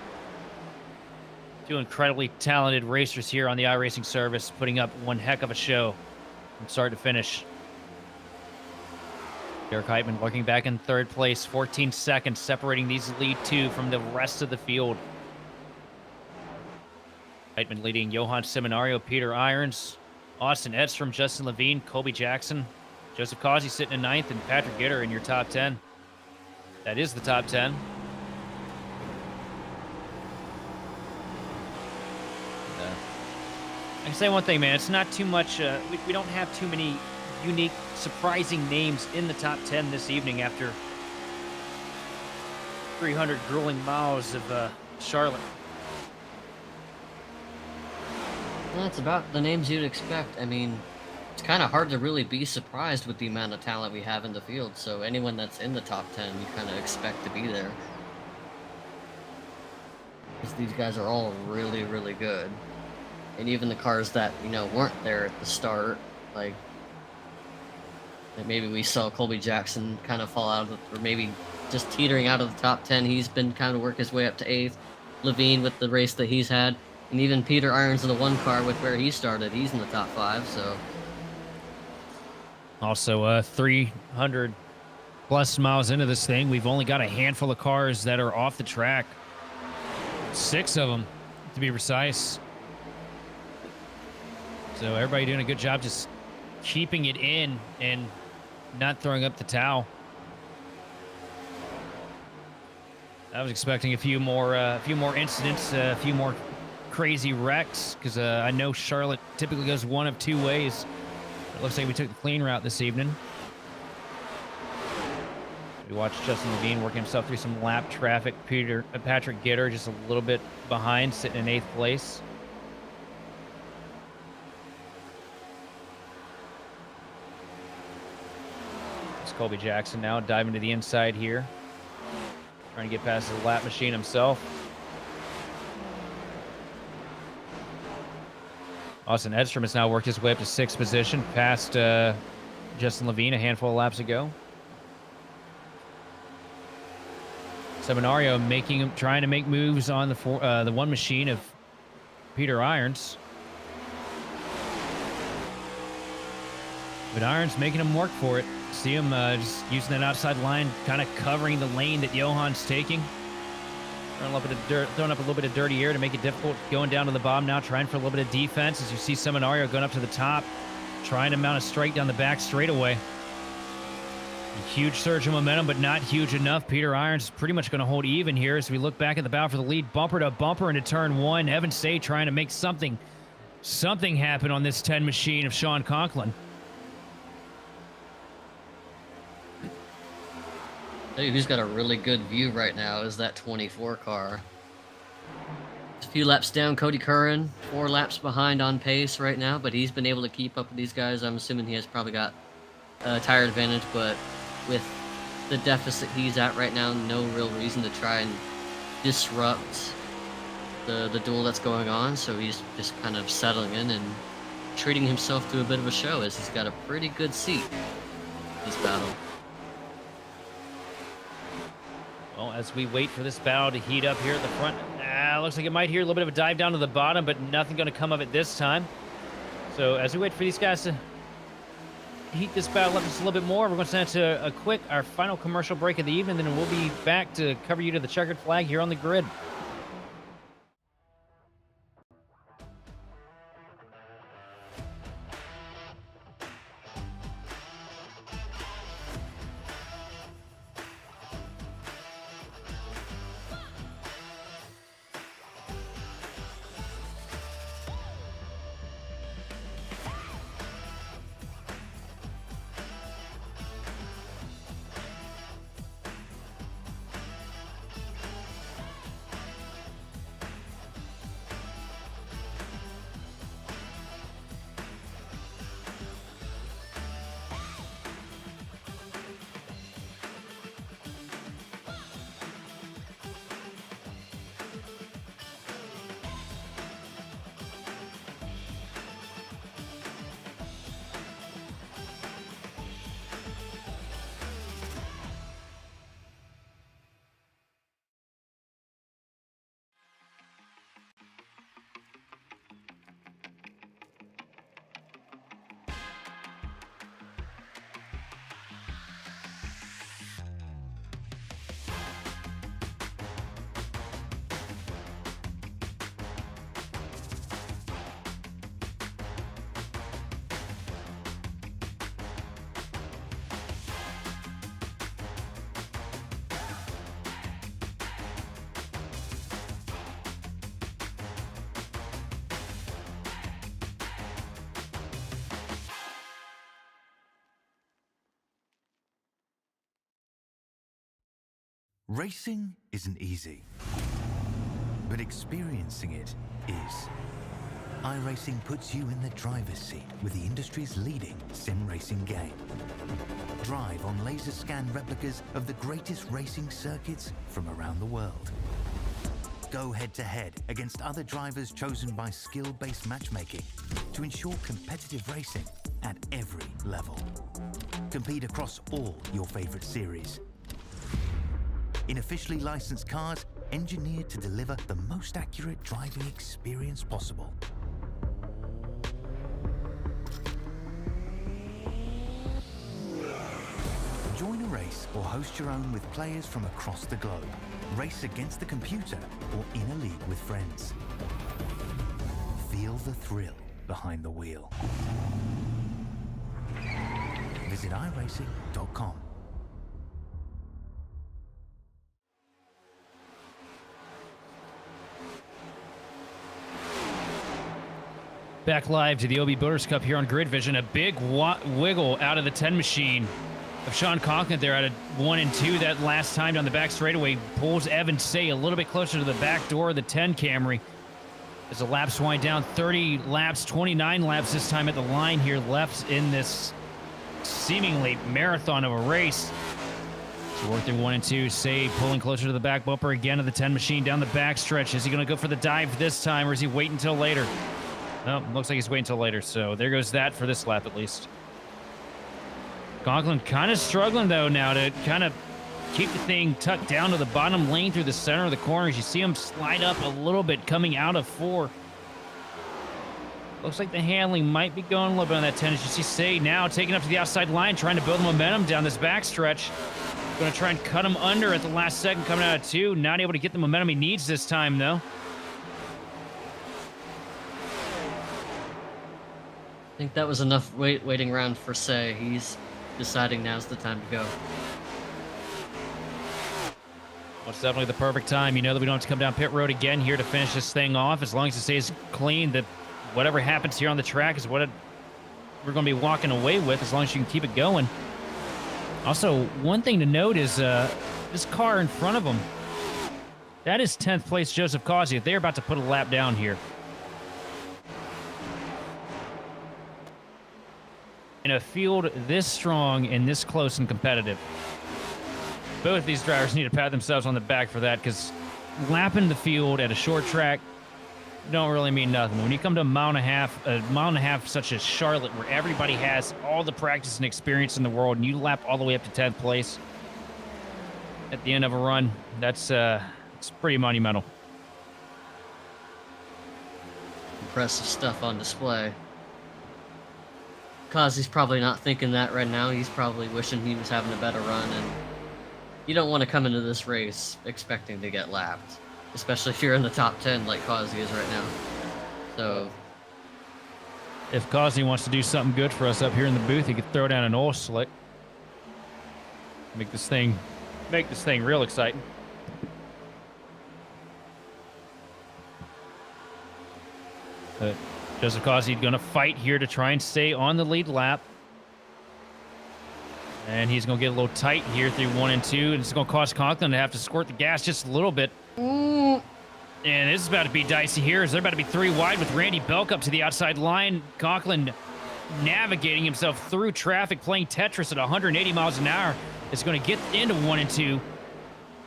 Two incredibly talented racers here on the iRacing service, putting up one heck of a show from start to finish. Derek Heitman looking back in 3rd place, 14 seconds separating these lead 2 from the rest of the field. Heitman leading Johan Seminario, Peter Irons, Austin Edstrom, Justin Levine, Colby Jackson, Joseph Causey sitting in 9th, and Patrick Gitter in your top 10. That is the top 10. I can say one thing, man. It's not too much. We don't have too many unique, surprising names in the top 10 this evening after 300 grueling miles of Charlotte. That's about the names you'd expect. I mean, it's kind of hard to really be surprised with the amount of talent we have in the field. So anyone that's in the top 10, you kind of expect to be there. Because these guys are all really, really good. And even the cars that, you know, weren't there at the start, like maybe we saw Colby Jackson kind of fall out of or maybe just teetering out of the top 10. He's been kind of work his way up to 8th. Levine with the race that he's had. And even Peter Irons in the 1 car with where he started, he's in the top 5, so... Also, 300 plus miles into this thing, we've only got a handful of cars that are off the track. 6 of them, to be precise. So everybody doing a good job just keeping it in and not throwing up the towel. I was expecting a few more incidents, a few more crazy wrecks, because I know Charlotte typically goes one of 2 ways. It looks like we took the clean route this evening. We watched Justin Levine working himself through some lap traffic. Patrick Gitter just a little bit behind, sitting in 8th place. It's Colby Jackson now diving to the inside here, trying to get past the lap machine himself. Austin Edstrom has now worked his way up to 6th position, past Justin Levine a handful of laps ago. Seminario trying to make moves on the 1 machine of Peter Irons. But Irons making him work for it. See him just using that outside line, kind of covering the lane that Johan's taking. Throwing up a little bit of dirty air to make it difficult going down to the bottom now, trying for a little bit of defense as you see Seminario going up to the top, trying to mount a strike down the back straightaway. A huge surge of momentum, but not huge enough. Peter Irons is pretty much going to hold even here as we look back at the battle for the lead. Bumper to bumper into turn 1. Evan Say trying to make something happen on this 10 machine of Sean Conklin. Hey, who's got a really good view right now is that 24 car. A few laps down, Cody Curran, 4 laps behind on pace right now, but he's been able to keep up with these guys. I'm assuming he has probably got a tire advantage, but with the deficit he's at right now, no real reason to try and disrupt the duel that's going on, so he's just kind of settling in and treating himself to a bit of a show as he's got a pretty good seat in this battle. Well, as we wait for this battle to heat up here at the front, looks like it might hear a little bit of a dive down to the bottom, but nothing going to come of it this time. So as we wait for these guys to heat this battle up just a little bit more, we're going to send it to our final commercial break of the evening, then we'll be back to cover you to the checkered flag here on the grid. Racing isn't easy, but experiencing it is. iRacing puts you in the driver's seat with the industry's leading sim racing game. Drive on laser scan replicas of the greatest racing circuits from around the world. Go head-to-head against other drivers chosen by skill-based matchmaking to ensure competitive racing at every level. Compete across all your favorite series. In officially licensed cars, engineered to deliver the most accurate driving experience possible. Join a race or host your own with players from across the globe. Race against the computer or in a league with friends. Feel the thrill behind the wheel. Visit iRacing.com. Back live to the OB Builders Cup here on Grid Vision. A big wiggle out of the 10 machine of Sean Conklin there at a 1 and 2 that last time down the back straightaway. Pulls Evan Say a little bit closer to the back door of the 10 Camry. As the laps wind down, 30 laps, 29 laps this time at the line here left in this seemingly marathon of a race. So work through 1 and 2. Say pulling closer to the back bumper again of the 10 machine down the back stretch. Is he going to go for the dive this time, or is he waiting until later? No, looks like he's waiting until later, so there goes that for this lap at least. Conklin kind of struggling, though, now to kind of keep the thing tucked down to the bottom lane through the center of the corners. You see him slide up a little bit coming out of 4. Looks like the handling might be going a little bit on that 10. As you see Say now taking up to the outside line, trying to build momentum down this backstretch. Going to try and cut him under at the last second coming out of 2. Not able to get the momentum he needs this time, though. I think that was enough waiting around for Say. He's deciding now's the time to go. Well, it's definitely the perfect time. You know that we don't have to come down pit road again here to finish this thing off. As long as it stays clean, that whatever happens here on the track is what we're going to be walking away with, as long as you can keep it going. Also, one thing to note is this car in front of him. That is 10th place Joseph Causey. They're about to put a lap down here. In a field this strong and this close and competitive, both these drivers need to pat themselves on the back for that, because lapping the field at a short track don't really mean nothing. When you come to a mile and a half such as Charlotte, where everybody has all the practice and experience in the world, and you lap all the way up to 10th place at the end of a run, that's it's pretty monumental. Impressive stuff on display. Causey's probably not thinking that right now. He's probably wishing he was having a better run, and you don't want to come into this race expecting to get lapped, especially if you're in the top 10 like Causey is right now. So if Causey wants to do something good for us up here in the booth, he could throw down an oil slick. Make this thing real exciting. Joseph Causey going to fight here to try and stay on the lead lap. And he's going to get a little tight here through 1 and 2. And it's going to cause Conklin to have to squirt the gas just a little bit. And this is about to be dicey here, as they're about to be 3 wide with Randy Belk up to the outside line. Conklin navigating himself through traffic, playing Tetris at 180 miles an hour. Is going to get into 1 and 2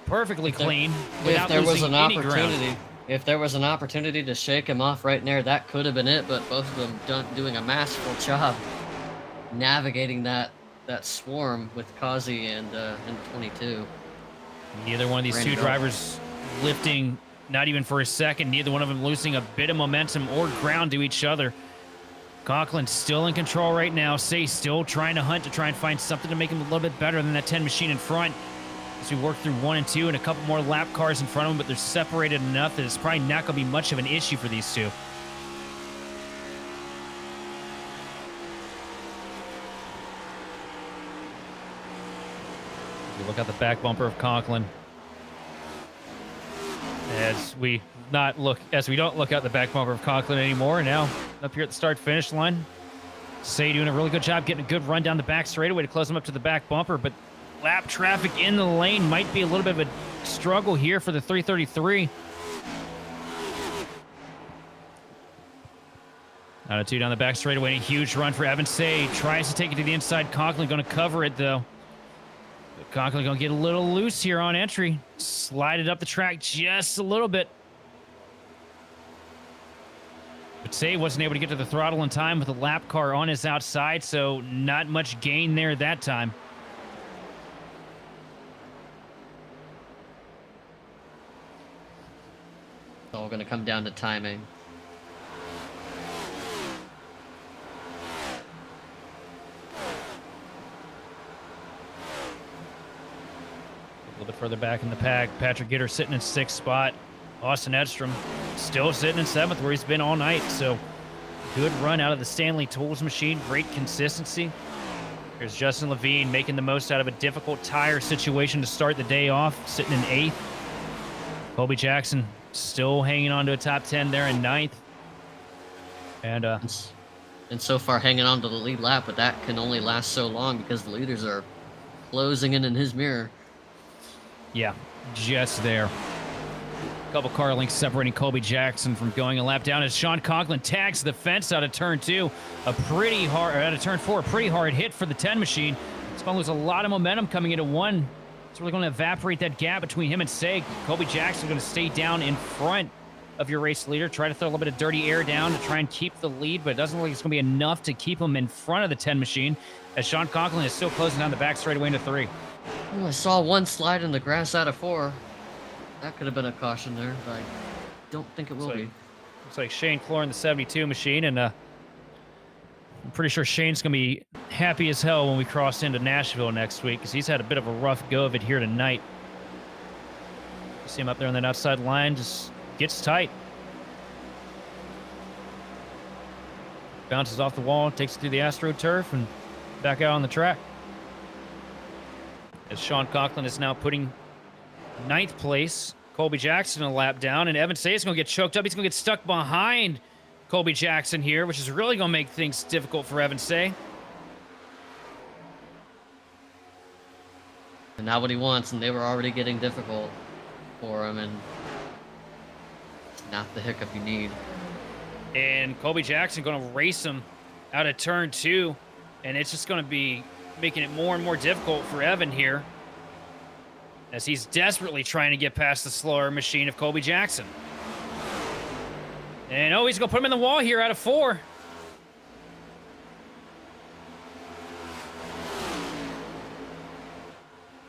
perfectly clean without losing any ground. If there was an opportunity to shake him off right there, that could have been it, but both of them doing a masterful job navigating that swarm with Causey and 22. Neither one of these two drivers lifting, not even for a second. Neither one of them losing a bit of momentum or ground to each other. Conklin still in control right now. Say still trying to hunt to try and find something to make him a little bit better than that 10 machine in front. As we work through 1 and 2 and a couple more lap cars in front of them, but they're separated enough that it's probably not going to be much of an issue for these two. As we look at the back bumper of Conklin, as we don't look at the back bumper of Conklin anymore. Now up here at the start-finish line, Say doing a really good job getting a good run down the back straightaway to close him up to the back bumper, but lap traffic in the lane might be a little bit of a struggle here for the 333. Out of 2 down the back straightaway. A huge run for Evan Say. Tries to take it to the inside. Conklin going to cover it, though. But Conklin going to get a little loose here on entry. Slide it up the track just a little bit. But Say wasn't able to get to the throttle in time with the lap car on his outside, so not much gain there that time. It's all going to come down to timing. A little bit further back in the pack, Patrick Gitter sitting in 6th spot. Austin Edstrom still sitting in 7th, where he's been all night. So good run out of the Stanley Tools machine. Great consistency. Here's Justin Levine making the most out of a difficult tire situation to start the day off, sitting in 8th. Colby Jackson still hanging on to a top 10 there in 9th. And so far hanging on to the lead lap, but that can only last so long because the leaders are closing in his mirror. Yeah, just there. A couple car lengths separating Colby Jackson from going a lap down as Sean Conklin tags the fence out of turn 2. Out of turn 4, a pretty hard hit for the 10 machine. It's going to lose a lot of momentum coming into 1. It's really going to evaporate that gap between him and Say. Colby Jackson going to stay down in front of your race leader. Try to throw a little bit of dirty air down to try and keep the lead, but it doesn't look like it's going to be enough to keep him in front of the 10 machine as Sean Conklin is still closing down the back straightaway into 3. Oh, I saw one slide in the grass out of 4. That could have been a caution there, but I don't think it will be. Looks like Shane Clore in the 72 machine, and I'm pretty sure Shane's going to be happy as hell when we cross into Nashville next week, because he's had a bit of a rough go of it here tonight. You see him up there on that outside line, just gets tight. Bounces off the wall, takes it through the AstroTurf, and back out on the track. As Sean Conklin is now putting 9th place. Colby Jackson a lap down, and Evan Say is going to get choked up. He's going to get stuck behind Colby Jackson here, which is really going to make things difficult for Evan Say. And not what he wants, and they were already getting difficult for him, and not the hiccup you need. And Colby Jackson going to race him out of turn 2, and it's just going to be making it more and more difficult for Evan here, as he's desperately trying to get past the slower machine of Colby Jackson. And he's going to put him in the wall here out of 4.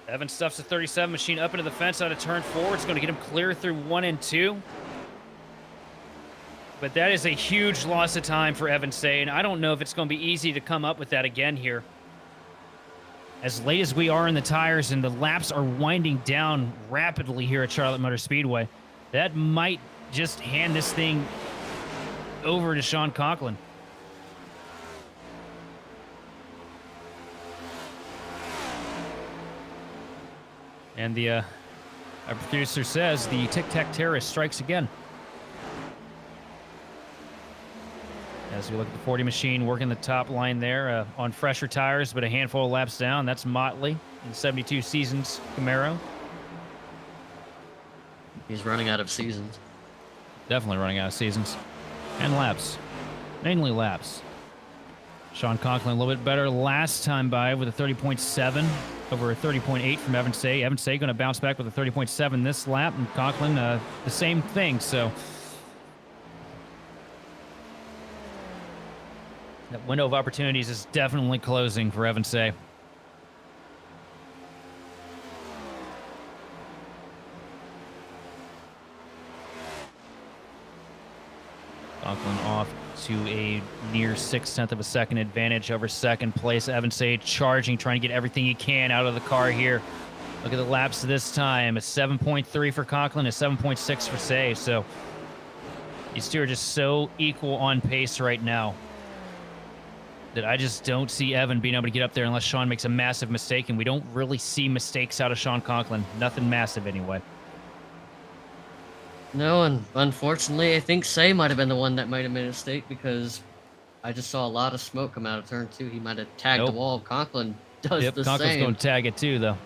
Evan stuffs the 37 machine up into the fence out of turn 4. It's going to get him clear through 1 and 2. But that is a huge loss of time for Evan Say, and I don't know if it's going to be easy to come up with that again here. As late as we are in the tires and the laps are winding down rapidly here at Charlotte Motor Speedway, that might just hand this thing over to Sean Conklin. And our producer says the Tic-Tac terrorist strikes again. As we look at the 40 machine working the top line there on fresher tires, but a handful of laps down. That's Motley in 72 Seasons Camaro. He's running out of seasons. Definitely running out of seasons. And laps. Mainly laps. Sean Conklin a little bit better last time by with a 30.7 over a 30.8 from Evan Say. Evan Say going to bounce back with a 30.7 this lap, and Conklin the same thing. So that window of opportunities is definitely closing for Evan Say. Conklin off to a near 6/10 of a second advantage over second place. Evan Say charging, trying to get everything he can out of the car here. Look at the laps this time. A 7.3 for Conklin, a 7.6 for Say. So these two are just so equal on pace right now that I just don't see Evan being able to get up there unless Sean makes a massive mistake, and we don't really see mistakes out of Sean Conklin. Nothing massive anyway. No, and unfortunately, I think Say might have been the one that might have made a mistake, because I just saw a lot of smoke come out of turn 2. He might have tagged the wall. Conklin does the Conklin's same. going to tag it too, though.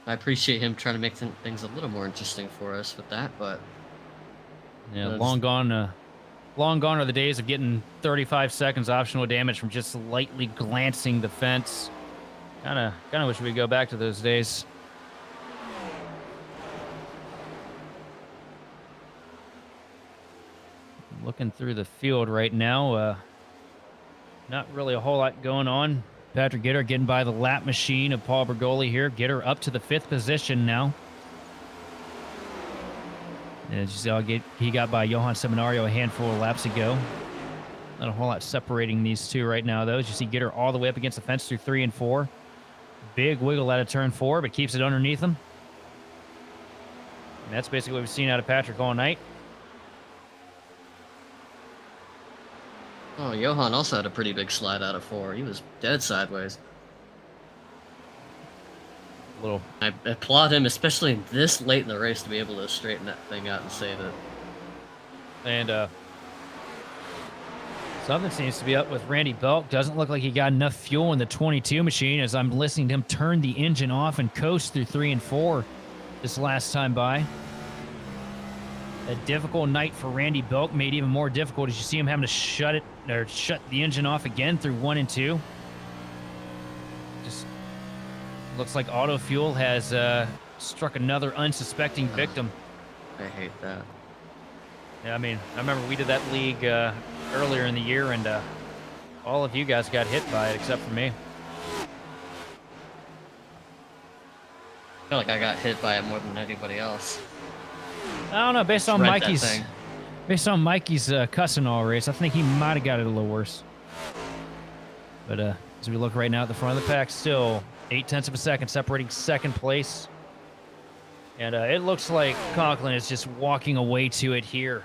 I appreciate him trying to make things a little more interesting for us with that, but Yeah, long gone are the days of getting 35 seconds optional damage from just lightly glancing the fence. Kind of wish we could go back to those days. Looking through the field right now, not really a whole lot going on. Patrick Gitter getting by the lap machine of Paul Bergoli here. Gitter up to the 5th position now. As you saw, he got by Johan Seminario a handful of laps ago. Not a whole lot separating these two right now, though. As you see Gitter all the way up against the fence through 3 and 4. Big wiggle out of turn 4, but keeps it underneath him. And that's basically what we've seen out of Patrick all night. Oh, Johan also had a pretty big slide out of 4. He was dead sideways. I applaud him, especially this late in the race, to be able to straighten that thing out and save it. And something seems to be up with Randy Belk. Doesn't look like he got enough fuel in the 22 machine, as I'm listening to him turn the engine off and coast through 3 and 4 this last time by. A difficult night for Randy Belk, made even more difficult as you see him having to shut the engine off again through 1 and 2. Just looks like auto fuel has struck another unsuspecting victim. I hate that. Yeah, I mean, I remember we did that league earlier in the year, and all of you guys got hit by it except for me. I feel like I got hit by it more than anybody else. I don't know. Based on Mikey's cussing all race, I think he might have got it a little worse. But as we look right now at the front of the pack, still 0.8 of a second separating second place. And it looks like Conklin is just walking away to it here.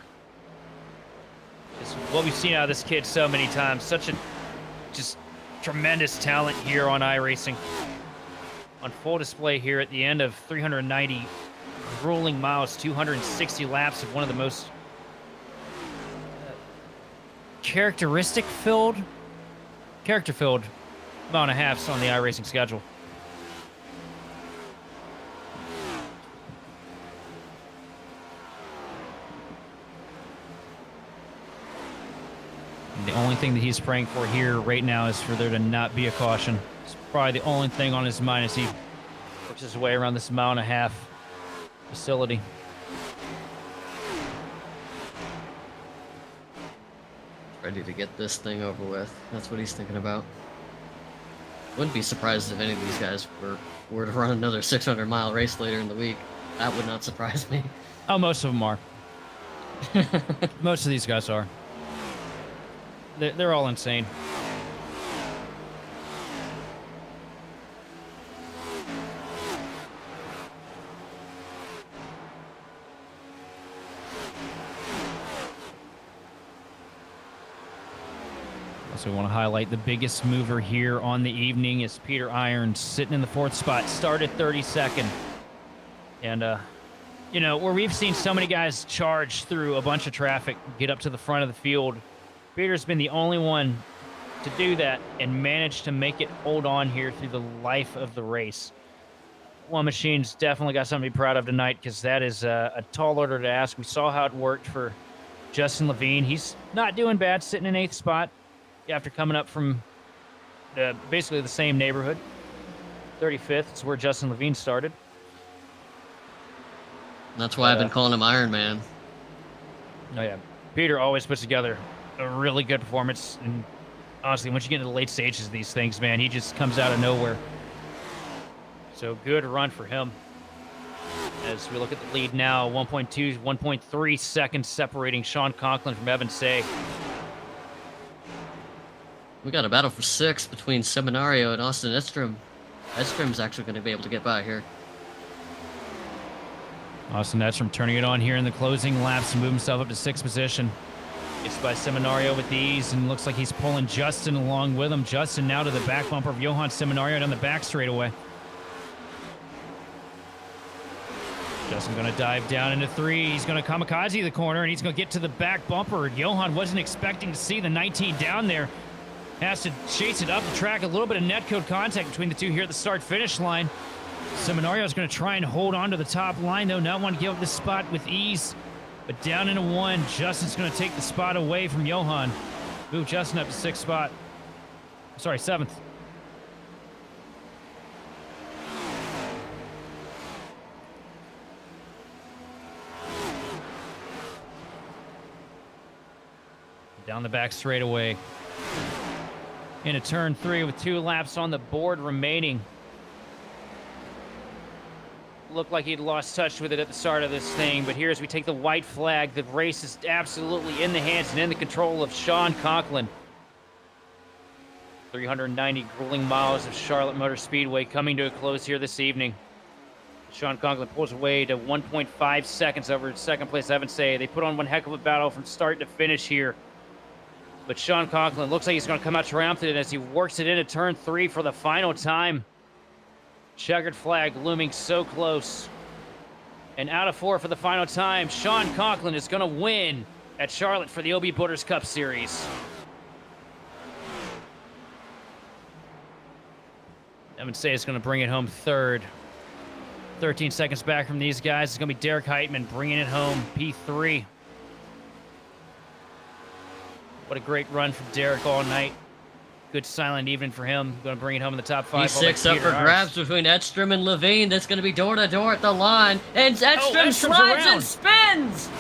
It's what we've seen out of this kid so many times. Such a just tremendous talent here on iRacing. On full display here at the end of 390 grueling miles, 260 laps of one of the most character-filled mile and a halves on the iRacing schedule. And the only thing that he's praying for here right now is for there to not be a caution. It's probably the only thing on his mind as he works his way around this mile and a half facility. Ready to get this thing over with. That's what he's thinking about. Wouldn't be surprised if any of these guys were to run another 600-mile race later in the week. That would not surprise me. Oh, most of them are. Most of these guys are. They're all insane. Also want to highlight the biggest mover here on the evening is Peter Irons, sitting in the 4th spot, started 32nd. And, you know, where we've seen so many guys charge through a bunch of traffic, get up to the front of the field, Peter's been the only one to do that and managed to make it hold on here through the life of the race. One Machine's definitely got something to be proud of tonight, because that is a tall order to ask. We saw how it worked for Justin Levine. He's not doing bad, sitting in 8th spot after coming up from basically the same neighborhood. 35th is where Justin Levine started. That's why I've been calling him Iron Man. Oh, yeah. Peter always puts together a really good performance. And honestly, once you get into the late stages of these things, man, he just comes out of nowhere. So good run for him. As we look at the lead now, 1.2, 1.3 seconds separating Sean Conklin from Evan Say. We got a battle for 6 between Seminario and Austin Edstrom. Edstrom's actually going to be able to get by here. Austin Edstrom turning it on here in the closing laps to move himself up to 6th position. Gets by Seminario with ease, and looks like he's pulling Justin along with him. Justin now to the back bumper of Johan Seminario down the back straightaway. Justin going to dive down into 3. He's going to kamikaze the corner, and he's going to get to the back bumper. Johan wasn't expecting to see the 19 down there. Has to chase it up the track. A little bit of netcode contact between the two here at the start-finish line. Seminario is going to try and hold on to the top line, though. Not want to give up this spot with ease. But down into 1, Justin's going to take the spot away from Johan. Move Justin up to 6th spot. Sorry, 7th. Down the back straightaway. Into turn 3 with 2 laps on the board remaining. Looked like he'd lost touch with it at the start of this thing, but here as we take the white flag, the race is absolutely in the hands and in the control of Sean Conklin. 390 grueling miles of Charlotte Motor Speedway coming to a close here this evening. Sean Conklin pulls away to 1.5 seconds over second place Evan Say. They put on one heck of a battle from start to finish here. But Sean Conklin looks like he's going to come out triumphant as he works it into turn 3 for the final time. Checkered flag looming so close. And out of 4 for the final time, Sean Conklin is going to win at Charlotte for the OB Builders Cup Series. Evan Say is going to bring it home 3rd. 13 seconds back from these guys. It's going to be Derek Heitman bringing it home, P3. What a great run from Derek all night. Good silent evening for him. Going to bring it home in the top 5. P6 up for grabs between Edstrom and Levine. That's going to be door to door at the line. And Edstrom slides and spins.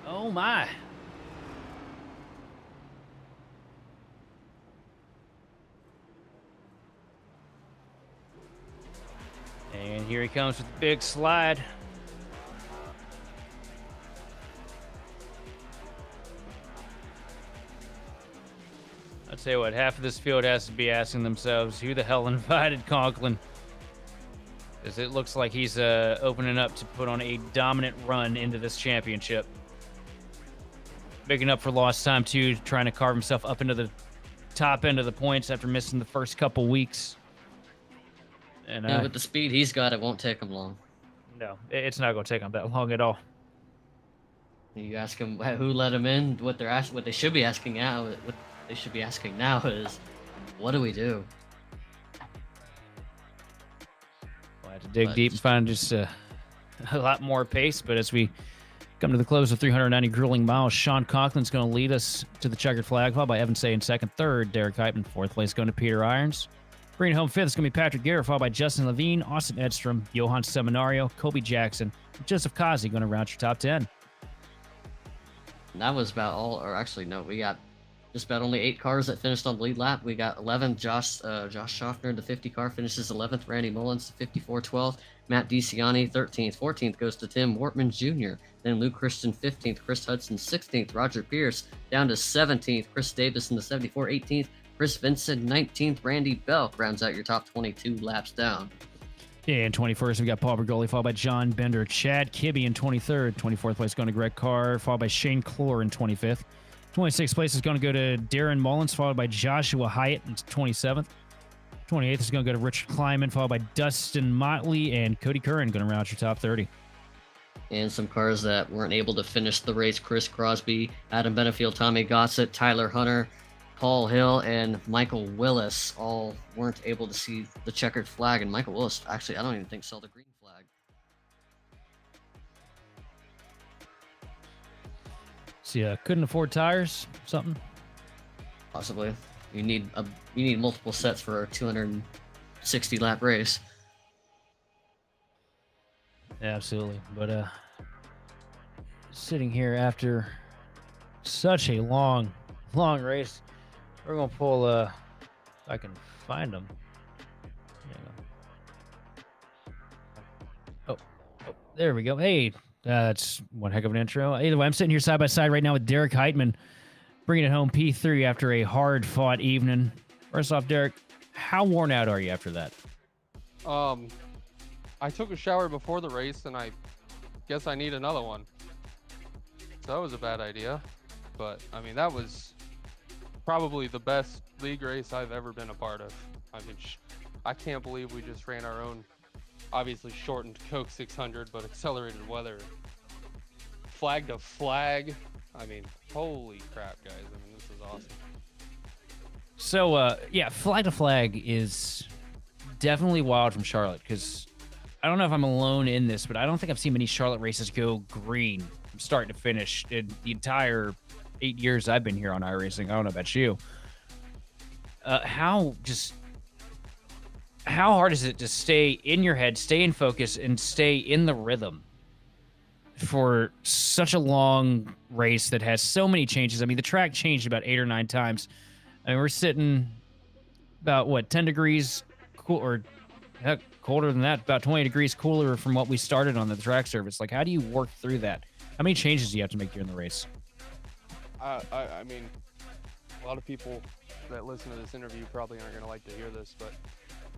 Oh my. And here he comes with the big slide. I'll tell you what, half of this field has to be asking themselves, who the hell invited Conklin? Because it looks like he's opening up to put on a dominant run into this championship. Making up for lost time, too, trying to carve himself up into the top end of the points after missing the first couple weeks. And with the speed he's got, it won't take him long. No, it's not going to take him that long at all. You ask him who let him in. What they should be asking now. What they should be asking now is, what do we do? We'll have to dig deep and find just a lot more pace. But as we come to the close of 390 grueling miles, Sean Conklin's going to lead us to the checkered flag, followed by Evan Say in 2nd, 3rd, Derek Heitman, 4th place going to Peter Irons. Bringing home 5th is going to be Patrick Garrett, followed by Justin Levine, Austin Edstrom, Johan Seminario, Kobe Jackson, and Joseph Kazi going to round your top 10. And that was about all, or actually no, we got just about only 8 cars that finished on the lead lap. We got 11th, Josh Schaffner in the 50 car finishes 11th, Randy Mullins 54 12th, Matt DeCiani 13th, 14th goes to Tim Wortman Jr., then Luke Christian 15th, Chris Hudson 16th, Roger Pierce down to 17th, Chris Davis in the 74 18th, Chris Vincent 19th, Randy Belk rounds out your top 22 laps down. Yeah, in 21st, we got Paul Bergoli, followed by John Bender. Chad Kibbe in 23rd. 24th place going to Greg Carr, followed by Shane Clore in 25th. 26th place is going to go to Darren Mullins, followed by Joshua Hyatt in 27th. 28th is going to go to Richard Kleiman, followed by Dustin Motley, and Cody Curran going to round your top 30. And some cars that weren't able to finish the race: Chris Crosby, Adam Benefield, Tommy Gossett, Tyler Hunter, Paul Hill, and Michael Willis all weren't able to see the checkered flag. And Michael Willis, actually, I don't even think saw the green flag. See, couldn't afford tires, something? Possibly. You need multiple sets for a 260 lap race. Absolutely. But sitting here after such a long race, we're gonna pull if I can find them. Oh, there we go. Hey, that's one heck of an intro. Either way, I'm sitting here side by side right now with Derek Heitman, bringing it home P3 after a hard-fought evening. First off, Derek, how worn out are you after that? I took a shower before the race, and I guess I need another one. So that was a bad idea. But, I mean, that was probably the best league race I've ever been a part of. I mean, I can't believe we just ran our own, obviously shortened Coke 600, but accelerated weather. Flag to flag. I mean, holy crap, guys. I mean, this is awesome. So, yeah, flag to flag is definitely wild from Charlotte, because I don't know if I'm alone in this, but I don't think I've seen many Charlotte races go green from start to finish in the entire 8 years I've been here on iRacing. I don't know about you. How hard is it to stay in your head, stay in focus, and stay in the rhythm for such a long race that has so many changes? I mean, the track changed about 8 or 9 times. I mean, we're sitting about, what, 10 degrees cool, or heck, colder than that, about 20 degrees cooler from what we started on the track surface. Like, how do you work through that? How many changes do you have to make during the race? I mean, a lot of people that listen to this interview probably aren't going to like to hear this, but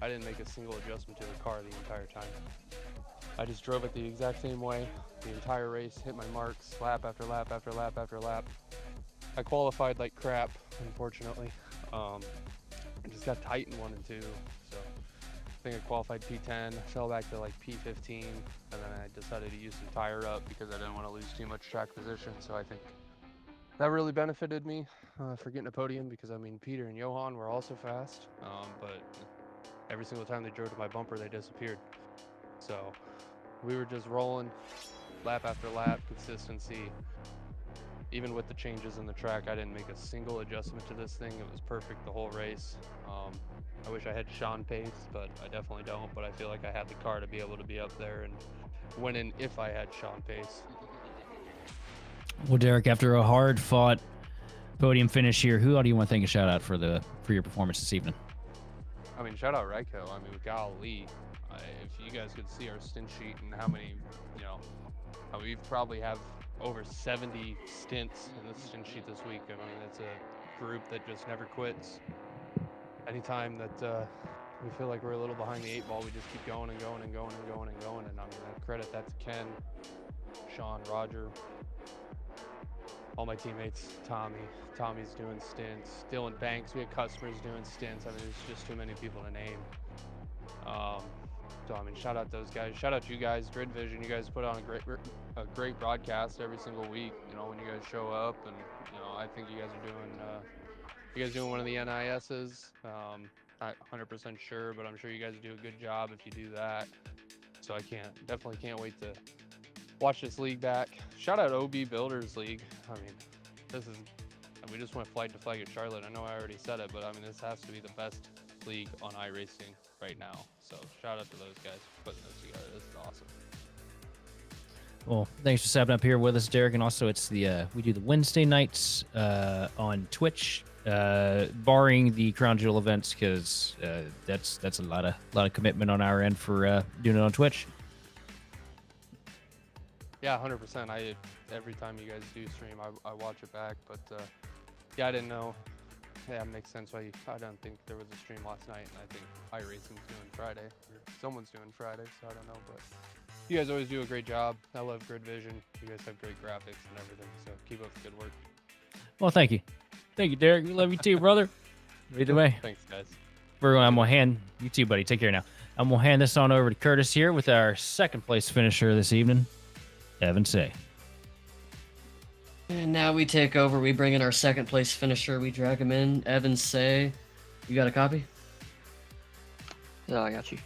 I didn't make a single adjustment to the car the entire time. I just drove it the exact same way the entire race, hit my marks, lap after lap after lap after lap. I qualified like crap, unfortunately. I just got tight in 1 and 2, so I think I qualified P10, fell back to like P15, and then I decided to use some tire up because I didn't want to lose too much track position, so I think that really benefited me for getting a podium, because I mean, Peter and Johan were also fast, but every single time they drove to my bumper, they disappeared. So we were just rolling lap after lap, consistency. Even with the changes in the track, I didn't make a single adjustment to this thing. It was perfect the whole race. I wish I had Sean pace, but I definitely don't. But I feel like I had the car to be able to be up there and winning if I had Sean pace. Well, Derek, after a hard-fought podium finish here, who do you want to thank a shout-out for your performance this evening? I mean, shout out Ryko. I mean, golly, if you guys could see our stint sheet and how many, we probably have over 70 stints in the stint sheet this week. I mean, it's a group that just never quits. Anytime that we feel like we're a little behind the 8 ball, we just keep going and going and going and going and going. And I'm going to credit that to Ken, Sean, Roger, all my teammates, Tommy's doing stints, Dylan Banks, we had customers doing stints. I mean, there's just too many people to name. So I mean, shout out those guys. Shout out you guys, Grid Vision. You guys put on a great broadcast every single week. When you guys show up, and I think you guys are doing one of the NISs. Not 100% sure, but I'm sure you guys do a good job if you do that. So I definitely can't wait to watch this league back. Shout out OB Builders League. I mean, we just went flag to flag at Charlotte. I know I already said it, but I mean, this has to be the best league on iRacing right now. So shout out to those guys for putting this together. This is awesome. Well, thanks for stepping up here with us, Derek. And also, it's we do the Wednesday nights on Twitch, barring the Crown Jewel events, because that's a lot of commitment on our end for doing it on Twitch. Yeah, 100%. Every time you guys do stream, I watch it back. But yeah, I didn't know. Yeah, it makes sense why I don't think there was a stream last night, and I think iRacing's doing Friday, or someone's doing Friday, so I don't know. But you guys always do a great job. I love Grid Vision. You guys have great graphics and everything, so keep up the good work. Well, thank you, Derek. We love you too, brother. Either way. Thanks, guys. I'm gonna hand you too, buddy. Take care now. I'm gonna hand this on over to Curtis here with our second place finisher this evening, Evan Say. And now we take over. We bring in our second place finisher. We drag him in. Evan Say. You got a copy? Yeah, I got you.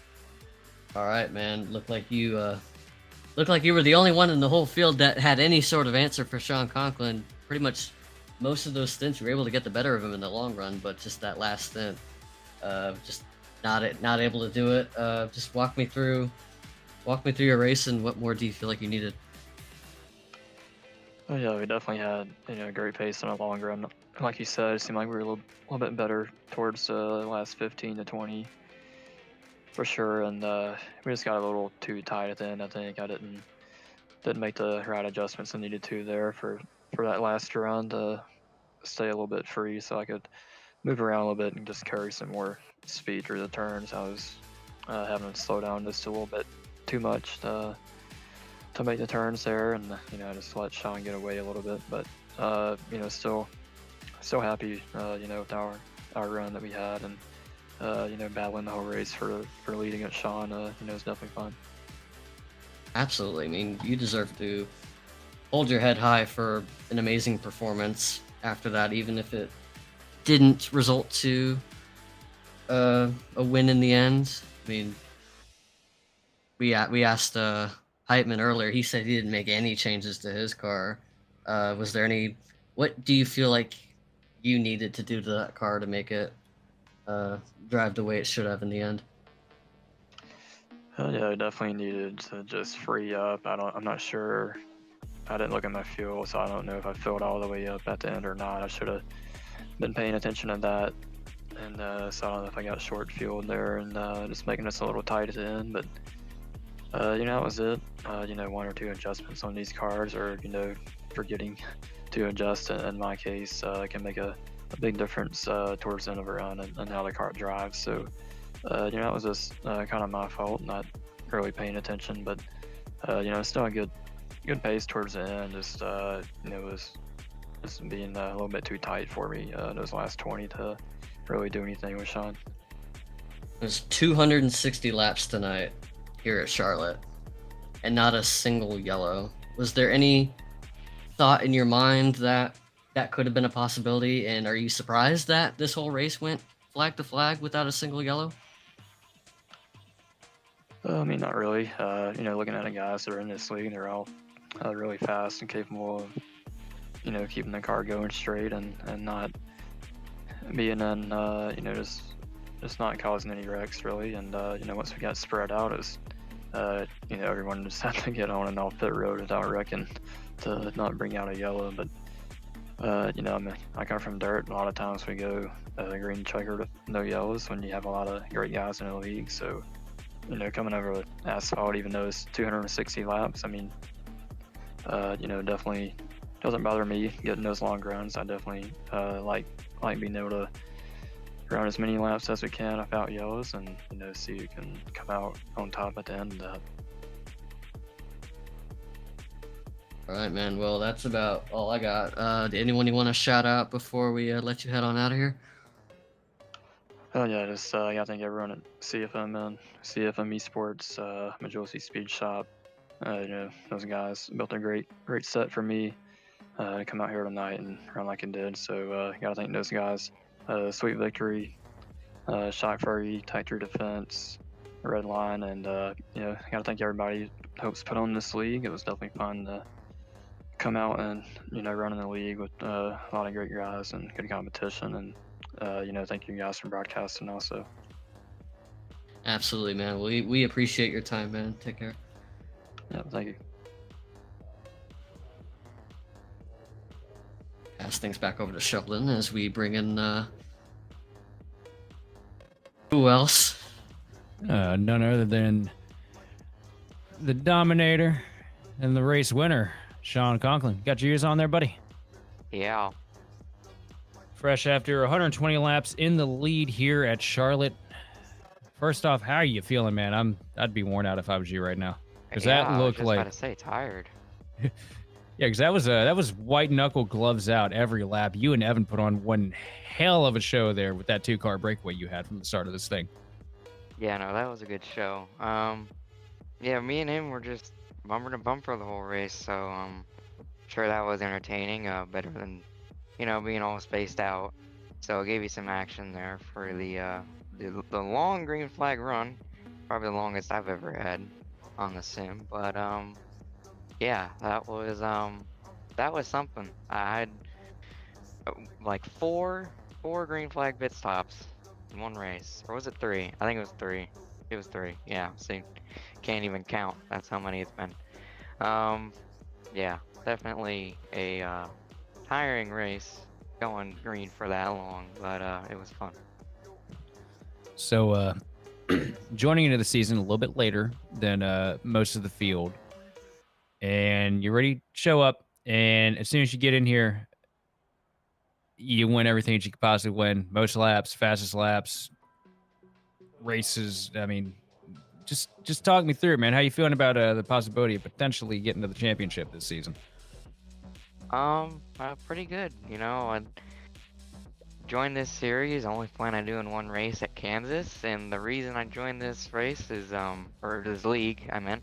All right, man. Looked like you were the only one in the whole field that had any sort of answer for Sean Conklin. Pretty much most of those stints, you were able to get the better of him in the long run, but just that last stint, just not able to do it. Just walk me through your race, and what more do you feel like you needed? Oh yeah, we definitely had a great pace in the long run. Like you said, it seemed like we were a little bit better towards the last 15 to 20 for sure, and we just got a little too tight at the end. I think I didn't make the right adjustments I needed to there for that last run to stay a little bit free, so I could move around a little bit and just carry some more speed through the turns. I was having to slow down just a little bit too much to make the turns there, and just let Sean get away a little bit. But still happy with our run that we had, and battling the whole race for leading at Sean. It was definitely fun. Absolutely. I mean, you deserve to hold your head high for an amazing performance after that, even if it didn't result to a win in the end. I mean, we asked Heitman earlier. He said he didn't make any changes to his car. Was there any? What do you feel like you needed to do to that car to make it drive the way it should have in the end? Yeah, I definitely needed to just free up. I'm not sure. I didn't look at my fuel, so I don't know if I filled all the way up at the end or not. I should have been paying attention to that. And so I don't know if I got short fueled there and just making us a little tight at the end. But that was it. One or two adjustments on these cars, or forgetting to adjust. In my case, can make a big difference towards the end of a run and how the car drives. So it was just kind of my fault, not really paying attention. But still a good pace towards the end. Just it was just being a little bit too tight for me those last 20 to really do anything with Sean. There's 260 laps tonight here at Charlotte, and not a single yellow. Was there any thought in your mind that that could have been a possibility? And are you surprised that this whole race went flag to flag without a single yellow? I mean, not really. Looking at the guys that are in this league, they're all really fast and capable of, keeping the car going straight and not being in, just not causing any wrecks really. And once we got spread out, it was, everyone just had to get on and off pit road without wrecking to not bring out a yellow. But I come from dirt. A lot of times we go green checkered with no yellows when you have a lot of great guys in the league. So coming over with asphalt, even though it's 260 laps, I mean, definitely doesn't bother me getting those long runs. I definitely like being able to run as many laps as we can without yellows, and see who can come out on top at the end of that. All right, man. Well, that's about all I got. Anyone you want to shout out before we let you head on out of here? Oh yeah, just I gotta thank everyone at CFM and CFM Esports, Majority Speed Shop. Those guys built a great set for me to come out here tonight and run like it did. So gotta thank those guys. Sweet Victory, Shock Furry, Tight Through Defense, Red Line, and gotta thank everybody who helps put on this league. It was definitely fun to come out and run in the league with a lot of great guys and good competition. And thank you guys for broadcasting also. Absolutely, man. We appreciate your time, man. Take care. Yeah, thank you. Pass things back over to Sheldon as we bring in who else? None other than the Dominator and the race winner, Sean Conklin. Got your ears on there, buddy? Yeah. Fresh after 120 laps in the lead here at Charlotte. First off, how are you feeling, man? I'd be worn out if I was you right now. Because that looked I was just like, about to say tired. yeah, because that was white knuckle gloves out every lap. You and Evan put on one hell of a show there with that 2-car breakaway you had from the start of this thing. Yeah, no, that was a good show. Yeah, me and him were just bumper to bumper the whole race, so sure that was entertaining. Better than being all spaced out. So it gave you some action there for the long green flag run, probably the longest I've ever had on the sim. But yeah, that was something. I had like four green flag pit stops in one race, or was it 3? I think it was 3. It was 3. Yeah, see, can't even count. That's how many it's been. Yeah, definitely a tiring race going green for that long, but it was fun. So joining into the season a little bit later than most of the field, and you're ready to show up, and as soon as you get in here, you win everything that you could possibly win. Most laps, fastest laps, races. I mean, just talk me through it, man. How you feeling about the possibility of potentially getting to the championship this season? Pretty good. I joined this series. I only plan on doing one race at Kansas, and the reason I joined this race is, or this league, I meant,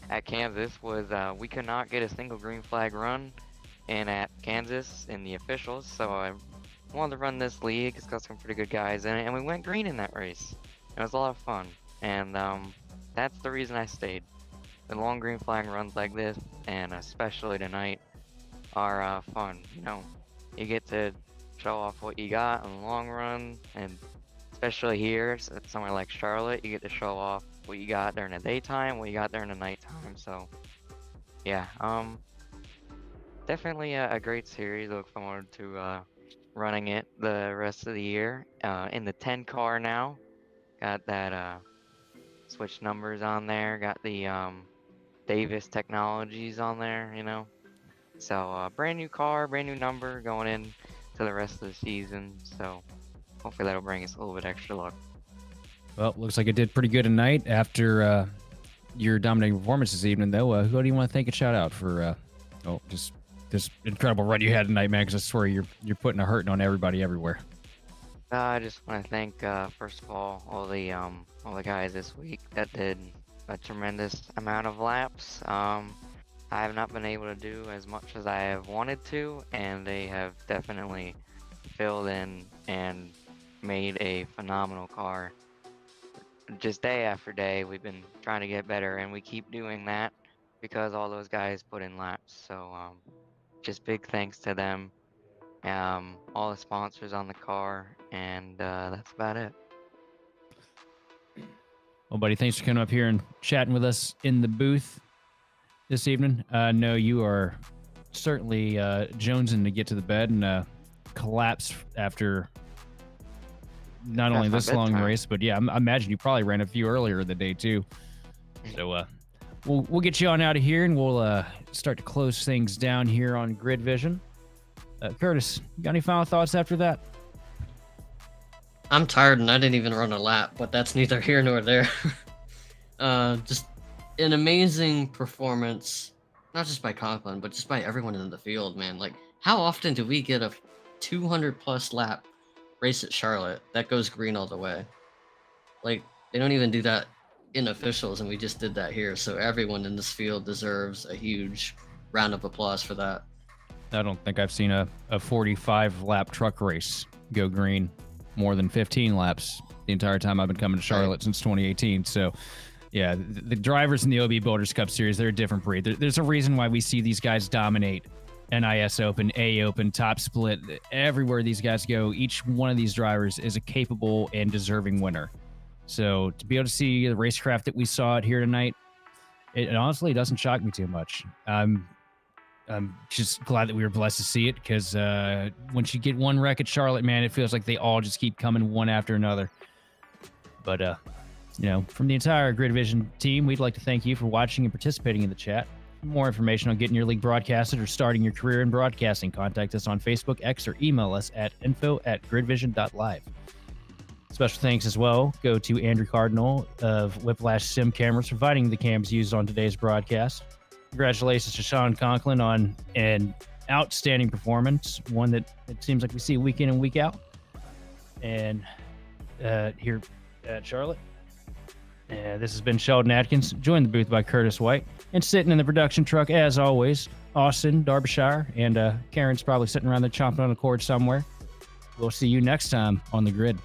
at Kansas was we could not get a single green flag run in at Kansas in the officials, so I wanted to run this league. It's got some pretty good guys in it, and we went green in that race. It was a lot of fun. and that's the reason I stayed. The long green flag runs like this, and especially tonight, are fun. You know, you get to show off what you got in the long run, and especially here, somewhere like Charlotte, you get to show off what you got during the daytime, what you got during the nighttime. So, yeah, definitely a great series. Look forward to running it the rest of the year. In the 10 car now, got that switch numbers on there, got the Davis Technologies on there, you know. So brand new car, brand new number going in to the rest of the season. So hopefully that'll bring us a little bit extra luck. Well, looks like it did pretty good tonight after your dominating performance this evening, though. Who do you want to thank and shout out for just this incredible run you had tonight, man? Because I swear you're putting a hurting on everybody everywhere. I just want to thank first of all the guys this week that did a tremendous amount of laps. I have not been able to do as much as I have wanted to, and they have definitely filled in and made a phenomenal car. Just day after day, we've been trying to get better, and we keep doing that because all those guys put in laps. So just big thanks to them, all the sponsors on the car, and that's about it. Well, buddy, thanks for coming up here and chatting with us in the booth this evening. I know you are certainly jonesing to get to the bed and collapse after not only this long race, but yeah, I imagine you probably ran a few earlier in the day too. So we'll get you on out of here, and we'll start to close things down here on Grid Vision. Curtis, you got any final thoughts after that? I'm tired and I didn't even run a lap, but that's neither here nor there. Just an amazing performance, not just by Conklin, but just by everyone in the field, man. Like, how often do we get a 200 plus lap race at Charlotte that goes green all the way? Like, they don't even do that in officials, and we just did that here. So everyone in this field deserves a huge round of applause for that. I don't think I've seen a 45 lap truck race go green more than 15 laps the entire time I've been coming to Charlotte since 2018. So yeah, the drivers in the OB Builders Cup Series, they're a different breed. There's a reason why we see these guys dominate NIS Open, A Open, Top Split. Everywhere these guys go, each one of these drivers is a capable and deserving winner. So to be able to see the racecraft that we saw out here tonight, it honestly doesn't shock me too much. I'm just glad that we were blessed to see it, because once you get one wreck at Charlotte, man, it feels like they all just keep coming one after another. But, from the entire Grid Vision team, we'd like to thank you for watching and participating in the chat. For more information on getting your league broadcasted or starting your career in broadcasting, contact us on Facebook, X, or email us at info@gridvision.live. Special thanks as well go to Andrew Cardinal of Whiplash Sim Cameras, providing the cams used on today's broadcast. Congratulations to Sean Conklin on an outstanding performance, one that it seems like we see week in and week out. And here at Charlotte. This has been Sheldon Atkins, joined the booth by Curtis White, and sitting in the production truck, as always, Austin, Derbyshire, and Karen's probably sitting around there chomping on a cord somewhere. We'll see you next time on the grid.